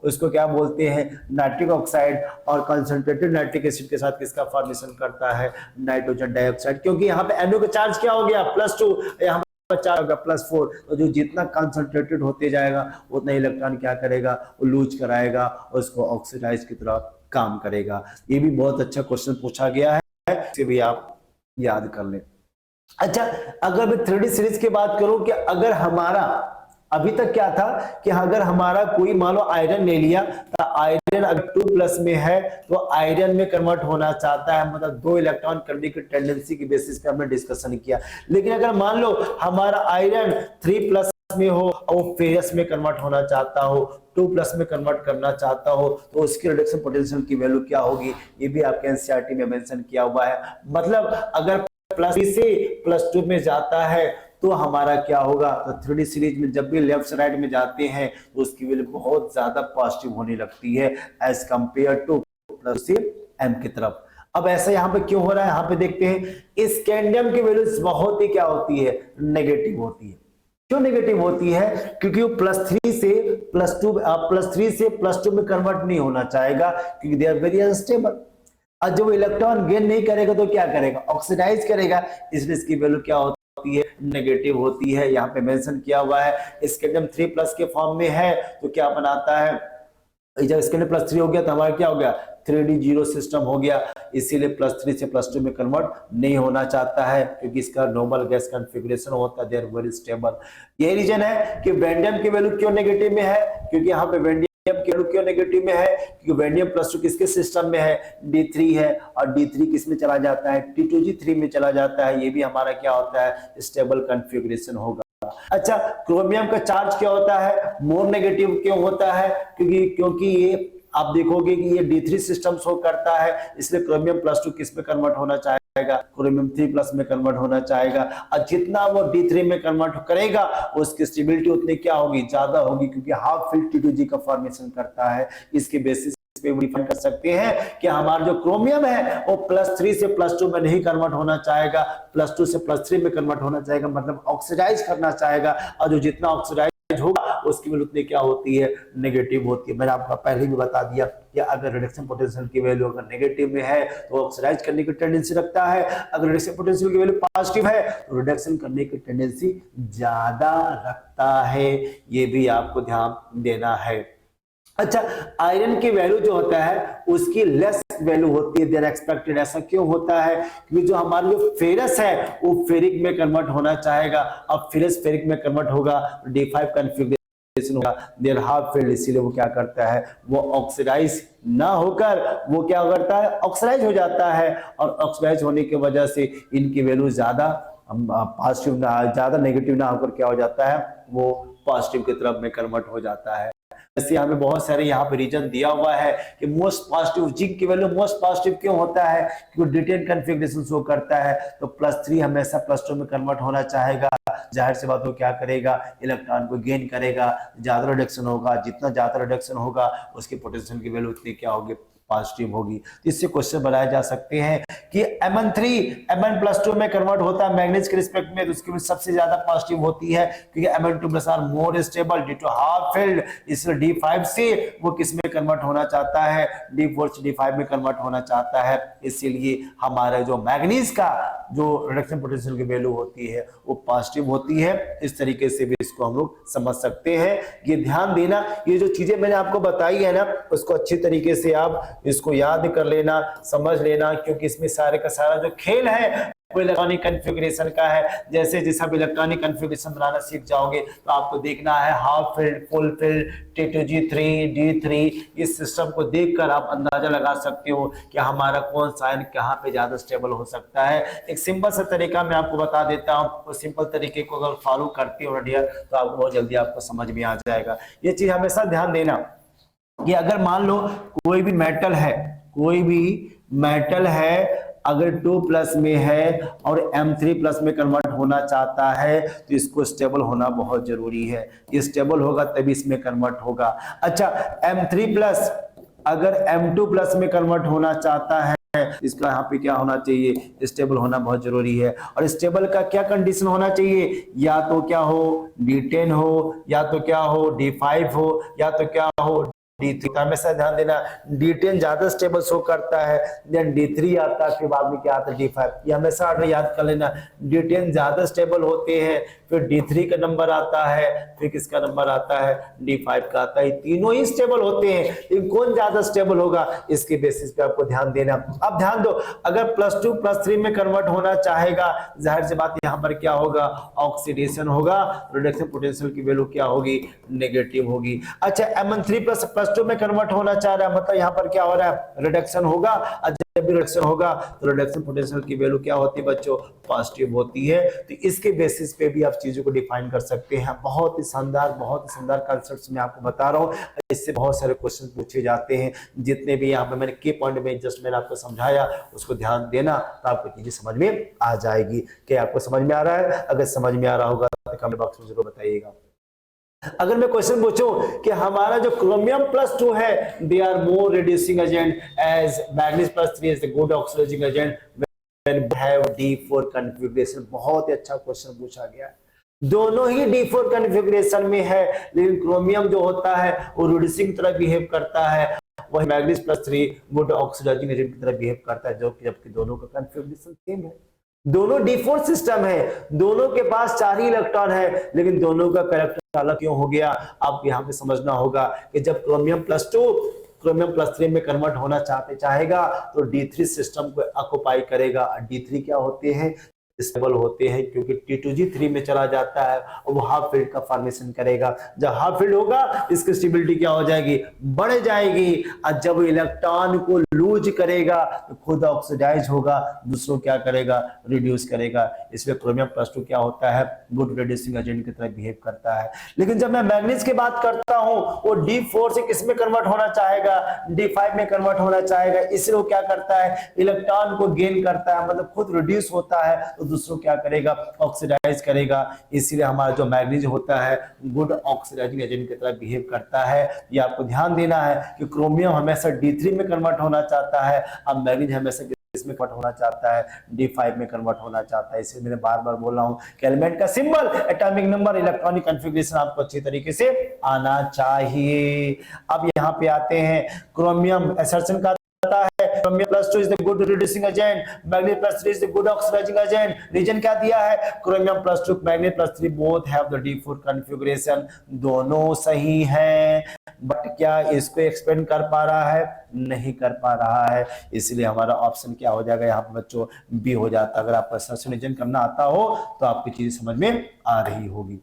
उसको क्या बोलते हैं, नाइट्रिक ऑक्साइड, और कंसंट्रेटेड नाइट्रिक एसिड के साथ किसका फॉर्मेशन करता है, नाइट्रोजन डाइऑक्साइड। क्योंकि यहाँ पे NO का चार्ज क्या हो गया, +2, यहाँ पे चार्ज होगा +4, तो जो जितना कंसंट्रेटेड होते जाएगा उतना इलेक्ट्रॉन क्या करेगा, वो लूज कराएगा, उसको ऑक्सीडाइज की तरह काम करेगा। ये भी बहुत अच्छा क्वेश्चन पूछा गया है, इसे भी आप याद कर लें। अच्छा, अगर मैं 3D सीरीज की बात करूं कि अगर हमारा अभी तक क्या था कि अगर हमारा कोई मान लो आयरन ले लिया, तो आयरन अगर 2+ में है तो आयरन में कन्वर्ट होना चाहता है, मतलब 2 इलेक्ट्रॉन करने की टेंडेंसी की बेसिस पे हमने डिस्कशन किया। लेकिन अगर मान लो हमारा आयरन 3+ में हो और वो फेरस में कन्वर्ट होना चाहता हो, 2+ में कन्वर्ट करना चाहता हो, तो उसकी रिडक्शन पोटेंशियल की वैल्यू क्या होगी, ये भी आपके एनसीईआरटी में मेंशन किया हुआ है। मतलब अगर +3 से +2 में जाता है तो हमारा क्या होगा, तो 3D सीरीज में जब भी लेफ्ट से राइट में जाते हैं तो उसकी वैल्यू बहुत ज्यादा पॉजिटिव होने लगती है एज कंपेयर टू प्लस से M की तरफ। अब ऐसा यहाँ पे क्यों हो रहा है, यहाँ पे देखते हैं, स्कैंडियम की वैल्यू बहुत ही क्या होती है, नेगेटिव होती है। क्यों नेगेटिव होती है, क्योंकि वो +3 से +2 में कन्वर्ट नहीं होना चाहेगा, क्योंकि दे आर वेरी अनस्टेबल। और जब इलेक्ट्रॉन गेन नहीं करेगा तो क्या करेगा, ऑक्सीडाइज करेगा, इसलिए इसकी वैल्यू क्या होती है, नेगेटिव होती है। यहाँ पे मेंशन किया हुआ है स्कैंडियम 3+ के फॉर्म में है तो क्या बनाता है, जब स्कैंडियम +3 हो गया तो हमारा क्या हो गया, 3D0 सिस्टम हो गया, इसीलिए +3 से +2 में कन्वर्ट नहीं होना चाहता है, क्योंकि इसका नॉर्मल गैस कॉन्फ़िगरेशन होता है, दे आर वेरी स्टेबल। यही रीजन है कि वैंडियम की वैल्यू क्यों नेगेटिव में है, क्योंकि यहाँ पे वैंडियम की वैल्यू क्यों नेगेटिव में है, क्योंकि वैंडियम +2 किसके सिस्टम में है, D3 है, और D3 किस में चला जाता है, T2G3 में चला जाता है। ये भी हमारा क्या होता है, स्टेबल कॉन्फ़िगरेशन होगा। अच्छा, क्रोमियम का चार्ज क्या होता है, मोर नेगेटिव क्यों होता है, क्योंकि ये आप देखोगे कि ये D3 सिस्टम शो करता है, इसलिए क्रोमियम +2 किस में कन्वर्ट होना चाहेगा, क्रोमियम 3+ में कन्वर्ट होना चाहेगा, और जितना वो D3 में कन्वर्ट करेगा उसकी स्टेबिलिटी उतनी क्या होगी, ज्यादा होगी, क्योंकि हाफ फिल्ड T2G का फॉर्मेशन करता है। इसके बेसिस पे डिफाइन कर सकते हैं कि हमारा जो क्रोमियम है वो +3 से +2 में नहीं कन्वर्ट होना चाहेगा, +2 से +3 में कन्वर्ट होना चाहेगा, मतलब ऑक्सीडाइज करना चाहेगा, और जो जितना ऑक्सीडाइज होगा उसकी वैल्यू उतनी क्या होती है, नेगेटिव होती है। मैंने आपको पहले भी बता दिया कि अगर रिडक्शन पोटेंशियल की वैल्यू अगर नेगेटिव में है तो ऑक्सीडाइज करने की टेंडेंसी रखता है, अगर रिडक्शन पोटेंशियल की वैल्यू पॉजिटिव है तो रिडक्शन करने की टेंडेंसी ज्यादा रखता है। ये भी आपको ध्यान देना है। अच्छा, आयरन की वैल्यू जो होता है उसकी लेस वैल्यू होती है देन एक्सपेक्टेड। ऐसा क्यों होता है, क्योंकि जो हमारा जो फेरस है वो फेरिक में कन्वर्ट होना चाहेगा, अब फेरस फेरिक में कन्वर्ट होगा, D5 कॉन्फ़िगरेशन होगा, देयर हाफ फील्ड, इसीलिए वो क्या करता है, वो ऑक्सीडाइज ना होकर वो क्या करता है, ऑक्सीडाइज हो जाता है, और ऑक्सीडाइज होने की वजह से इनकी वैल्यू ज्यादा पॉजिटिव ना, ज्यादा नेगेटिव ना होकर क्या हो जाता है, वो पॉजिटिव की तरफ में कन्वर्ट हो जाता है। जैसे हमें बहुत सारे यहाँ पे रीजन दिया हुआ है कि मोस्ट पॉजिटिव, जिंक की वैल्यू मोस्ट पॉजिटिव क्यों होता है, क्योंकि डिटेन कॉन्फ़िगरेशन शो करता है, तो +3 हमेशा +2 में कन्वर्ट होना चाहेगा, जाहिर सी बात हो क्या करेगा, इलेक्ट्रॉन को गेन करेगा, ज्यादा रिडक्शन होगा, जितना ज्यादा रिडक्शन होगा उसकी पोटेंशियल की वैल्यू उतनी क्या होगी, पॉजिटिव होगी। तो इससे क्वेश्चन बनाए जा सकते हैं कि Mn+2 में कन्वर्ट होता है मैग्नीज के रिस्पेक्ट में, तो उसकी वैल्यू सबसे ज्यादा पॉजिटिव होती है, क्योंकि Mn2+ are more stable due to half filled, इसलिए D5 से वो किस में कन्वर्ट होना चाहता है, D4 से D5 में कन्वर्ट होना चाहता है, इसीलिए हमारे जो मैग्नीज का जो रिडक्शन पोटेंशियल की वैल्यू होती है वो पॉजिटिव होती है। इस तरीके से भी इसको हम लोग समझ सकते हैं। ये ध्यान देना, ये जो चीजें मैंने आपको बताई है ना, उसको अच्छी तरीके से आप इसको याद कर लेना, समझ लेना, क्योंकि इसमें सारे का सारा जो खेल है वो इलेक्ट्रॉनिक कन्फिग्रेशन का है। जैसे जैसे आप इलेक्ट्रॉनिक कन्फिग्रेशन बनाना सीख जाओगे तो आपको देखना है half field, full field, T2G3, D3, इस सिस्टम को देखकर आप अंदाजा लगा सकते हो कि हमारा कौन सा आयन कहाँ पे ज्यादा स्टेबल हो सकता है। एक सिंपल सा तरीका मैं आपको बता देता हूँ, उस सिंपल तरीके को अगर फॉलो करते हो डियर तो आपको बहुत जल्दी आपको समझ में आ जाएगा। ये चीज हमेशा ध्यान देना कि अगर मान लो कोई भी मेटल है, कोई भी मेटल है, अगर 2+ में है और M3+ में कन्वर्ट होना चाहता है तो इसको स्टेबल होना बहुत जरूरी है। ये स्टेबल होगा तभी इसमें कन्वर्ट होगा। अच्छा, M3+ अगर M2+ में कन्वर्ट होना चाहता है, इसका यहाँ पे क्या होना चाहिए, स्टेबल होना बहुत जरूरी है। और स्टेबल का क्या कंडीशन होना चाहिए, या तो क्या हो D10 हो, या तो क्या हो D5 हो, या तो क्या हो D3। हमेशा ध्यान देना, D10 ज्यादा स्टेबल शो करता है, देन D3 आता है, फिर बाद में क्या आता है D5। ये हमेशा याद कर लेना, D10 ज्यादा स्टेबल होते हैं, फिर D3 का नंबर आता है, फिर किसका नंबर आता है, D5 का आता है। तीनों ही स्टेबल होते हैं, लेकिन कौन ज्यादा स्टेबल होगा इसके बेसिस पे आपको ध्यान देना। अब ध्यान दो, अगर +2 +3 में कन्वर्ट होना चाहेगा, जाहिर सी बात यहाँ पर क्या होगा, ऑक्सीडेशन होगा, रिडक्शन पोटेंशियल की वैल्यू क्या होगी, नेगेटिव होगी। अच्छा, Mn3++2 में कन्वर्ट होना चाह रहा है, मतलब यहाँ पर क्या हो रहा है, रिडक्शन होगा। जब भी रिडक्शन होगा तो रिडक्शन पोटेंशियल की वैल्यू क्या होती है बच्चों, पॉजिटिव होती है। तो इसके बेसिस पे भी आप चीजों को डिफाइन कर सकते हैं। बहुत ही शानदार कंसेप्ट्स मैं आपको बता रहा हूँ, इससे बहुत सारे क्वेश्चन पूछे जाते हैं। जितने भी यहाँ पे मैंने की पॉइंट में जस्ट मैंने आपको समझाया, उसको ध्यान देना तो आपको चीजें समझ में आ जाएगी। क्या आपको समझ में आ रहा है? अगर समझ में आ रहा होगा तो कमेंट बॉक्स में जरूर बताइएगा। अगर मैं क्वेश्चन पूछूं कि हमारा जो Chromium+2 है, they are more reducing agent as Magnesium+3 is the good oxidising agent when we have D4 configuration. बहुत ही अच्छा क्वेश्चन पूछा गया है। दोनों ही D4 कॉन्फ़िगरेशन में है, लेकिन क्रोमियम जो होता है वो रिड्यूसिंग की तरह बिहेव करता है, वही Magnesium+3 गुड ऑक्सीडाइजिंग एजेंट की तरह बिहेव करता है, जो कि जबकि दोनों का कॉन्फ़िगरेशन सेम है। दोनों D4 सिस्टम है, दोनों के पास 4 ही इलेक्ट्रॉन है, लेकिन दोनों का कैरेक्टर अलग क्यों हो गया, आप यहाँ पे समझना होगा कि जब Chromium+2 Chromium+3 में कन्वर्ट होना चाहेगा तो D3 सिस्टम को ऑक्युपाई करेगा। D3 क्या होते हैं, स्टेबल होते हैं, क्योंकि T2G3 में चला जाता है और वो हाफ फील्ड का फॉर्मेशन करेगा। जब हाफ फील्ड होगा इसकी स्टेबिलिटी क्या हो जाएगी, बढ़ जाएगी। और जब इलेक्ट्रॉन को लूज करेगा तो खुद ऑक्सीडाइज होगा, दूसरों क्या करेगा, रिड्यूस करेगा। इसलिए Chromium+2 क्या होता है, गुड रिड्यूसिंग एजेंट की तरह बिहेव करता है। लेकिन जब मैं मैग्नीज की बात करता हूं, वो D4 से किस में कन्वर्ट होना चाहेगा, D5 में कन्वर्ट होना चाहेगा। इसलिए वो क्या करता है, इलेक्ट्रॉन को गेन करता है, मतलब खुद रिड्यूस होता है तो दूसरों क्या करेगा, ऑक्सीडाइज करेगा। इसीलिए हमारा जो मैग्नीज होता है गुड ऑक्सीडाइजिंग एजेंट की तरह बिहेव करता है। ये आपको ध्यान देना है कि क्रोमियम हमेशा D3 में कन्वर्ट होना चाहता है, अब मैग्नीज हमेशा किसमें कन्वर्ट होना चाहता है, D5 में कन्वर्ट होना चाहता है। इसलिए मैंने बार बार बोला हूं कि एलिमेंट का symbol, atomic number, electronic configuration आपको अच्छी तरीके से आना चाहिए। अब यहाँ पे आते हैं, क्रोमियम असर्शन का Chromium+2 is the good reducing agent, Magnesium+3 is the good oxidizing agent। Reason क्या दिया है, Chromium+2 Magnesium+3 both have the D4 configuration। दोनों सही हैं, बट क्या इसको एक्सपेंड कर पा रहा है, नहीं कर पा रहा है। इसलिए हमारा ऑप्शन क्या हो जाएगा यहाँ पे बच्चों, बी हो जाता। अगर आपको असर्शन रीजन करना आता हो तो आपकी चीज समझ में आ रही होगी।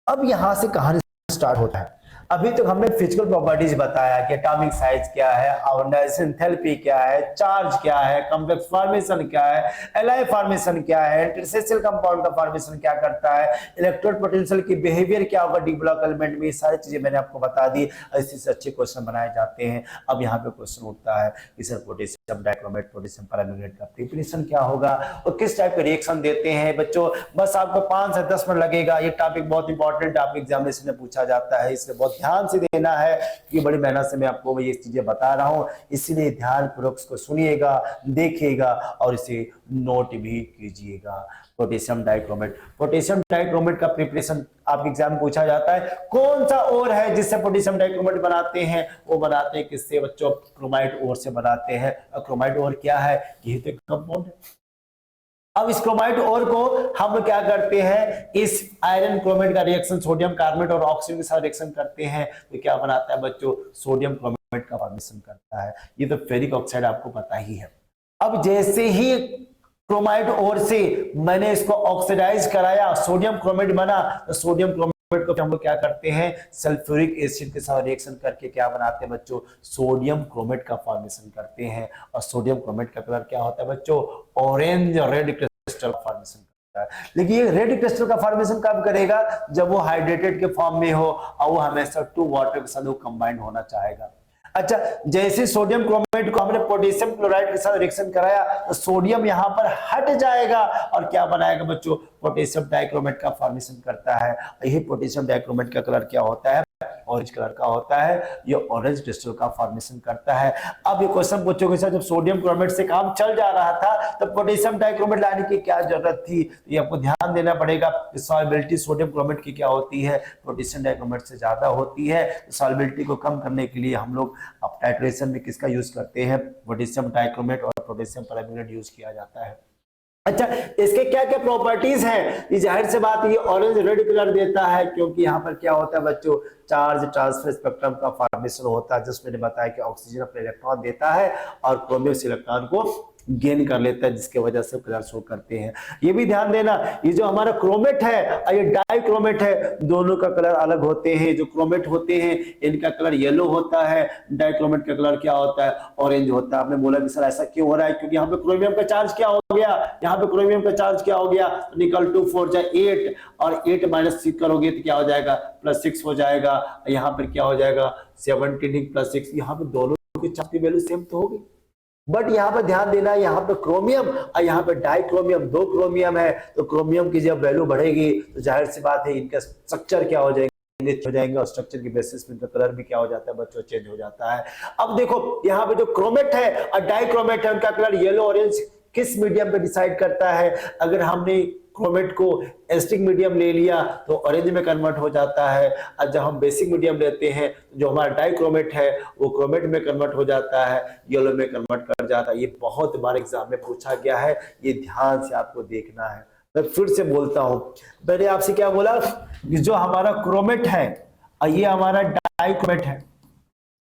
अब यहां से कहानी स्टार्ट होता है। अभी तक हमने फिजिकल प्रॉपर्टीज बताया कि एटॉमिक साइज क्या है, आयोनाइजेशन एंथैल्पी क्या है, चार्ज क्या है, कॉम्प्लेक्स फॉर्मेशन क्या है, एलाय फॉर्मेशन क्या है, इंटरसेक्शनल कंपाउंड का फॉर्मेशन क्या करता है, इलेक्ट्रोड पोटेंशियल की बिहेवियर क्या होगा डी ब्लॉक एलिमेंट में। ये सारी चीजें मैंने आपको बता दी। ऐसे से अच्छे क्वेश्चन बनाए जाते हैं। अब यहाँ पे क्वेश्चन उठता है कि sir potassium dichromate, potassium permanganate का प्रिपरेशन क्या होगा और किस टाइप के रिएक्शन देते हैं। बच्चों बस आपको 5 से 10 मिनट लगेगा। ये टॉपिक बहुत इंपॉर्टेंट टॉपिक एग्जामिनेशन में पूछा जाता है, इसलिए बहुत ध्यान से देना है कि बड़ी मेहनत से मैं आपको ये चीजें बता रहा हूं। इसलिए ध्यान पूर्वक इसको सुनिएगा, देखिएगा और इसे नोट भी कीजिएगा। पोटेशियम डाइक्रोमेट का प्रिपरेशन आपके एग्जाम में पूछा जाता है। कौन सा ओर है जिससे पोटेशियम डाइक्रोमेट बनाते हैं, वो बनाते हैं किससे बच्चों, क्रोमाइट ओर से बनाते हैं। और क्रोमाइट ओर क्या है, ये तो कंपाउंड है। अब इस क्रोमाइट ओर को हम क्या करते हैं, इस आयरन क्रोमेट का रिएक्शन सोडियम कार्बोनेट और ऑक्सीजन के साथ रिएक्शन करते हैं तो क्या बनाता है बच्चों, सोडियम क्रोमेट का फॉर्मेशन करता है। ये तो फेरिक ऑक्साइड आपको पता ही है। अब जैसे ही क्रोमाइड ओर से मैंने इसको ऑक्सीडाइज कराया, सोडियम क्रोमाइड बना, तो सोडियम क्रोमाइड को हम लोग क्या करते हैं, सल्फ्यूरिक एसिड के साथ रिएक्शन करके क्या बनाते हैं बच्चों, सोडियम क्रोमाइड का फॉर्मेशन करते हैं। और सोडियम क्रोमाइड का कलर क्या होता है बच्चों, ऑरेंज रेड क्रिस्टल फॉर्मेशन करता है। लेकिन ये रेड क्रिस्टल का फॉर्मेशन कब करेगा, जब वो हाइड्रेटेड के फॉर्म में हो और वो हमेशा 2 वाटर के साथ वो कंबाइंड होना चाहेगा। अच्छा, जैसे सोडियम क्रोमाइड को हमने पोटेशियम क्लोराइड के साथ रिएक्शन कराया तो सोडियम यहां पर हट जाएगा और क्या बनाएगा बच्चों, पोटेशियम डाइक्रोमेट का फॉर्मेशन करता है। यही पोटेशियम डाइक्रोमेट का कलर क्या होता है, ऑरेंज कलर का होता है, ये ऑरेंज क्रिस्टल का फॉर्मेशन करता है। अब ये क्वेश्चन पूछोगे सर जब सोडियम क्रोमेट से काम चल जा रहा था तो पोटेशियम डाइक्रोमेट लाने की क्या जरूरत थी, ये आपको ध्यान देना पड़ेगा कि सॉल्युबिलिटी सोडियम क्रोमेट की क्या होती है, पोटेशियम डाइक्रोमेट से ज्यादा होती है। तो सॉल्युबिलिटी को कम करने के लिए हम लोग अब टाइट्रेशन में किसका यूज करते हैं, पोटेशियम डाइक्रोमेट और पोटेशियम परमैंगनेट यूज किया जाता है। अच्छा, इसके क्या क्या प्रॉपर्टीज हैं, ये जाहिर से बात ये ऑरेंज रेड कलर देता है क्योंकि यहाँ पर क्या होता है बच्चों, चार्ज ट्रांसफर स्पेक्ट्रम का फॉर्मेशन होता है, जिसमें मैंने बताया कि ऑक्सीजन अपने इलेक्ट्रॉन देता है और क्रोमियम इलेक्ट्रॉन को गेन कर लेता है, जिसके वजह से कलर शो करते हैं। ये भी ध्यान देना, ये जो हमारा क्रोमेट है और ये डाइक्रोमेट है, दोनों का कलर अलग होते हैं। जो क्रोमेट होते हैं इनका कलर येलो होता है, डाइक्रोमेट का कलर क्या होता है, ऑरेंज होता है। आपने बोला कि सर ऐसा क्यों हो रहा है, क्योंकि यहाँ पे क्रोमियम का चार्ज क्या हो गया, यहाँ पे क्रोमियम का चार्ज क्या हो गया, निकल 2 4 जा 8 और 8 माइनस 6 करोगे तो क्या हो जाएगा, +6 हो जाएगा। यहाँ पर क्या हो जाएगा 17 +6, यहाँ पे दोनों की चार्ज की वैल्यू सेम तो होगी। बट यहाँ पर ध्यान देना, यहाँ पे क्रोमियम और यहाँ पे डाइक्रोमियम, 2 क्रोमियम है, तो क्रोमियम की जब वैल्यू बढ़ेगी तो जाहिर सी बात है इनका स्ट्रक्चर क्या हो जाएंगे और स्ट्रक्चर की बेसिस में कलर भी क्या हो जाता है बच्चों, चेंज हो जाता है। अब देखो यहाँ पे जो क्रोमेट है और डाइक्रोमेट है उनका कलर येलो ऑरेंज किस मीडियम पे डिसाइड करता है। अगर हमने क्रोमेट को एसिडिक मीडियम ले लिया तो ऑरेंज में कन्वर्ट हो जाता है, और जब हम बेसिक मीडियम लेते हैं तो जो हमारा डाइक्रोमेट है वो क्रोमेट में कन्वर्ट हो जाता है, येलो में कन्वर्ट कर जाता है। ये बहुत बार एग्जाम में पूछा गया है, ये ध्यान से आपको देखना है। मैं फिर से बोलता हूं, मैंने आपसे क्या बोला कि जो हमारा क्रोमेट है और ये हमारा डाइक्रोमेट है,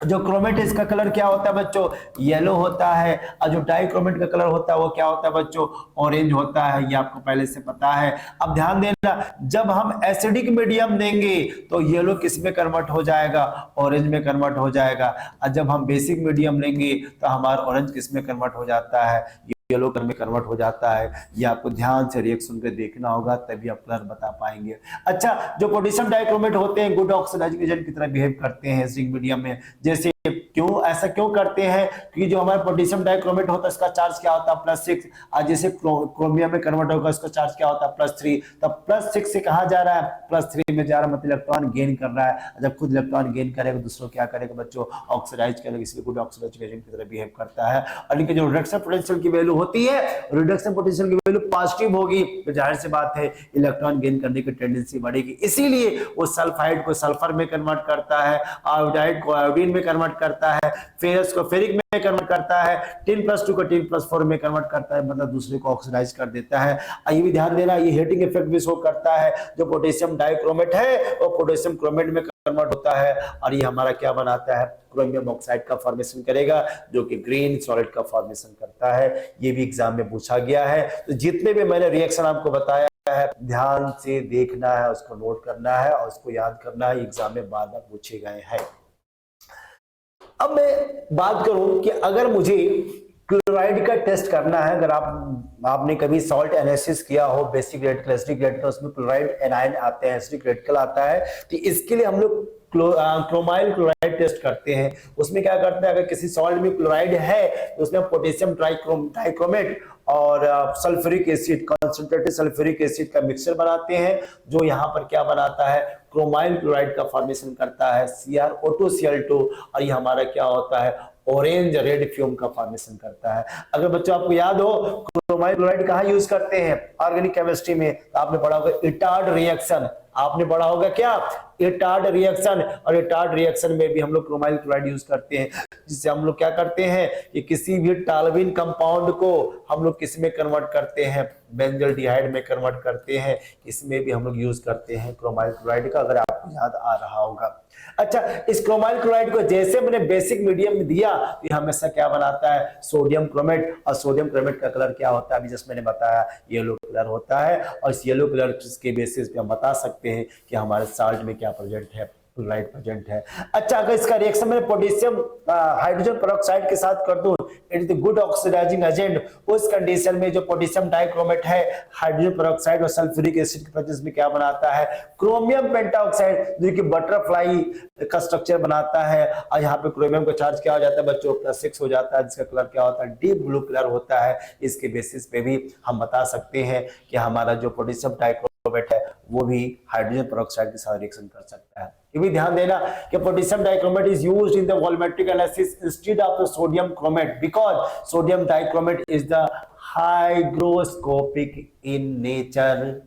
जो क्रोमेट है इसका कलर क्या होता है बच्चों, येलो होता है, और जो डाइक्रोमेट का कलर होता है वो क्या होता है बच्चों, ऑरेंज होता है। ये आपको पहले से पता है। अब ध्यान देना, जब हम एसिडिक मीडियम देंगे तो येलो किस में कन्वर्ट हो जाएगा, ऑरेंज में कन्वर्ट हो जाएगा, और जब हम बेसिक मीडियम लेंगे तो हमारा ऑरेंज किस में कन्वर्ट हो जाता है, येलो कलर में कन्वर्ट हो जाता है। ये आपको ध्यान से रिएक्शन को देखना होगा, तभी आप कलर बता पाएंगे। अच्छा, जो पोटेशियम डाइक्रोमेट होते हैं गुड ऑक्सीडाइजिंग एजेंट की तरह बिहेव करते हैं एसिडिक मीडियम में। जैसे क्यों ऐसा क्यों करते हैं, क्योंकि जो हमारा पोटेशियम डाइक्रोमेट होता है इसका चार्ज क्या होता है +6, और जैसे क्रोमियम में कन्वर्ट होगा इसका चार्ज क्या होता है +3। तब +6 से कहां जा रहा है, +3 में जा रहा है, मतलब इलेक्ट्रॉन गेन कर रहा है। जब खुद इलेक्ट्रॉन गेन करेगा दूसरों क्या करेगा बच्चों, ऑक्सीडाइज करेगा, इसलिए गुड ऑक्सीडाइजिंग एजेंट की तरह बिहेव करता है। और इनके जो रिडक्शन पोटेंशियल की वैल्यू होती है, रिडक्शन पोटेंशियल की वैल्यू पॉजिटिव होगी तो जाहिर सी बात है इलेक्ट्रॉन गेन करने की टेंडेंसी बढ़ेगी। इसीलिए वो सल्फाइड को सल्फर में कन्वर्ट करता है, आयोडाइड को आयोडीन में कन्वर्ट करता है, फेरस को फेरिक में कन्वर्ट करता है, tin+2 को tin+4 में कन्वर्ट करता है, मतलब दूसरे को ऑक्सीडाइज कर देता है। ये भी ध्यान देना, ये हीटिंग इफेक्ट भी शो करता है। जो पोटेशियम डाइक्रोमेट है वो पोटेशियम क्रोमेट में कन्वर्ट होता है, और ये हमारा क्या बनाता है, क्रोमियम ऑक्साइड का फॉर्मेशन करेगा, जो कि ग्रीन सॉलिड का फॉर्मेशन करता है। ये भी एग्जाम में पूछा गया है। तो जितने भी मैंने रिएक्शन आपको बताया है ध्यान से देखना है, उसको नोट करना है और उसको याद करना है, एग्जाम में बार बार पूछे गए हैं। अब मैं बात करूं कि अगर मुझे क्लोराइड का टेस्ट करना है, अगर आपने कभी सॉल्ट एनालिसिस किया हो, बेसिक रेडिकल एसिडिक रेडिकल, उसमें क्लोराइड एनायन आते हैं, एसिडिक रेडिकल आता है, तो इसके लिए हम लोग क्रोमाइल क्लोराइड टेस्ट करते हैं। उसमें क्या करते हैं, अगर किसी सॉल्ट में क्लोराइड है तो उसमें पोटेशियम डाइक्रोमेट और sulphuric acid, concentrated sulphuric acid का मिक्सचर बनाते हैं, जो यहाँ पर क्या बनाता है, क्रोमाइल क्लोराइड का फॉर्मेशन करता है, CrO2Cl2, और ये हमारा क्या होता है, ऑरेंज रेड फ्यूम का फॉर्मेशन करता है। अगर बच्चों आपको याद हो क्रोमाइल क्लोराइड कहाँ यूज करते हैं ऑर्गेनिक केमिस्ट्री में, तो आपने पढ़ा होगा इटार्ड रिएक्शन, आपने पढ़ा होगा क्या, इटार्ड रिएक्शन। और इटार्ड रिएक्शन में भी हम लोग क्रोमाइल क्लोराइड यूज करते हैं, जिससे हम लोग क्या करते हैं कि किसी भी टॉल्यूइन कंपाउंड को हम लोग किस में कन्वर्ट करते हैं, बेंजल्डिहाइड में कन्वर्ट करते हैं। इसमें भी हम लोग यूज करते हैं क्रोमाइल क्लोराइड का, अगर आपको याद आ रहा होगा। अच्छा, इस क्रोमाइल क्लोराइड को जैसे मैंने बेसिक मीडियम में दिया तो ये हमेशा क्या बनाता है, सोडियम क्रोमेट। और सोडियम क्रोमेट का कलर क्या होता है, अभी जस्ट मैंने बताया येलो कलर होता है। और इस येलो कलर के बेसिस पे हम बता सकते हैं कि हमारे साल्ट में क्या प्रेजेंट है, क्लोराइड प्रेजेंट है। अच्छा, अगर इसका रिएक्शन मैंने पोटेशियम हाइड्रोजन पेरोक्साइड के साथ कर दूं, it is the good oxidising agent. उस कंडीशन में जो पोटेशियम डाइक्रोमेट है हाइड्रोजन पेरोक्साइड और सल्फ्यूरिक एसिड के प्रेजेंस में क्या बनाता है, क्रोमियम पेंटाऑक्साइड, जो कि बटरफ्लाई का स्ट्रक्चर बनाता है। और यहाँ पे क्रोमियम का चार्ज क्या हो जाता है बच्चों, +6 हो जाता है, जिसका कलर क्या होता है, डीप ब्लू कलर होता है। इसके बेसिस पे भी हम बता सकते हैं कि हमारा जो पोटेशियम डाइक्रोमेट है वो भी हाइड्रोजन पेरोक्साइड के साथ रिएक्शन कर सकता है। ये भी ध्यान देना कि potassium dichromate is used in the volumetric analysis instead of the sodium chromate because sodium dichromate is the hygroscopic in nature.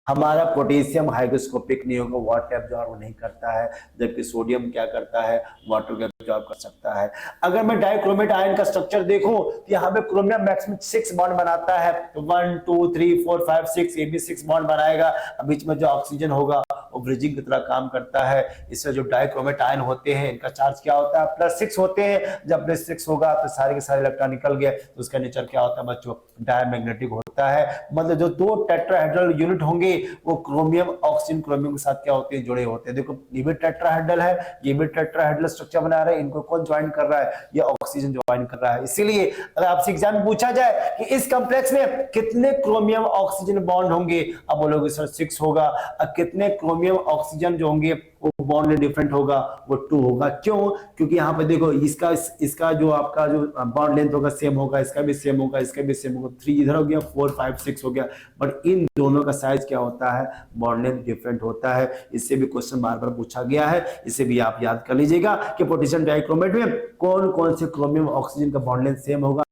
हमारा पोटेशियम हाइग्रोस्कोपिक नहीं होगा, वाटर एब्जॉर्ब नहीं करता है, जबकि सोडियम क्या करता है, वाटर को एब्जॉर्ब कर सकता है। अगर मैं डाइक्रोमेट आयन का स्ट्रक्चर देखूं तो यहाँ पे क्रोमियम मैक्सिमम 6 बॉन्ड बनाता है, तो 1 2 3 4 5 6, ये भी 6 बॉन्ड बनाएगा। बीच में जो ऑक्सीजन होगा वो ब्रिजिंग की तरह काम करता है। इससे जो डाइक्रोमेट आयन होते हैं इनका चार्ज क्या होता है, +6 होते हैं। जब +6 होगा तो सारे के सारे इलेक्ट्रॉन निकल गए, तो उसका नेचर क्या होता है बच्चों, डायमैग्नेटिक होता है। मतलब जो 2 टेट्राहेड्रल यूनिट होंगे वो क्रोमियम ऑक्सीजन क्रोमियम के साथ क्या होते हैं, जुड़े होते हैं। देखो ये भी टेट्राहेड्रल है, ये भी टेट्राहेड्रल स्ट्रक्चर बना रहे हैं, इनको कौन ज्वाइन कर रहा है, ये ऑक्सीजन ज्वाइन कर रहा है। इसीलिए अगर आपसे एग्जाम में पूछा जाए कि इस कॉम्प्लेक्स में कितने क्रोमियम ऑक्सीजन बॉन्ड होंगे, अब बोलोगे सर 6 होगा। अब कितने क्रोमियम ऑक्सीजन जो होंगे वो बॉन्ड डिफरेंट होगा, वो 2 होगा। क्यों, क्योंकि यहाँ पे देखो इसका जो आपका जो बॉन्ड लेंथ होगा सेम होगा, इसका भी सेम होगा, इसका भी सेम होगा। 3 इधर हो गया, 4 5 6 हो गया, बट इन दोनों का साइज क्या होता है, बॉन्ड लेंथ डिफरेंट होता है। इससे भी क्वेश्चन बार बार पूछा गया है, इसे भी आप याद कर लीजिएगा कि पोटेशियम डाइक्रोमेट में कौन कौन से क्रोमियम ऑक्सीजन का बॉन्ड लेंथ सेम होगा,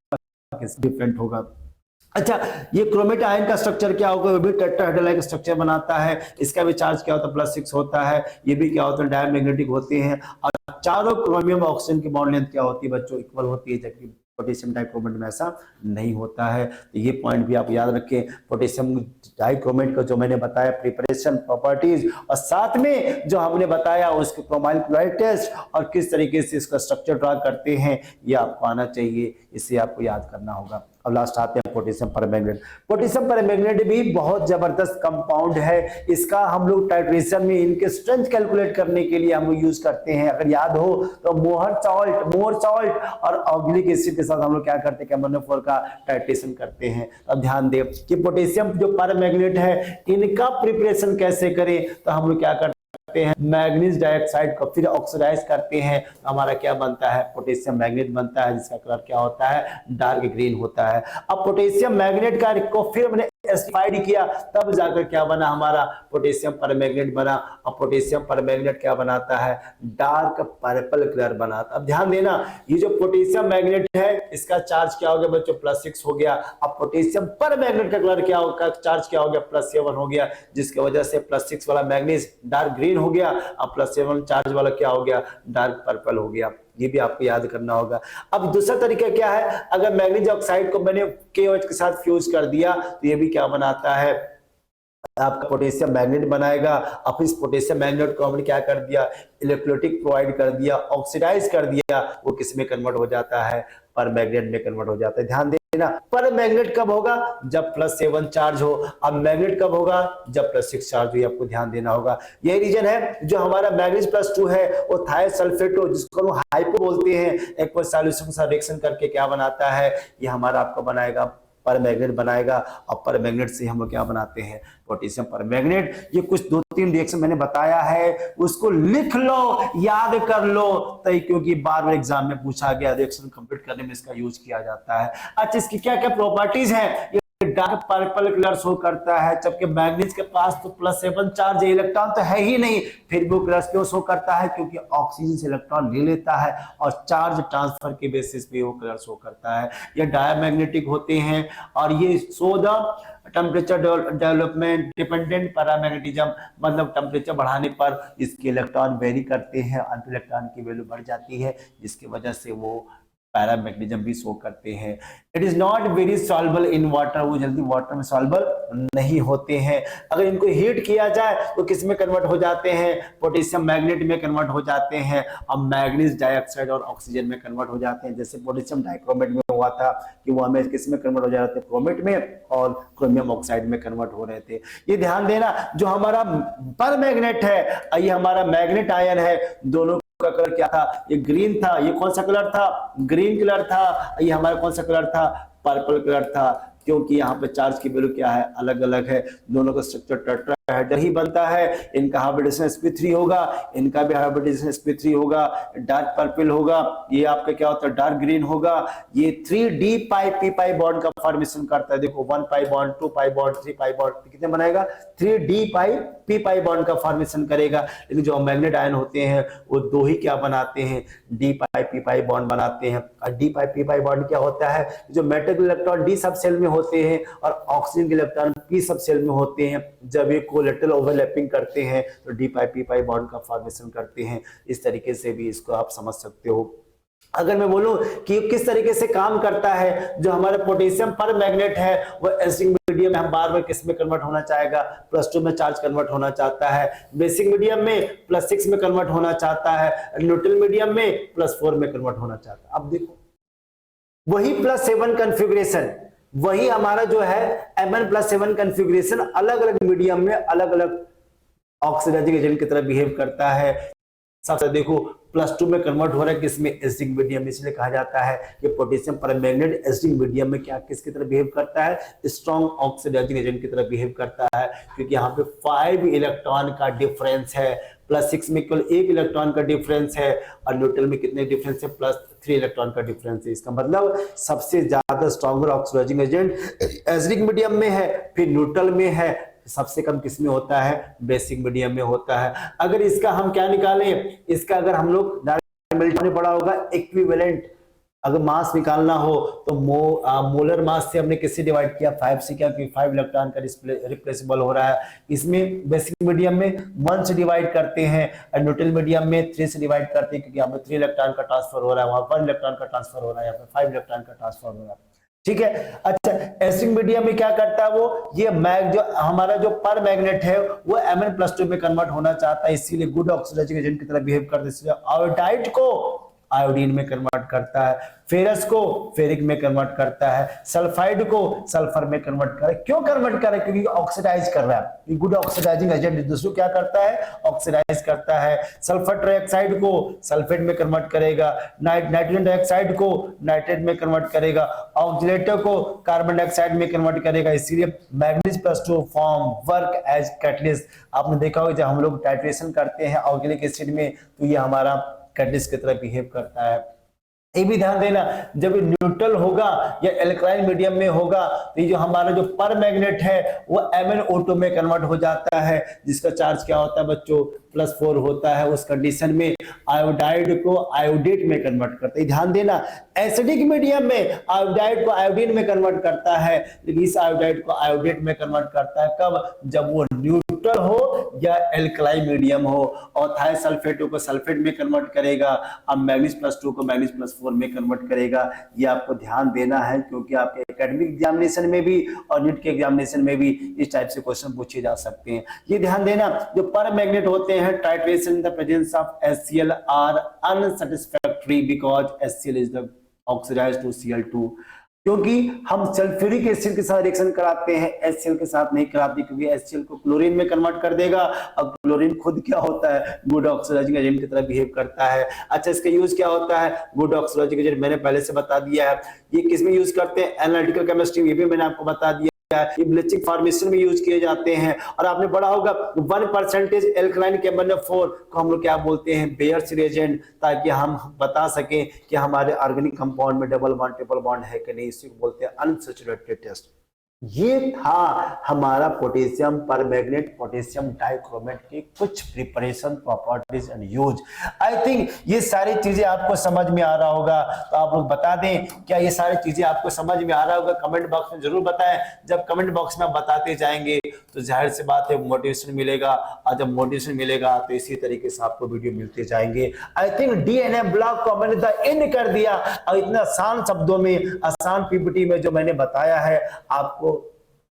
डिफरेंट होगा। अच्छा, ये क्रोमेट आयन का स्ट्रक्चर क्या होगा, वो भी टेट्राहेड्रल का स्ट्रक्चर बनाता है। इसका भी चार्ज क्या होता है, +6 होता है। ये भी क्या होता है, डायमैग्नेटिक होते हैं। और चारों क्रोमियम ऑक्सीजन की बॉन्ड लेंथ क्या होती है बच्चों, इक्वल होती है, जबकि पोटेशियम डाइक्रोमेट में ऐसा नहीं होता है। तो ये पॉइंट भी आप याद रखें। पोटेशियम डाइक्रोमेट का जो मैंने बताया प्रिपरेशन, प्रॉपर्टीज, और साथ में जो हमने बताया उसके क्रोमाइल क्लोराइड टेस्ट और किस तरीके से इसका स्ट्रक्चर ड्रा करते हैं, ये आपको आना चाहिए, इसे आपको याद करना होगा। अब लास्ट आते हैं पोटेशियम परमैंगनेट। पोटेशियम परमैंगनेट भी बहुत जबरदस्त कंपाउंड है। इसका हम लोग टाइट्रेशन में इनके स्ट्रेंथ कैलकुलेट करने के लिए हम लोग यूज करते हैं। अगर याद हो तो मोर सॉल्ट और ऑक्सैलिक एसिड के साथ हम लोग क्या करते हैं, KMnO4 का टाइट्रेशन करते हैं। अब ध्यान दें कि पोटेशियम जो परमैंगनेट है इनका प्रिपरेशन कैसे करें, तो हम लोग क्या करते हैं, मैग्नीज डाइऑक्साइड को फिर ऑक्सीडाइज करते हैं, तो हमारा क्या बनता है, पोटेशियम मैग्नेट बनता है, जिसका कलर क्या होता है, डार्क ग्रीन होता है। अब पोटेशियम मैग्नेट का को फिर मैंने एसिडिफाइड किया, तब जाकर क्या बना, हमारा पोटेशियम परमैंगनेट बना। और पोटेशियम परमैंगनेट क्या बनाता है, डार्क पर्पल कलर बनाता। अब ध्यान देना, ये जो पोटेशियम मैग्नेट है इसका चार्ज क्या हो गया बच्चों, +6 हो गया। अब पोटेशियम परमैंगनेट का कलर क्या होगा, चार्ज क्या हो गया, +7 हो गया, जिसकी वजह से +6 वाला मैग्नीज डार्क ग्रीन हो गया, अब +7 चार्ज वाला क्या हो गया, डार्क पर्पल हो गया। ये भी आपको याद करना होगा। अब दूसरा तरीका क्या है, अगर मैग्नीज ऑक्साइड को मैंने KOH के साथ फ्यूज कर दिया तो ये भी क्या बनाता है, आपका पोटेशियम मैग्नेट बनाएगा। अब इस पोटेशियम मैग्नेट को हमने क्या कर दिया, इलेक्ट्रोलाइटिक प्रोवाइड कर दिया, ऑक्सीडाइज कर दिया, वो किस में कन्वर्ट हो जाता है, परमैंगनेट में कन्वर्ट हो जाता है। ध्यान देना, परमैंगनेट कब होगा, जब +7 चार्ज हो। अब मैग्नेट कब होगा, जब +6 चार्ज हो, आपको ध्यान देना होगा। यही रीजन है जो हमारा मैग्नीज +2 है वो थायोसल्फेट जिसको हम हाइपो बोलते हैं, एक्वस सॉल्यूशन के साथ रिएक्शन करके क्या बनाता है, ये हमारा आपको बनाएगा परमैंगनेट बनाएगा। और परमैंगनेट से हम लोग क्या बनाते हैं, पोटेशियम परमैंगनेट। ये कुछ 2-3 रिएक्शन मैंने बताया है, उसको लिख लो, याद कर लो, तो क्योंकि बार बार एग्जाम में पूछा गया, रिएक्शन कंप्लीट करने में इसका यूज किया जाता है। अच्छा, इसकी क्या क्या प्रॉपर्टीज है, डार्क पर्पल कलर शो करता है, जबकि मैग्नीज के पास तो +7 चार्ज है, इलेक्ट्रॉन तो है ही नहीं, फिर भी वो कलर क्यों शो करता है, क्योंकि ऑक्सीजन से इलेक्ट्रॉन ले लेता है और चार्ज ट्रांसफर के बेसिस पे वो कलर शो करता है। ये डायमैग्नेटिक होते हैं और ये show the temperature development dependent paramagnetism, मतलब टेम्परेचर बढ़ाने पर इसके इलेक्ट्रॉन वेरी करते हैं, अंत इलेक्ट्रॉन की वैल्यू बढ़ जाती है, जिसकी वजह से वो पैरामैग्नीशियम भी शो करते हैं। It is not very soluble in water, वो जल्दी वाटर में सॉल्युबल नहीं होते हैं। अगर इनको हीट किया जाए तो किस में कन्वर्ट हो जाते हैं, पोटेशियम मैग्नेट में कन्वर्ट हो जाते हैं, और मैग्नीज डाइऑक्साइड और ऑक्सीजन में कन्वर्ट हो जाते हैं। जैसे पोटेशियम डाइक्रोमेट में हुआ था कि वो हमें किस में कन्वर्ट हो जा रहे थे, क्रोमेट में, और क्रोमियम ऑक्साइड में कन्वर्ट हो रहे थे। ये ध्यान देना, जो हमारा पर मैग्नेट है, ये हमारा मैग्नेट आयन है, दोनों का कलर क्या था, ये ग्रीन था। ये कौन सा कलर था, ग्रीन कलर था। ये हमारा कौन सा कलर था, पर्पल कलर था, क्योंकि यहाँ पे चार्ज की वैल्यू क्या है, अलग अलग है। दोनों का स्ट्रक्चर टेट्राहेड्रल ही बनता है। इनका हाइब्रिडेशन sp3 होगा, इनका भी हाइब्रिडेशन sp3 होगा, डार्क पर्पल होगा, ये आपका क्या होता है, डार्क ग्रीन होगा। ये 3d पाई p पाई बॉन्ड का फॉर्मेशन करता है। देखो 1 pi bond, 2 pi bond, 3 pi bond, कितने बनाएगा, 3d पाई p पाई बॉन्ड का फॉर्मेशन करेगा। लेकिन जो मैग्नेट आयन होते हैं वो दो ही क्या बनाते हैं, d पाई p पाई बॉन्ड बनाते हैं। और d पाई p पाई बॉन्ड क्या होता है, जो मेटल इलेक्ट्रॉन d सब सेल में होते हैं और ऑक्सीजन के इलेक्ट्रॉन p सब सेल में होते हैं, जब ये कोलेटरल ओवरलैपिंग करते हैं तो d पाई p पाई बॉन्ड का फॉर्मेशन करते हैं। इस तरीके से भी इसको आप समझ सकते हो। अगर मैं बोलूं कि किस तरीके से काम करता है, जो हमारा पोटेशियम पर मैग्नेट है वो एसिडिक मीडियम में हम बार बार किस में कन्वर्ट होना चाहेगा, +2 में चार्ज कन्वर्ट होना चाहता है। बेसिक मीडियम में +6 में कन्वर्ट होना चाहता है। न्यूट्रल मीडियम में +4 में कन्वर्ट होना चाहता है। अब देखो वही +7 कॉन्फ़िगरेशन, वही हमारा जो है Mn+7 कॉन्फ़िगरेशन अलग अलग मीडियम में अलग अलग ऑक्सीडाइजिंग एजेंट की तरह बिहेव करता है। सबसे देखो +2 में कन्वर्ट हो रहा है किसमें, एसिडिक मीडियम में। इसलिए कहा जाता है कि पोटेशियम परमैंगनेट एसिडिक मीडियम में क्या किसकी तरह बिहेव करता है, स्ट्रॉन्ग ऑक्सीडाइजिंग एजेंट की तरह बिहेव करता है, क्योंकि यहाँ पे 5 इलेक्ट्रॉन का डिफरेंस है। +6 में केवल 1 इलेक्ट्रॉन का डिफरेंस है, और न्यूट्रल में कितने डिफरेंस है, +3 इलेक्ट्रॉन का डिफरेंस है। इसका मतलब सबसे ज्यादा stronger oxidising agent acidic medium में है, फिर न्यूट्रल में है, सबसे कम किसमें होता है, बेसिक मीडियम में होता है। अगर इसका हम क्या निकालें, इसका अगर हम लोग डायरेक्ट पढ़ा होगा इक्विवेलेंट, अगर मास निकालना हो तो मोलर मास से हमने किससे डिवाइड किया, 5 से, क्या, क्योंकि 5 इलेक्ट्रॉन का रिप्लेसेबल हो रहा है। इसमें बेसिक मीडियम में 1 से डिवाइड करते हैं, और न्यूट्रल मीडियम में 3 से डिवाइड करते हैं, क्योंकि यहाँ पे 3 इलेक्ट्रॉन का ट्रांसफर हो रहा है, वहां 1 इलेक्ट्रॉन का ट्रांसफर हो रहा है, यहाँ पे 5 इलेक्ट्रॉन का ट्रांसफर हो रहा है। ठीक है। अच्छा, एसिडिक मीडियम में क्या करता है वो, ये जो हमारा जो पर मैग्नेट है वो Mn+2 में कन्वर्ट होना चाहता है, इसीलिए गुड ऑक्सीडाइजिंग एजेंट की तरह बिहेव करता है। इसलिए आयोडाइड को आयोडीन में कन्वर्ट करता है, फेरस को फेरिक में कन्वर्ट करता है, सल्फाइड को सल्फर में कन्वर्ट कर। क्यों कन्वर्ट कर रहा है, क्योंकि ऑक्सीडाइज कर रहा है। गुड ऑक्सीडाइजिंग एजेंट दूसरों क्या करता है, ऑक्सीडाइज करता है। सल्फर ट्राइऑक्साइड को सल्फेट में कन्वर्ट करेगा, नाइट्रोजन डाइऑक्साइड को नाइट्रेट में कन्वर्ट करेगा, ऑक्सीलेटर को कार्बन डाइऑक्साइड में कन्वर्ट करेगा। इसीलिए मैग्नीज+2 फॉर्म वर्क एज कैटलिस्ट। आपने देखा होगा जब हम लोग टाइट्रेशन करते हैं ऑर्गेनिक एसिड में, तो ये हमारा कैटलिस्ट की तरह बिहेव करता है। ये भी ध्यान देना, जब न्यूट्रल होगा या एल्कलाइन मीडियम में होगा तो ये जो हमारा जो पर मैग्नेट है वो MnO2 में कन्वर्ट हो जाता है, जिसका चार्ज क्या होता है बच्चों, +4 होता है। उस कंडीशन में आयोडाइड को आयोडेट में कन्वर्ट करता है। ध्यान देना, एसिडिक मीडियम में आयोडाइड को आयोडीन में कन्वर्ट करता है, लेकिन इस आयोडाइड को आयोडेट में कन्वर्ट करता है कब, जब वो न्यूट्रल हो या एल्कलाइन मीडियम हो। और थायोसल्फेट को सल्फेट में कन्वर्ट करेगा, अब मैग्नीज+2 को मैग्नीज+4 में कन्वर्ट करेगा। ये आपको ध्यान देना है, क्योंकि आपके एकेडमिक एग्जामिनेशन में भी और नीट के एग्जामिनेशन में भी इस टाइप से क्वेश्चन पूछे जा सकते हैं। ये ध्यान देना, जो पर मैग्नेट होते हैं titration in the presence of HCl are unsatisfactory because HCl is the oxidized to Cl2, क्योंकि हम सल्फ्यूरिक एसिड के साथ रिएक्शन कराते हैं, HCl के साथ नहीं कराते, क्योंकि HCl को क्लोरीन में कन्वर्ट कर देगा, और क्लोरीन खुद क्या होता है, गुड ऑक्सीडाइजिंग एजेंट की तरह बिहेव करता है। अच्छा, इसका यूज क्या होता है, गुड ऑक्सीडाइजिंग एजेंट मैंने पहले से बता दिया है। ये किसमें यूज करते हैं, एनालिटिकल केमिस्ट्री, ये भी मैंने आपको बता दिया। ये ब्लीचिंग फॉर्मेशन में यूज किए जाते हैं। और आपने पढ़ा होगा 1% एल्कलाइन के MnO4 को हम लोग क्या बोलते हैं, बेयर्स रिएजेंट, ताकि हम बता सकें कि हमारे ऑर्गेनिक कंपाउंड में डबल बॉन्ड ट्रिपल बॉन्ड है कि नहीं। इसी को बोलते हैं अनसैचुरेटेड टेस्ट। ये था हमारा पोटेशियम परमैंगनेट पोटेशियम डाइक्रोमेट की कुछ preparation properties and use. I think ये सारी चीजें आपको समझ में आ रहा होगा, तो आप लोग बता दें क्या ये सारी चीजें आपको समझ में आ रहा होगा, कमेंट बॉक्स में जरूर बताएं। जब कमेंट बॉक्स में आप बताते जाएंगे तो जाहिर सी बात है मोटिवेशन मिलेगा, और जब मोटिवेशन मिलेगा तो इसी तरीके से आपको वीडियो मिलते जाएंगे। आई थिंक डीएनए ब्लॉक को मैंने द एंड कर दिया, और इतना आसान शब्दों में आसान पीपीटी में जो मैंने बताया है आपको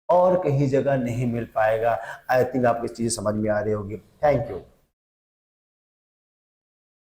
और कहीं जगह नहीं मिल पाएगा। आई थिंक आपको चीजें समझ में आ रही होगी। Thank you.